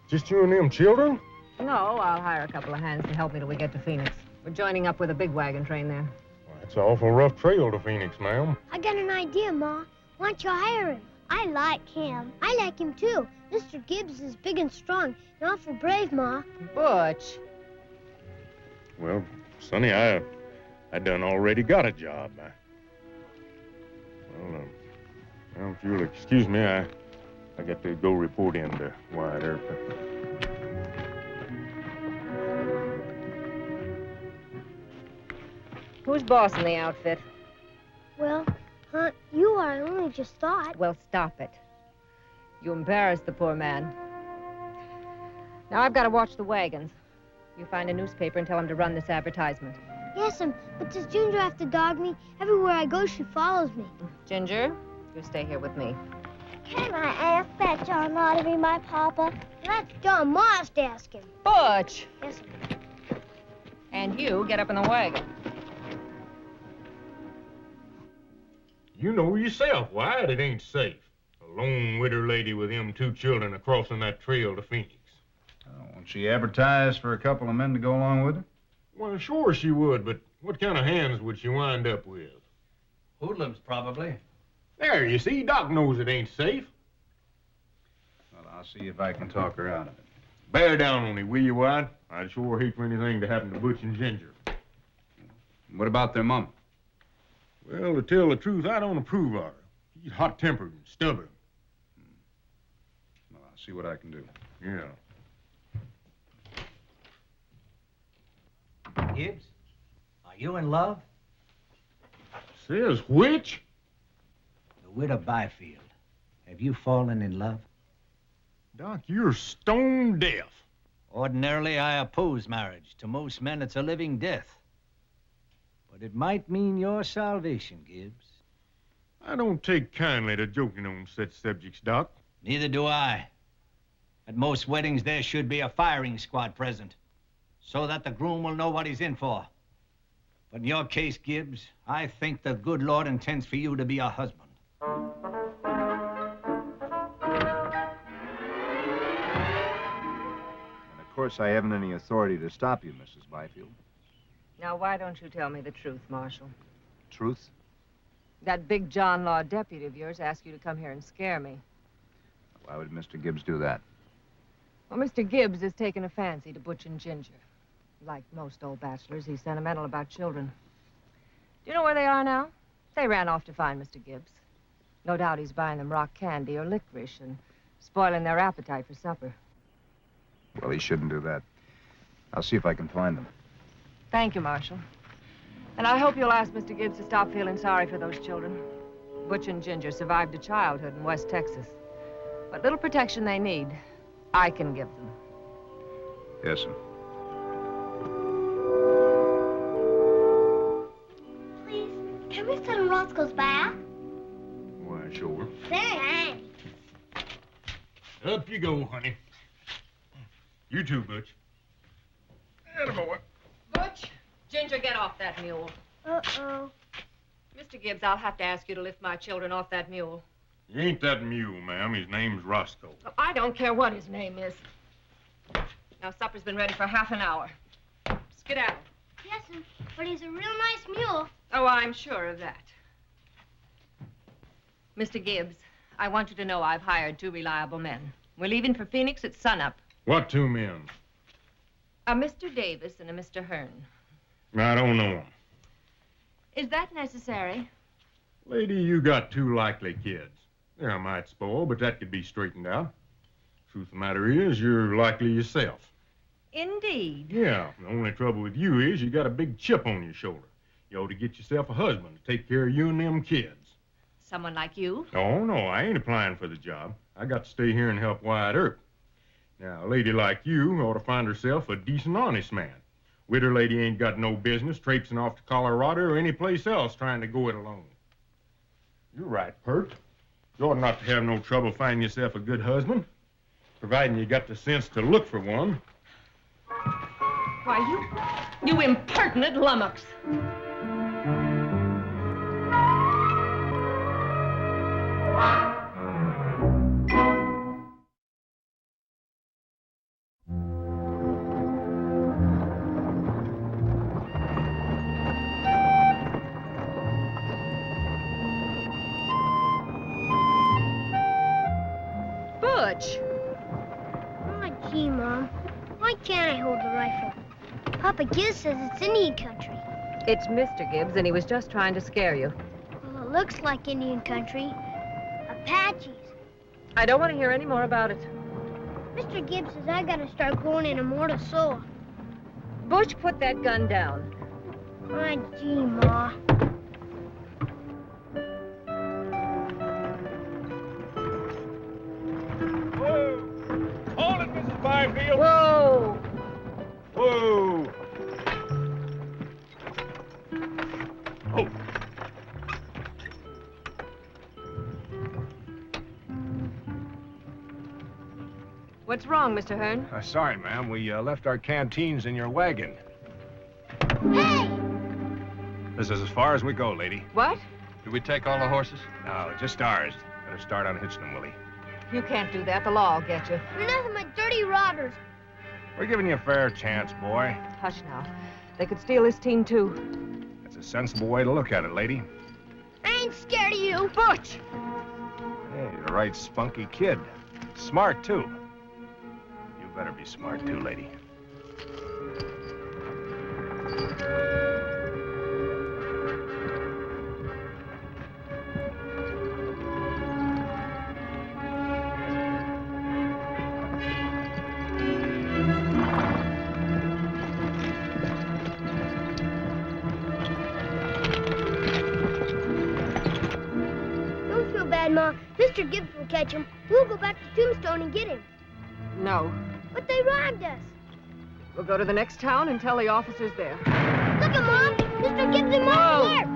Just you and them children? No, I'll hire a couple of hands to help me till we get to Phoenix. We're joining up with a big wagon train there. Well, that's an awful rough trail to Phoenix, ma'am. I got an idea, Ma. Why don't you hire him? I like him. I like him, too. Mr. Gibbs is big and strong and awful brave, Ma. Butch. Well, Sonny, I done already got a job. Well, if you'll excuse me, I got to go report in to Wyatt Earp. Who's bossing the outfit? Well, you are. I only just thought. Well, stop it. You embarrassed the poor man. Now I've got to watch the wagons. You find a newspaper and tell him to run this advertisement. Yes'm, but does Ginger have to dog me? Everywhere I go, she follows me. Ginger, you stay here with me. Can I ask that John Law to be my papa? That's John. Ma has to ask him. Butch! Yes'm. And you get up in the wagon. You know yourself, Wyatt, it ain't safe. A lone widow lady with them 2 children a-crossing that trail to Phoenix. Won't she advertise for a couple of men to go along with her? Well, sure she would, but what kind of hands would she wind up with? Hoodlums, probably. There, you see, Doc knows it ain't safe. Well, I'll see if I can talk her out of it. Bear down on me, will you, Wyatt? I'd sure hate for anything to happen to Butch and Ginger. What about their mama? Well, to tell the truth, I don't approve of her. She's hot-tempered and stubborn. Well, I'll see what I can do. Yeah. Gibbs, are you in love? Says which? The widow Byfield. Have you fallen in love? Doc, you're stone deaf. Ordinarily, I oppose marriage. To most men, it's a living death. But it might mean your salvation, Gibbs. I don't take kindly to joking on such subjects, Doc. Neither do I. At most weddings, there should be a firing squad present, so that the groom will know what he's in for. But in your case, Gibbs, I think the good Lord intends for you to be a husband. Of course, I haven't any authority to stop you, Mrs. Byfield. Now, why don't you tell me the truth, Marshal? Truth? That big John Law deputy of yours asked you to come here and scare me. Why would Mr. Gibbs do that? Well, Mr. Gibbs has taken a fancy to Butch and Ginger. Like most old bachelors, he's sentimental about children. Do you know where they are now? They ran off to find Mr. Gibbs. No doubt he's buying them rock candy or licorice and spoiling their appetite for supper. Well, he shouldn't do that. I'll see if I can find them. Thank you, Marshal. And I hope you'll ask Mr. Gibbs to stop feeling sorry for those children. Butch and Ginger survived a childhood in West Texas. What little protection they need, I can give them. Yes, sir. Please, can we sit in Roscoe's bath? Why, sure. Thanks. Up you go, honey. You too, Butch. Attaboy. Butch, Ginger, get off that mule. Uh-oh. Mr. Gibbs, I'll have to ask you to lift my children off that mule. He ain't that mule, ma'am. His name's Roscoe. Well, I don't care what his name is. Now, supper's been ready for half an hour. Skedaddle. Yes'm, but he's a real nice mule. Oh, I'm sure of that. Mr. Gibbs, I want you to know I've hired 2 reliable men. We're leaving for Phoenix at sunup. What 2 men? A Mr. Davis and a Mr. Hearn. I don't know 'em. Is that necessary? Lady, you got 2 likely kids. They're a mite spoiled, but that could be straightened out. Truth of the matter is, you're likely yourself. Indeed. Yeah, the only trouble with you is you got a big chip on your shoulder. You ought to get yourself a husband to take care of you and them kids. Someone like you? Oh, no, I ain't applying for the job. I got to stay here and help Wyatt Earp. Now, a lady like you ought to find herself a decent, honest man. Widow lady ain't got no business traipsing off to Colorado or any place else trying to go it alone. You're right, Pert. You ought not to have no trouble finding yourself a good husband, providing you got the sense to look for one. Why, you impertinent lummox. Butch. Oh, gee, Mom. Why can't I hold the rifle? Papa Gibbs says it's Indian country. It's Mr. Gibbs, and he was just trying to scare you. Well, it looks like Indian country. Apaches. I don't want to hear any more about it. Mr. Gibbs says I gotta start growing in a mortal soul. Butch, put that gun down. Ah, gee, Ma. Whoa! Hold it, Mrs. Byfield! Whoa! Whoa! Oh. What's wrong, Mr. Hearn? Sorry, ma'am. We left our canteens in your wagon. Hey! This is as far as we go, lady. What? Did we take all the horses? No, just ours. Better start unhitching them, Willie. You can't do that. The law will get you. We're nothing but dirty robbers. We're giving you a fair chance, boy. Hush now. They could steal this team, too. That's a sensible way to look at it, lady. I ain't scared of you. Butch! Hey, you're a right spunky kid. Smart, too. You better be smart, too, lady. Don't feel bad, Ma. Mr. Gibbs will catch him. We'll go back to Tombstone and get him. No. But they robbed us. We'll go to the next town and tell the officers there. Look at Mom. Mr. Gibbs and Mom here.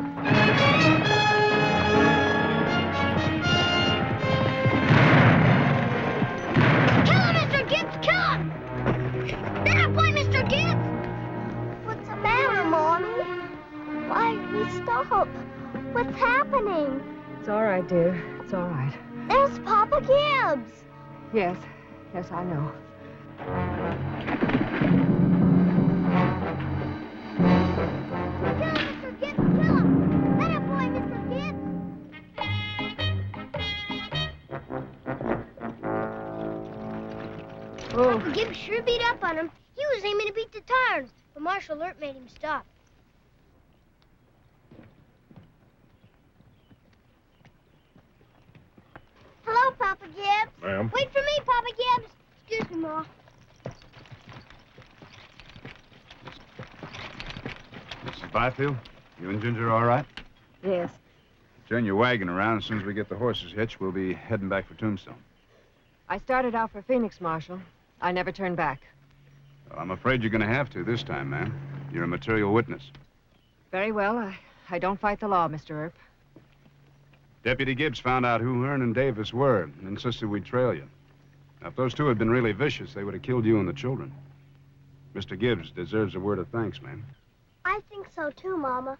Kill him, Mr. Gibbs. Kill him. That boy, Mr. Gibbs. What's the matter, Mommy? Why did we stop? What's happening? It's all right, dear. It's all right. There's Papa Gibbs. Yes. Yes, I know. Kill him, Mr. Gibbs. Kill him. That boy, Mr. Gibbs. Oh. Papa Gibbs sure beat up on him. He was aiming to beat the tires, but Marshal Earp made him stop. Hello, Papa Gibbs. Ma'am? Wait for me, Papa Gibbs. Excuse me, Ma. Mrs. Byfield, you and Ginger all right? Yes. Turn your wagon around. As soon as we get the horses hitched, we'll be heading back for Tombstone. I started out for Phoenix, Marshal. I never turned back. Well, I'm afraid you're going to have to this time, ma'am. You're a material witness. Very well. I don't fight the law, Mr. Earp. Deputy Gibbs found out who Hearn and Davis were and insisted we trail you. Now, if those two had been really vicious, they would have killed you and the children. Mr. Gibbs deserves a word of thanks, ma'am. I think so, too, Mama.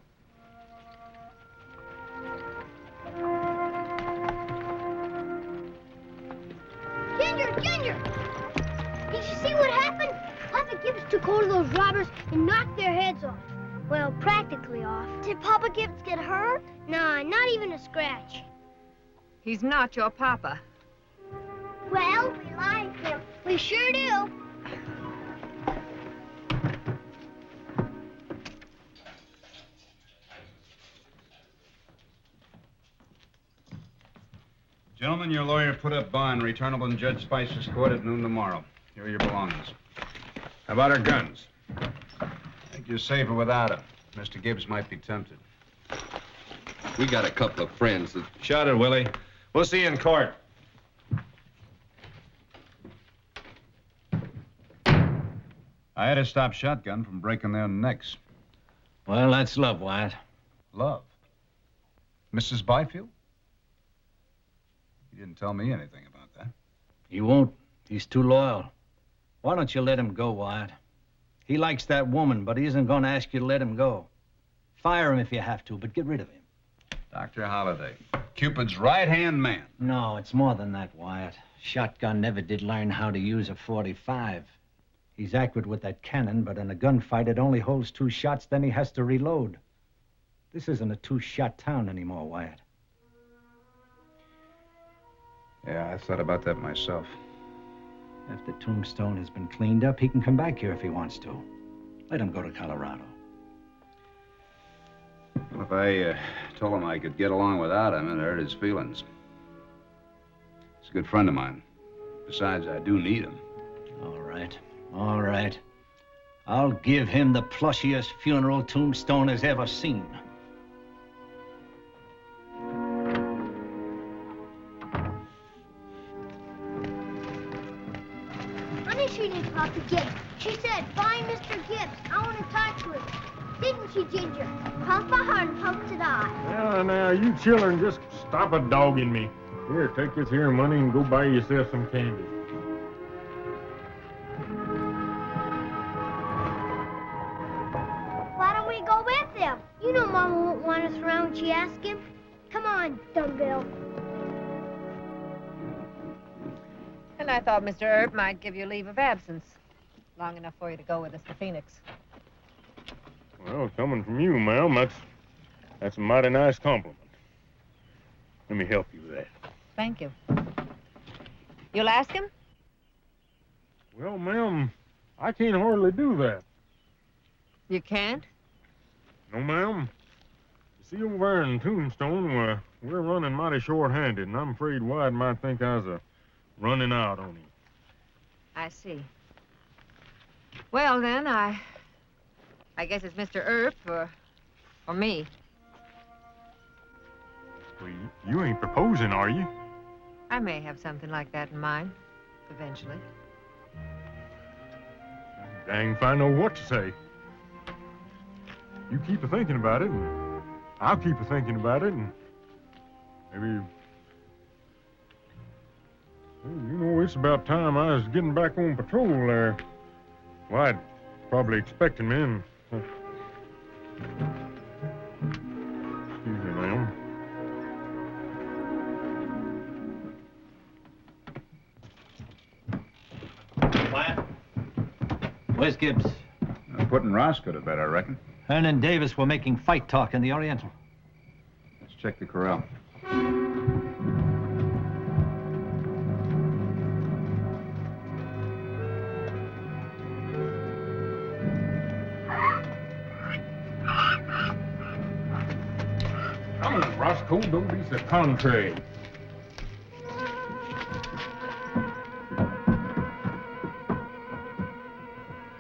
Ginger! Ginger! Did you see what happened? Papa Gibbs took hold of those robbers and knocked their heads off. Well, practically off. Did Papa Gibbs get hurt? Nah, not even a scratch. He's not your papa. Well, we like him. We sure do. Gentlemen, your lawyer put up bond returnable in Judge Spicer's court at noon tomorrow. Here are your belongings. How about our guns? I think you're safer without them. Mr. Gibbs might be tempted. We got a couple of friends that... Shut it, Willie. We'll see you in court. I had to stop Shotgun from breaking their necks. Well, that's love, Wyatt. Love? Mrs. Byfield? You didn't tell me anything about that. He won't. He's too loyal. Why don't you let him go, Wyatt? He likes that woman, but he isn't going to ask you to let him go. Fire him if you have to, but get rid of him. Dr. Holliday, Cupid's right-hand man. No, it's more than that, Wyatt. Shotgun never did learn how to use a .45. He's accurate with that cannon, but in a gunfight, it only holds 2 shots, then he has to reload. This isn't a 2-shot town anymore, Wyatt. Yeah, I thought about that myself. After Tombstone has been cleaned up, he can come back here if he wants to. Let him go to Colorado. Well, if I told him I could get along without him, it hurt his feelings. He's a good friend of mine. Besides, I do need him. All right. All right. I'll give him the plushiest funeral Tombstone has ever seen. Honey, she didn't talk to Gibbs. She said, find Mr. Gibbs. I want to talk to him. Didn't she, Ginger? Pump a heart and pump to die. Now, you children just stop a dogging me. Here, take this here money and go buy yourself some candy. Why don't we go with them? You know Mama won't want us around when she asks him. Come on, Dumbbell. And I thought Mr. Earp might give you leave of absence. Long enough for you to go with us to Phoenix. Well, coming from you, ma'am, that's a mighty nice compliment. Let me help you with that. Thank you. You'll ask him? Well, ma'am, I can't hardly do that. You can't? No, ma'am. You see, over there in Tombstone, we're running mighty short-handed, and I'm afraid Wyatt might think I was running out on him. I see. Well, then, I guess it's Mr. Earp or me. Well, you ain't proposing, are you? I may have something like that in mind, eventually. Dang if I know what to say. You keep a-thinking about it, and I'll keep a-thinking about it, and maybe... Well, you know, it's about time I was getting back on patrol there. Wyatt probably expecting me, and... Excuse me, ma'am. Wyatt? Where's Gibbs? I'm putting Roscoe to bed, I reckon. Hearn and Davis were making fight talk in the Oriental. Let's check the corral. Come on, Roscoe, don't be so contrary.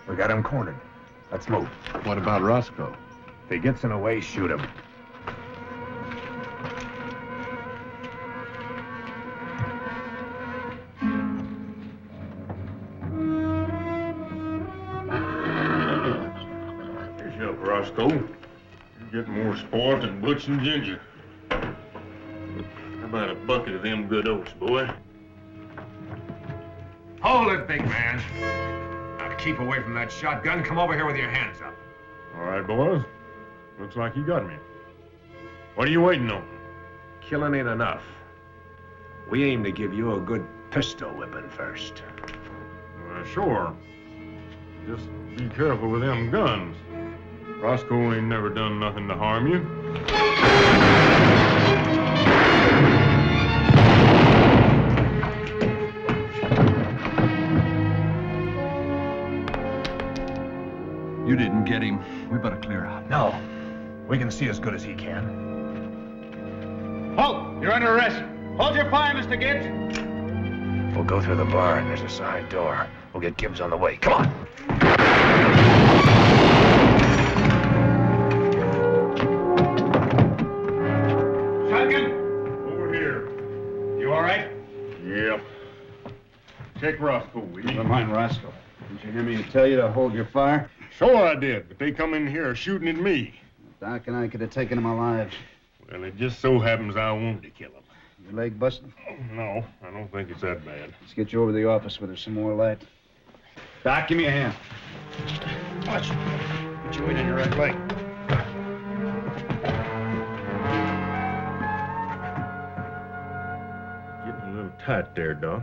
We got him cornered. Let's move. What about Roscoe? If he gets in the way, shoot him. Here's your help, Roscoe. You're getting more spoiled than Butch and Ginger. How about a bucket of them good oats, boy? Hold it, big man. Now, to keep away from that shotgun, come over here with your hands up. All right, boys. Looks like you got me. What are you waiting on? Killing ain't enough. We aim to give you a good pistol whipping first. Well, sure. Just be careful with them guns. Roscoe ain't never done nothing to harm you. You didn't get him. We better clear out. No. We can see as good as he can. Halt! You're under arrest. Hold your fire, Mr. Gibbs. We'll go through the bar, and there's a side door. We'll get Gibbs on the way. Come on. Shotgun? Over here. You all right? Yep. Check Roscoe, will you? Never mind Roscoe. Didn't you hear me tell you to hold your fire? Sure I did, but they come in here shooting at me. Doc and I could have taken him alive. Well, it just so happens I wanted to kill him. Your leg busted? No, I don't think it's that bad. Let's get you over to the office with some more light. Doc, give me a hand. Watch. Get your weight on your right leg. Getting a little tight there, Doc.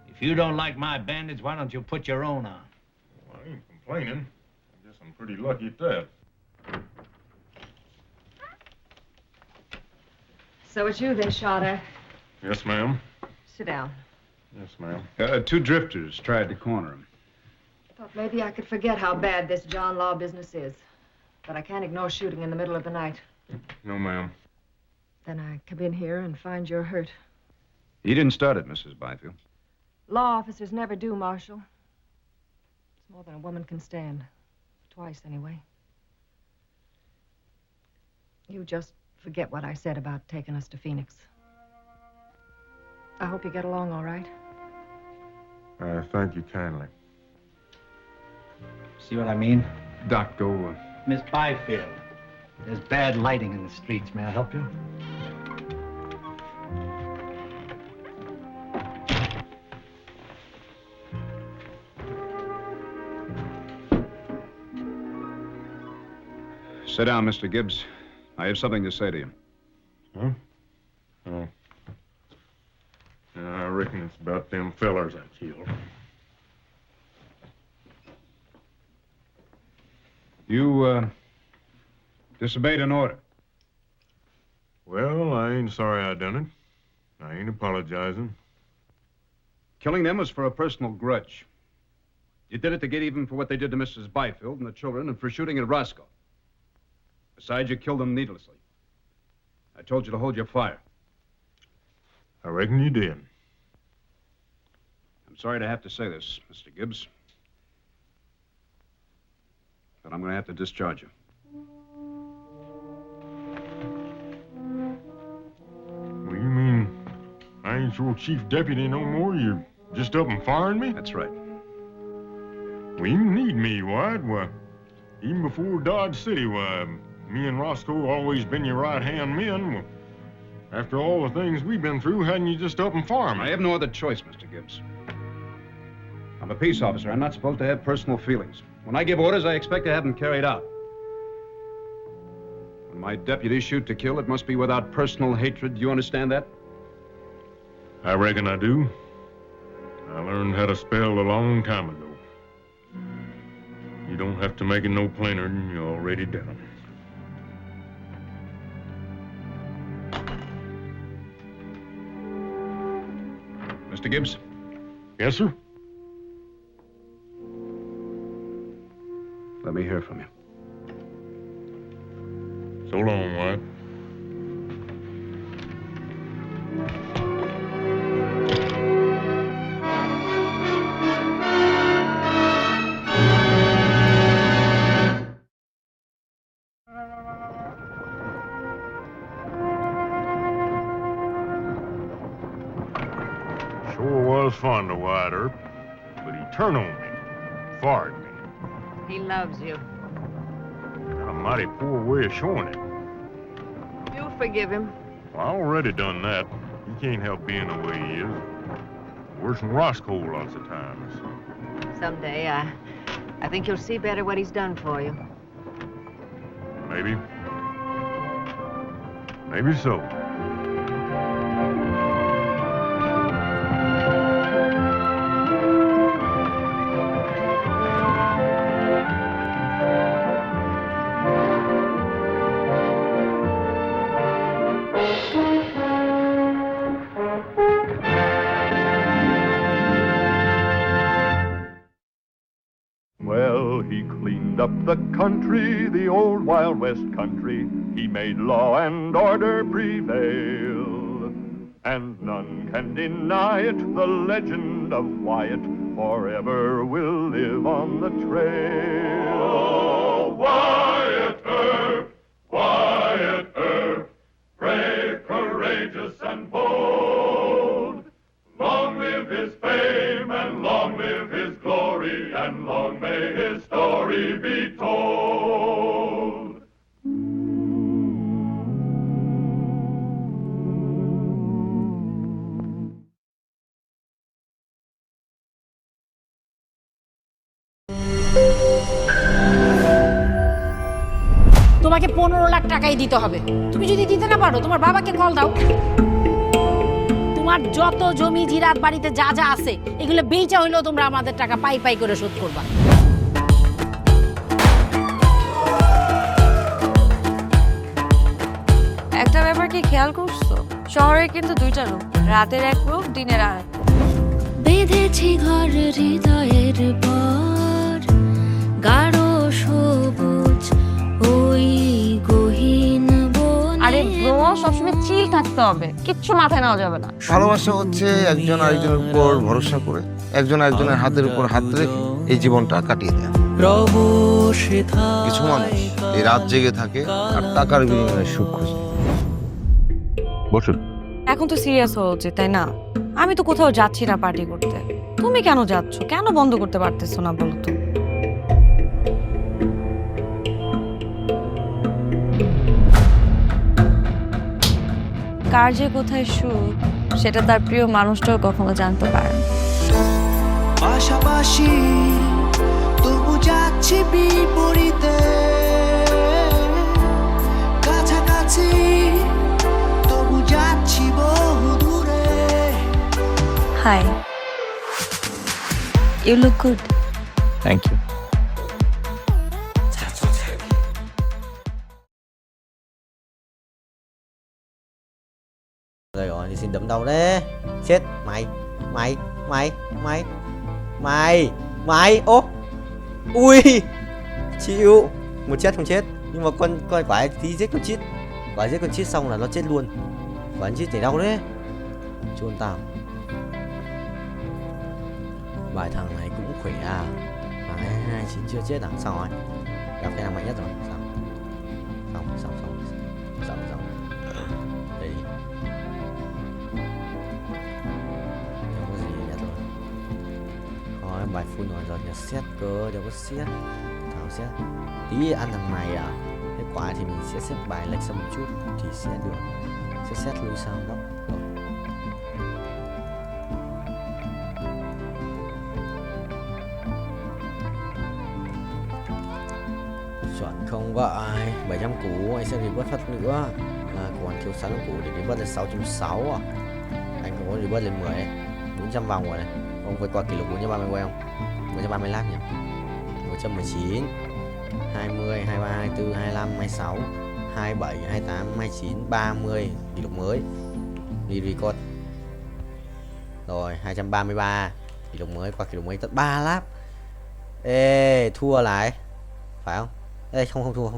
If you don't like my bandage, why don't you put your own on? Well, I ain't complaining. I guess I'm pretty lucky at that. So it's you they shot at. Yes, ma'am. Sit down. Yes, ma'am. Two drifters tried to corner him. Thought maybe I could forget how bad this John Law business is. But I can't ignore shooting in the middle of the night. No, ma'am. Then I come in here and find you're hurt. He didn't start it, Mrs. Byfield. Law officers never do, Marshal. It's more than a woman can stand. Twice, anyway. You just forget what I said about taking us to Phoenix. I hope you get along all right. I thank you kindly. See what I mean? Doc, go. Miss Byfield, there's bad lighting in the streets. May I help you? Sit down, Mr. Gibbs. I have something to say to you. Huh? Oh. I reckon it's about them fellers I killed. You, disobeyed an order. Well, I ain't sorry I done it. I ain't apologizing. Killing them was for a personal grudge. You did it to get even for what they did to Mrs. Byfield and the children and for shooting at Roscoe. Besides, you killed them needlessly. I told you to hold your fire. I reckon you did. I'm sorry to have to say this, Mr. Gibbs, but I'm going to have to discharge you. Well, you mean I ain't your chief deputy no more? You're just up and firing me? That's right. Well, you need me, White. Why, even before Dodge City, why, me and Roscoe always been your right-hand men. Well, after all the things we've been through, hadn't you just up and fire me? I have no other choice, Mr. Gibbs. I'm a peace officer. I'm not supposed to have personal feelings. When I give orders, I expect to have them carried out. When my deputies shoot to kill, it must be without personal hatred. Do you understand that? I reckon I do. I learned how to spell a long time ago. You don't have to make it no plainer than you already done. Mr. Gibbs? Yes, sir? Let me hear from you. So long, White. Sure was fond of White Earp, but he turned on me, fired me. He loves you. Got a mighty poor way of showing it. You'll forgive him. Well, I already done that. He can't help being the way he is. Worse than Roscoe lots of times. Someday, I think you'll see better what he's done for you. Maybe. Maybe so. Well, he cleaned up the country, the old Wild West country. He made law and order prevail. And none can deny it, the legend of Wyatt forever will live on the trail. Oh, Wyatt Earp, brave, courageous, and bold. Long live his fame, and long live his glory, and long may his story be told. তোমাকে 15 লাখ টাকাই দিতে হবে। তুমি যদি দিতে না পারো তোমার বাবাকে কল দাও। তোমার যত জমি জিরাত বাড়িতে যা যা আছে এগুলো বেচা হইলেও তোমরা আমাদের টাকা পাই পাই করে শোধ করবা। একটা ব্যাপার কি খেয়াল করছো? শহরে কিন্তু দুইটা রূপ, রাতের এক রূপ, দিনের আর এক। বেঁধেছি ঘর হৃদয়ের পর, গাঢ় সবুজ ওই গহীন বনে। আরে ব্রো, সবসময় চিল থাকতে হবে, কিচ্ছু মাথায় নেওয়া যাবে না। ভালোবাসা হচ্ছে একজন আরেকজনের উপর ভরসা করে, একজন আরেকজনের হাতের উপর হাত রেখে এই জীবনটা কাটিয়ে দেয়া। কিছু মানুষ এই রাত জেগে থাকে আর টাকার বিনিময়ে সুখ খোঁজে। বসুন। এখন তো সিরিয়াস হওয়া উচিত, তাই না? আমি তো কোথাও যাচ্ছি না পার্টি করতে। তুমি কেন যাচ্ছ? কেন বন্ধ করতে পারতেছো না বলো তো? কার যে কোথায় সুখ সেটা তার প্রিয় মানুষটাও কখনো জানতে পারে না। পাশাপাশি তবু যাচ্ছি বিপরীতে, কাছাকাছি তবু যাচ্ছি বহু দূরে। Hi, you look good. Thank you. Rồi thì xin đấm đầu đấy. Chết mày. Ô. Ui. Chịu. Một chết không chết. Nhưng mà con quái tí giết con chít. Quái giết con chít xong là nó chết luôn. Quái chít thì đau đấy. Chôn tao. Vài thằng này cũng khỏe à. Mà 29 chưa chết à? Sao rồi? Gặp cái thằng mạnh nhất rồi. Sao? Đây đi. Đâu có gì nhất rồi. Thôi bài full rồi nhà xét cơ, đâu có xét. Thảo xét. Tí ăn thằng này à? Thế quả thì mình sẽ xếp bài lệch sang một chút thì sẽ được. Sẽ xét lui sang góc. Rồi. Chuẩn không vậy. 700 củ anh sẽ revert phát nữa. Còn thiếu 600 củ để revert lên 660 à. Anh có revert lên 10 đấy. 400 vòng rồi này. Ông vượt qua kỷ lục 430 quay không? 435 nhỉ? 119 20, 23, 24, 25, 26 27, 28, 29, 30. Kỷ lục mới. Đi record. Rồi 233. Kỷ lục mới, qua kỷ lục mới tận 3 lap. Ê, thua lại. Phải không? Ê, không thua.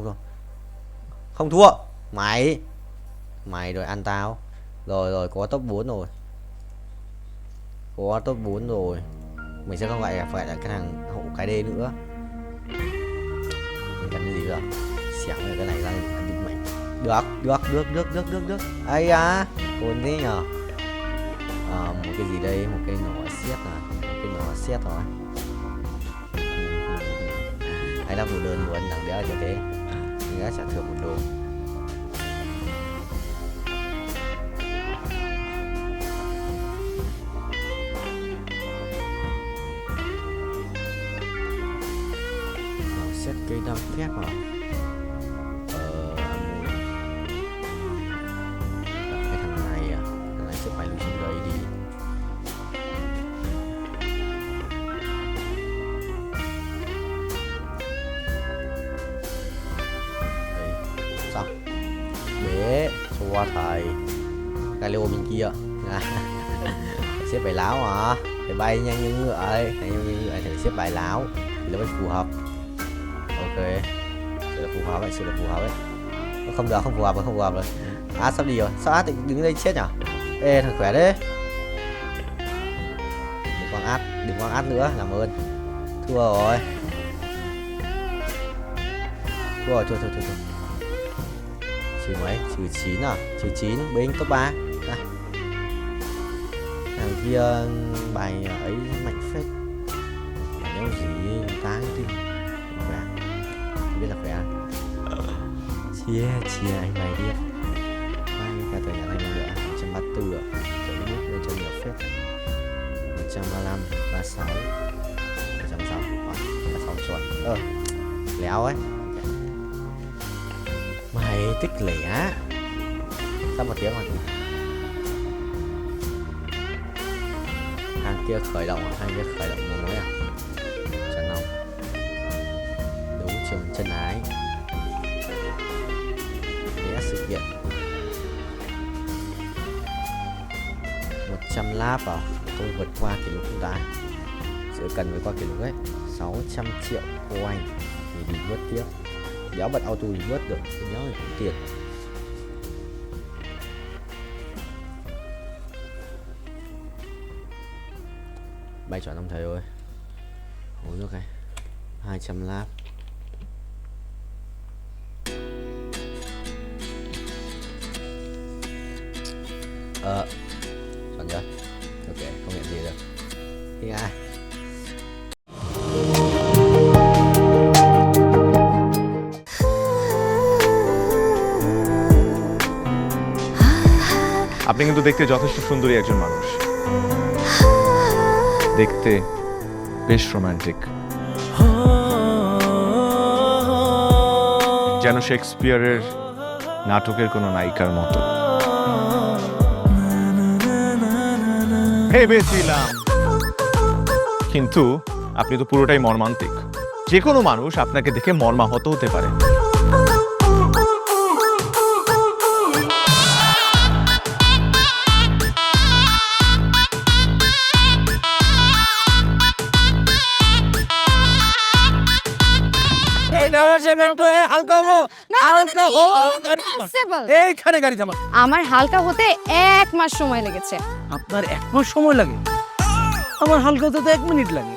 Không thua. Mày rồi ăn tao. Rồi có top 4 rồi. Có top 4 rồi. Mình sẽ không phải là cái thằng hậu cái D nữa. Mình cần cái gì nữa? Xẻng rồi cái này ra định mệnh. Được. Ây à, cồn thế nhờ. Một cái gì đây? Một cái nỏ xét à? Một cái nỏ xét rồi. Hay là một đơn luôn, thằng đéo như thế. Mình đã trả thưởng 1 đô. Xét cây đăng phép à? Cái thằng này à? Thằng này sẽ phải lưu xuống đấy đi. Bế cho thầy cái lô bên kia. Xếp bài láo hả? Phải bay nhanh như ngựa ấy. Thầy xếp bài láo thì nó mới phù hợp. Ok, sự là phù hợp ấy. Không được, không phù hợp rồi. Sắp đi rồi. Sao đứng đây chết nhở? Ê, thằng khỏe đấy. Đừng quăng át nữa, làm ơn. Thua rồi. Thôi. Trừ mấy? Trừ 9 à? Trừ 9, binh top 3. Thằng kia bài ấy mạnh phết. Mà nếu gì táng tim. Khỏe. Không biết là khỏe. Chia anh mày đi. Cả tờ nhà anh nữa. 134 ạ. Trời nước lên cho nhiều phết. 135, 36, 160. 36 chuẩn. Léo ấy. Mày tích lẻ. Sắp 1 tiếng rồi. Hàng kia khởi động một mới à? Chân không? Đấu trường chân ái. Vẽ sự kiện 100 lap à? Tôi vượt qua kỷ lục chúng ta. Sẽ cần vượt qua kỷ lục ấy 600 triệu coin thì đi vớt tiếp. Đéo bật auto thì vớt được, đéo thì cũng tiền. Bay chuẩn ông thầy ơi. Uống nước này 200 lap. Soạn chưa? Ok, không nhận gì được. Đi ai? আপনি কিন্তু দেখতে যথেষ্ট সুন্দরী একজন মানুষ, দেখতে বেশ romantic, যেন শেক্সপিয়ারের নাটকের কোনো নায়িকার মতো। ভেবেছিলাম, কিন্তু আপনি তো পুরোটাই মর্মান্তিক। যে কোনো মানুষ আপনাকে দেখে মর্মাহত হতে পারে। এইখানে গাড়ি থামা। আমার হালকা হতে 1 মাস সময় লেগেছে। আপনার 1 মাস সময় লাগে? আমার হালকা হতে তো 1 মিনিট লাগে।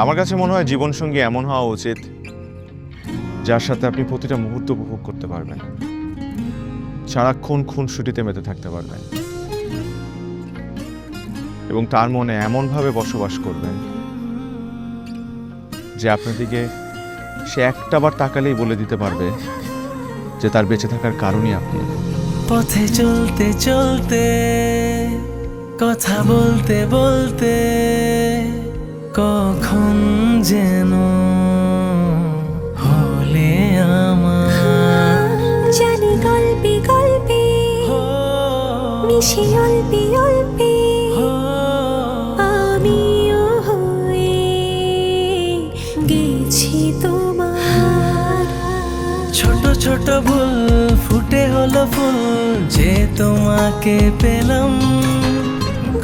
আমার কাছে মনে হয় জীবনসঙ্গী এমন হওয়া উচিত যার সাথে আপনি প্রতিটা মুহূর্ত উপভোগ করতে পারবেন, সারাক্ষণ খুনসুটিতে মেতে থাকতে পারবেন এবং তার মনে এমনভাবে বসবাস করবেন যে আপনার দিকে সে একটাবার তাকালেই বলে দিতে পারবে যে তার বেঁচে থাকার কারণই আপনি। পথে চলতে চলতে, কথা বলতে বলতে, কখন যেন হলে আমার। জানি গল্পে গল্পে মিশে অল্পে অল্পে আমিও হয়ে গেছি তোমার। ছোট ছোট ভুল ফুটে হলো ফুল যে তোমাকে পেলাম।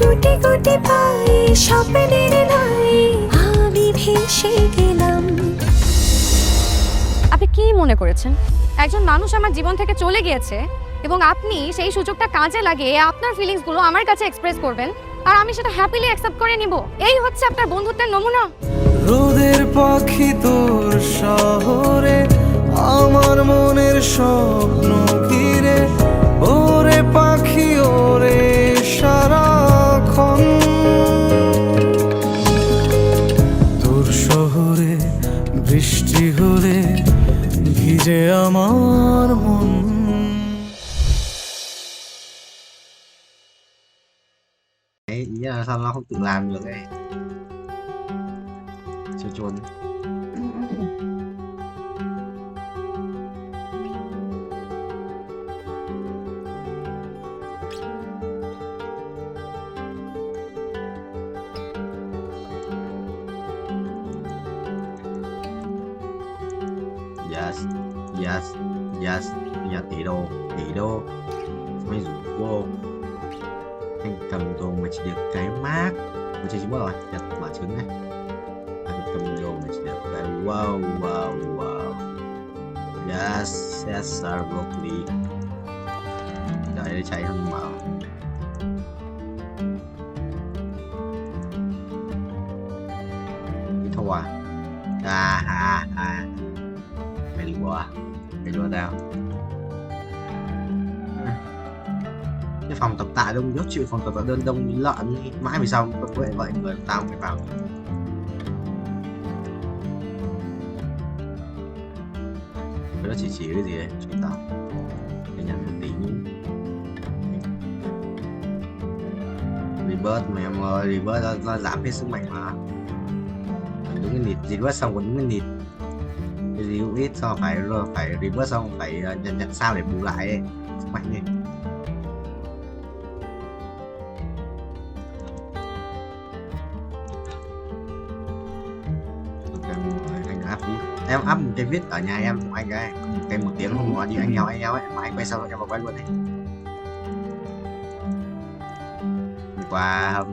গুটি গুটি পায়ে স্বপ্নের নাই আমি ভেসে গেলাম। আপনি কি মনে করেছেন একজন মানুষ আমার জীবন থেকে চলে গিয়েছে এবং আপনি সেই সুযোগটা কাজে লাগিয়ে আপনার ফিলিংসগুলো আমার কাছে এক্সপ্রেস করবেন আর আমি সেটা হ্যাপিলি অ্যাকসেপ্ট করে নিব? এই হচ্ছে আপনার বন্ধুত্বের নমুনা? রোদের পাখি তোর শহরে আমার মনের স্বপ্ন ঘিরে। ওরে পাখি ওরে সারাক্ষণ তোর শহরে বৃষ্টি হলে ভিজে আমার মন। Đấy, ý là sao nó không tự làm được ấy. Chưa trốn. Yes, yes, yes. Bây giờ tỷ đô mày rủ vô anh cầm đồ mà chỉ được cái mác của chơi rồi nhặt quả trứng này. Anh cầm đồ mà chỉ được cái wow wow wow. Yes, yes sir, broccoli. Đợi để chạy không mở. Cái thua à? Mày đùa tao. Cái phòng tập tạ đông dốt chịu, phòng tập tạ đơn đông như lợn mãi vì sao vậy người tao phải vào. Nó chỉ cái gì đấy chúng tao để nhận một tí reverse mà em ơi, reverse nó giảm hết sức mạnh mà. Đúng cái nịt reverse xong còn đúng cái nịt review ít xong phải reverse xong phải nhận sao để bù lại ấy. Sức mạnh lên. Em up một cái viết ở nhà em của anh ấy, cái 1 tiếng không có gì anh nhau ấy mà anh quay xong em vào quay luôn đấy. Hôm qua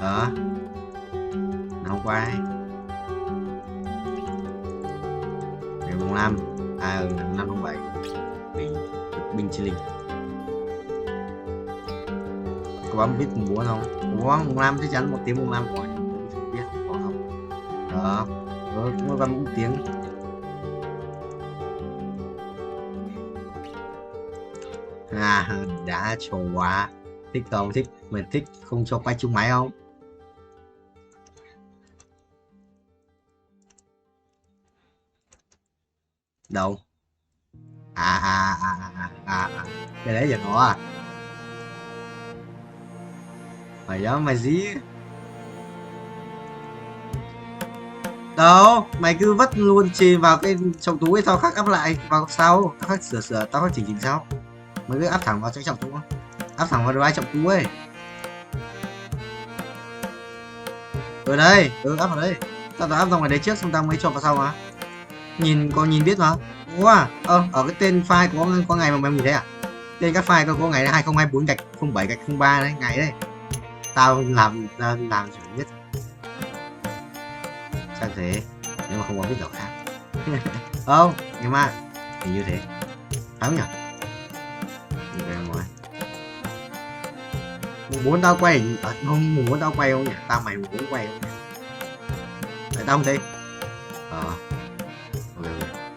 đó hôm qua ngày mùng 5 năm 07 bị binh chi linh. Các bạn biết mùng 4 không? Mùng 5 chắc chắn 1 tiếng mùng 5 rồi. Không biết có không? Đó. Mỗi văn 4 tiếng. Đã trồ quá. Thích không? Thích. Mình thích không cho quay chung máy không? Đâu? Cái đấy giờ nó à? Mày đó mày gì? Đâu? Mày cứ vứt luôn chì vào cái trong túi, tao khắc áp lại vào sau, tao khắc sửa, tao khắc chỉnh sau. Mày cứ áp thẳng vào trong túi, áp thẳng vào drive trong túi ấy. Ở đây, áp vào đây. Tao áp vào ngoài đấy trước xong tao mới cho vào sau mà. Nhìn biết mà. Wow, ở cái tên file có ngày mà mày nhìn thấy à? Tên các file có ngày 2024-07-03 đấy, ngày đấy. Tao làm chỉ biết. Chắc thế, nếu mà không có biết đâu khác. Không, nhưng mà thì như thế. Phải không nhỉ? Mùng 4 tao quay, không mùng 4 tao quay không nhỉ? Tao mày mùng 4 quay không nhỉ? Tại tao không thấy.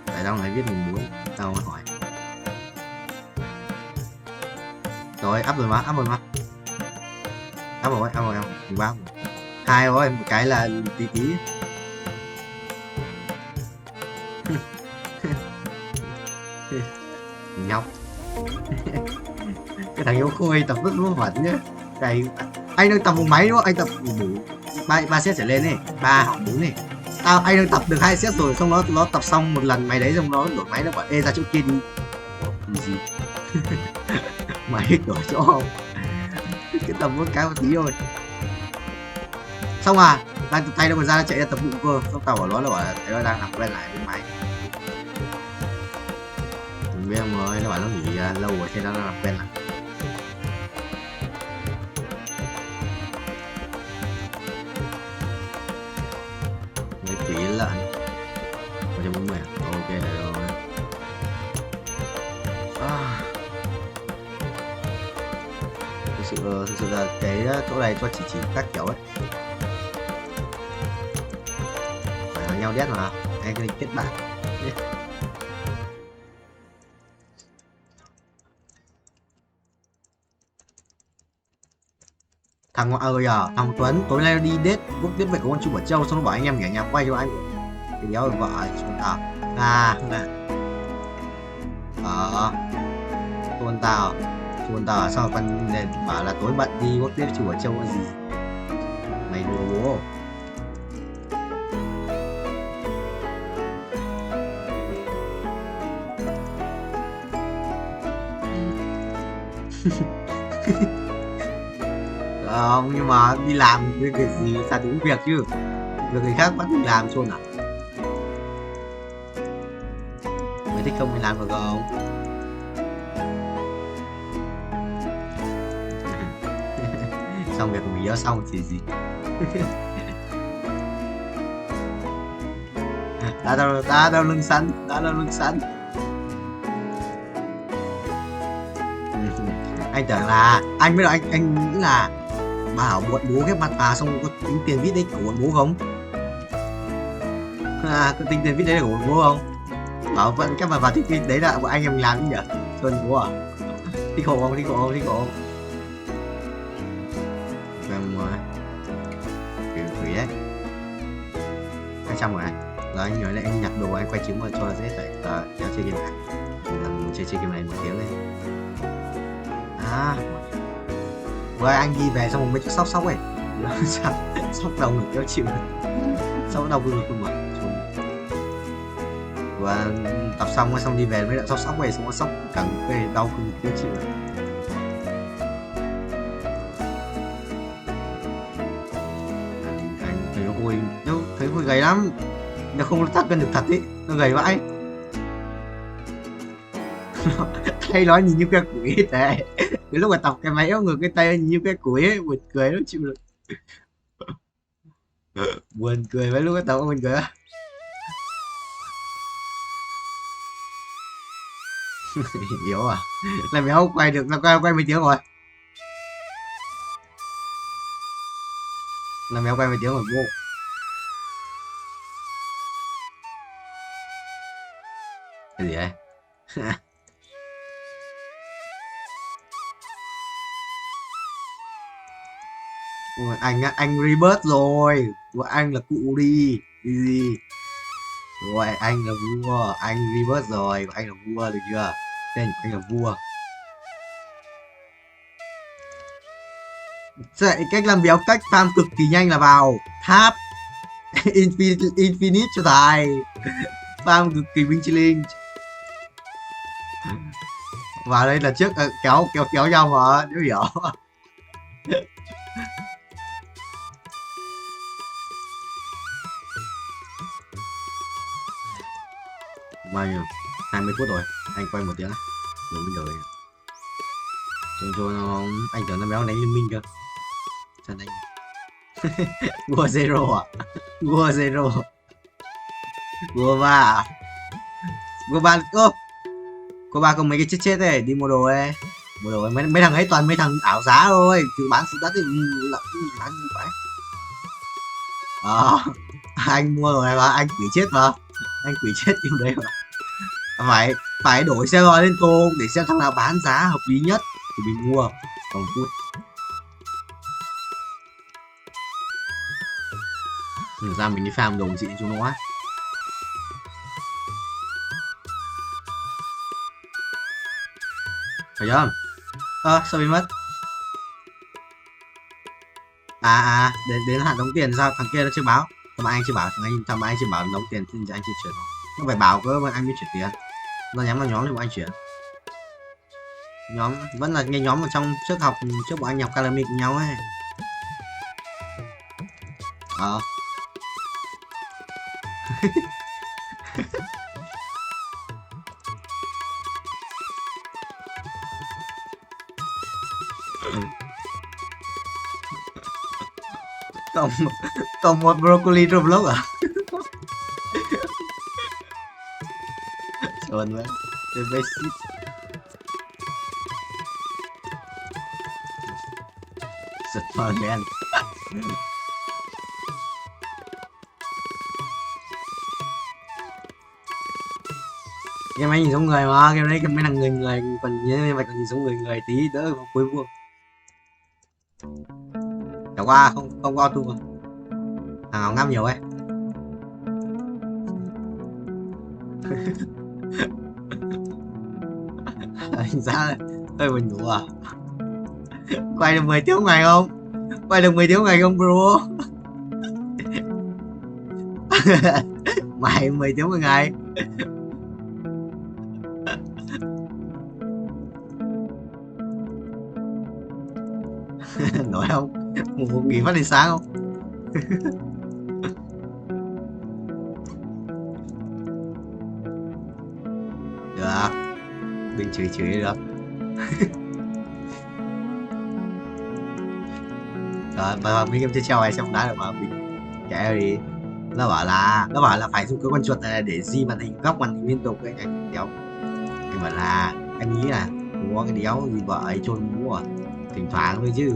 Tại tao lại viết mùng 4, tao hỏi. Rồi, áp rồi mà. Áp rồi em, mùng 3. 2 rồi, một cái là tí. Nhóc. Cái thằng yêu khôi tập rất vất vả nhá. Cái anh đang tập một máy đúng không? Anh tập đủ 3 set trở lên này, 3 hoặc 4 này. Anh đang tập được 2 set rồi, xong nó tập xong một lần máy đấy xong nó đổi máy, nó bảo ê ra chỗ kia đi. Gì? Mày đổi chỗ không? Cái tập một cái một tí thôi. Xong à, đang tập tay đâu mà ra chạy ra tập bụng cơ, xong tao bảo nó là thấy nó đang làm quen lại với máy. Biết không rồi, nó bảo nó nghỉ lâu rồi thế nó làm quen lại. Mấy tỷ lợn 140 à? Ok được rồi. Thực sự là cái chỗ này cho chỉ các kiểu ấy. Phải là nhau đét mà, anh cái kết bạn. Thằng Tuấn tối nay đi date quốc tiếp về của con Chu Bảo Châu, xong nó bảo anh em nghỉ nhà quay cho anh. Thì đéo vợ chúng tao chuồn tao sao con bảo là tối bận đi quốc tiếp Chu Bảo Châu cái gì? Mày đùa bố. Không, nhưng mà đi làm cái gì sao đúng việc chứ, việc người khác bắt mình làm chôn à? Mày thích không mình làm được không? Xong việc của mình đó xong thì gì? đã đâu lưng sắn. Anh tưởng là anh biết là anh nghĩ là bảo bọn bố ghép mặt vào xong có tính tiền vít đấy của bọn bố không? Có tính tiền vít đấy là của bọn bố không? Bảo vẫn các mặt vào thích đấy là bọn anh em làm chứ nhỉ? Xuân bố à? Thích hộ không? Em quỷ đấy. 200 rồi này. Rồi anh nhớ lại anh nhặt đồ anh quay trứng mà cho là dễ phải kéo chơi game này. Mình chơi game này 1 tiếng lên. Với anh đi về xong mấy chút sóc ấy. Sóc đầu ngực kéo chịu. Sóc đầu ngực không mà. Và tập xong đi về mới lại sóc về xong nó sóc cả về đau ngực kéo chịu. Anh thấy nó vui, thấy vui gầy lắm. Nó không thắt cân được thật ấy, nó gầy vãi. Tay nói nhìn như que củi thế. Cái lúc mà tập cái máy ép ngược cái tay nhìn như que củi ấy, buồn cười nó chịu được. Buồn cười mấy lúc cái tập buồn cười á. Hiểu à? Làm gì không quay được, quay mấy tiếng rồi. Làm gì quay mấy tiếng rồi vô. Cái gì vậy? Ôi, anh rebirth rồi. Của anh là cụ đi. Đi. Rồi anh là vua, anh rebirth rồi, anh là vua được chưa? Tên của anh là vua. Cách làm béo cách farm cực kỳ nhanh là vào tháp infinite cho tài. Farm cực kỳ binh chi linh. Vào đây là trước kéo nhau mà, nếu hiểu. Bao nhiêu? 20 phút rồi, anh quay 1 tiếng á. Đủ bên đời. Cho anh tưởng nó béo đánh liên minh cơ. Sao anh? Vua zero à? Vua zero. Vua ba à? Vua ba ơ. Cô ba có mấy cái chết này, đi mua đồ ấy. Mua đồ ấy, mấy thằng ấy toàn mấy thằng ảo giá thôi, chứ bán sự đất thì bán như vậy. Anh mua rồi mà, anh quỷ chết mà. Anh quỷ chết kiểu đấy mà. Phải đổi xe gọi lên tô để xem thằng nào bán giá hợp lý nhất thì mình mua. Còn phút. Ra mình đi farm đồ chị chúng nó quá. Phải không? Sao bị mất? Đến hạn đóng tiền sao thằng kia nó chưa báo? Thằng anh chưa bảo, thằng anh chưa bảo đóng tiền thì anh chưa chuyển. Nó phải bảo cơ mà anh mới chuyển tiền. Nó nhắm vào nhóm thì bọn anh chuyển. Nhóm vẫn là nghe nhóm ở trong trước bọn anh học academy cùng nhau ấy. Còn một broccoli trong vlog à? Chuẩn vậy. The basic. Giật phờ đen. Game này nhìn giống người mà, game đấy mấy thằng người còn nhớ mày còn nhìn giống người tí đỡ cuối vuông. Chẳng qua không có auto. Thằng nào ngắm nhiều ấy. Anh ra hơi buồn ngủ à? Quay được 10 tiếng ngày không? Quay được 10 tiếng ngày không bro? Mày 10 tiếng một ngày. Nổi không? Ngủ nghỉ phát đến sáng không? Được. Đừng chửi được. Rồi, mà mấy game chơi treo này xem đá được mà mình kệ đi. Nó bảo là phải dùng cái con chuột này để di màn hình, góc màn hình liên tục cái anh đéo. Anh bảo là anh nghĩ là có cái đéo gì vợ ấy trôn mũ à, thỉnh thoảng thôi chứ.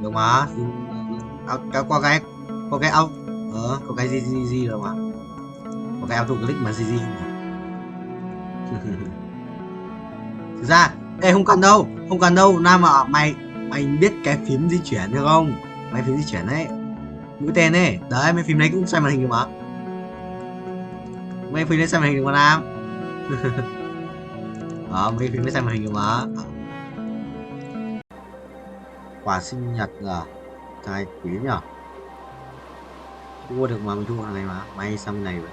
Được mà. Có cái out có cái gì rồi mà. Có cái auto click mà gì thực ra không cần đâu Nam ạ. Mày biết cái phím di chuyển được không? Mấy phím di chuyển đấy, mũi tên ấy đấy, mấy phím đấy cũng xoay màn hình được mà. Mấy phím đấy xoay màn hình được mà Nam. Mấy phím đấy xoay màn hình được mà. Quà sinh nhật à? Cái quý nhở? Mua được mà, mình thua thằng này mà. May sang này vậy.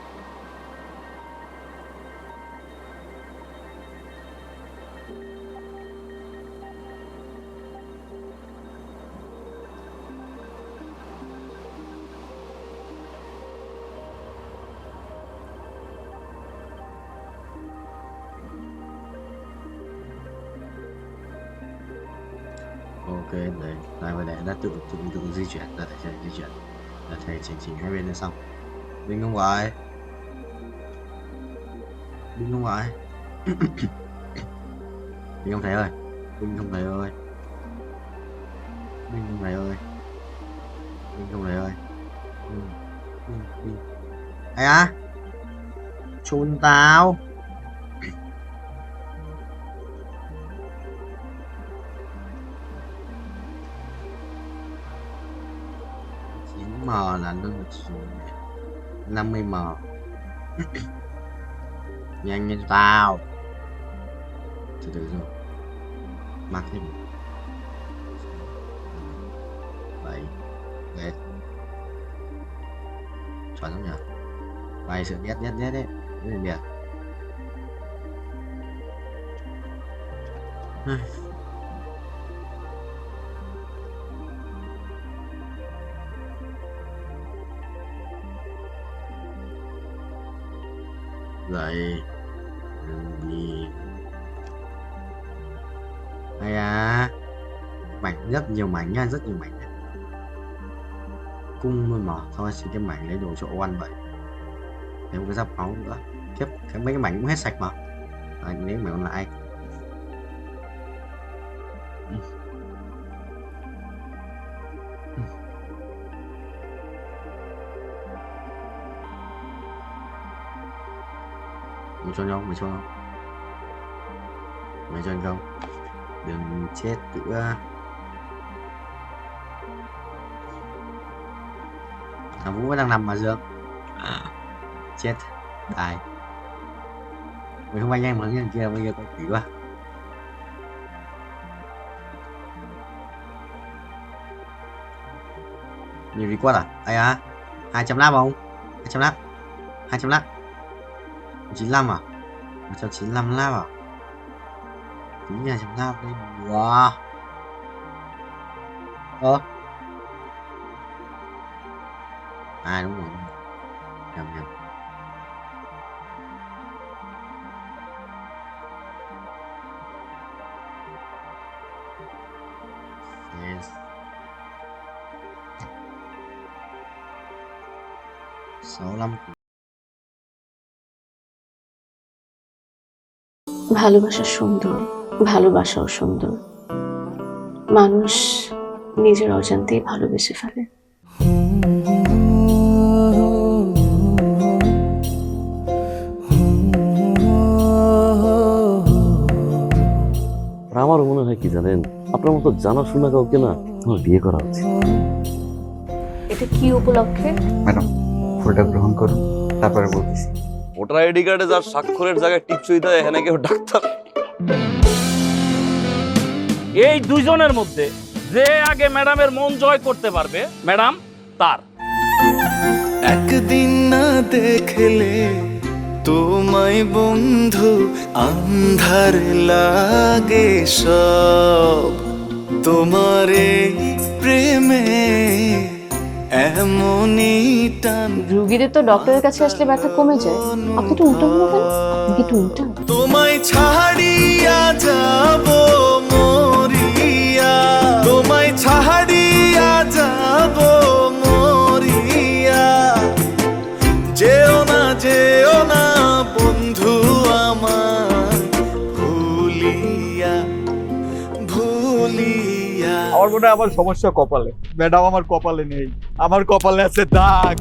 Ok, đấy, lại về để đã tự di chuyển, ra thể di chuyển, là thầy chỉnh hai bên lên xong. Đinh không vậy? Đinh không vậy? Đinh không thầy ơi, Đinh không thầy ơi, Đinh không thầy ơi, Đinh không thầy ơi. Ai á? Chôn tao. M là lưng 50m. Nhanh lên tao. Từ từ rồi. Mặc thêm 7 đấy. Chuẩn không nhỉ? Vài sự nhét đấy. Đấy là biệt. Dậy đừng đi. Hay à, mảnh rất nhiều mảnh nha, rất nhiều mảnh nha. Cung luôn mà thôi, xin cái mảnh lấy đồ chỗ ăn vậy. Thêm cái giáp máu nữa. Kiếp, mấy cái mảnh cũng hết sạch mà. Rồi, nếu mày còn lại. Mày cho nhau, mày cho không? Mày cho anh không? Đừng chết nữa. Thằng Vũ vẫn đang nằm mà Dương. Chết. Tài. Mày không anh em mà thằng kia bây giờ có quỷ quá. Nhiều đi quát à? Ai à? 200 không? 200 200 95 à? 195 lap à? Tính nhà 100 đây. Wow. À đúng rồi. Nhầm. Yes. 65. ভালোবাসা সুন্দর, ভালোবাসাও সুন্দর। মানুষ নিজের অজান্তেই ভালোবেসে ফেলে। আমারও মনে হয় কি জানেন, আপনার মতো জানাশোনা কাউকে না আমার বিয়ে করা উচিত। এটা কি উপলক্ষে? ম্যাডাম, ফুলটা গ্রহণ করুন, তারপরে বলতেছি। ভোটার আইডি কার্ডে যার স্বাক্ষরের জায়গায় টিপসই দেয়, এখানে কেউ ডাক্তার। এই দুইজনের মধ্যে যে আগে ম্যাডামের মন জয় করতে পারবে, ম্যাডাম তার। একদিন না দেখলে তোমায় বন্ধু আন্ধার লাগে সব, তোমার এই প্রেমে এমনই টান। রোগীদের তো ডক্টরের কাছে আসলে ব্যথা কমে যায়, আপনি তো উল্টো হলো কেন? আপনি কি একটু উল্টা? তোমায় ছাড়িয়া যাব মরিয়া, তোমায় ছাড়িয়া যাব মরিয়া, যেও না বন্ধু আমার, ভুলিয়া। আমার মনে হয় আমার সমস্যা কপালে, ম্যাডাম আমার কপালে নেই, আমার কপালে আছে দাগ।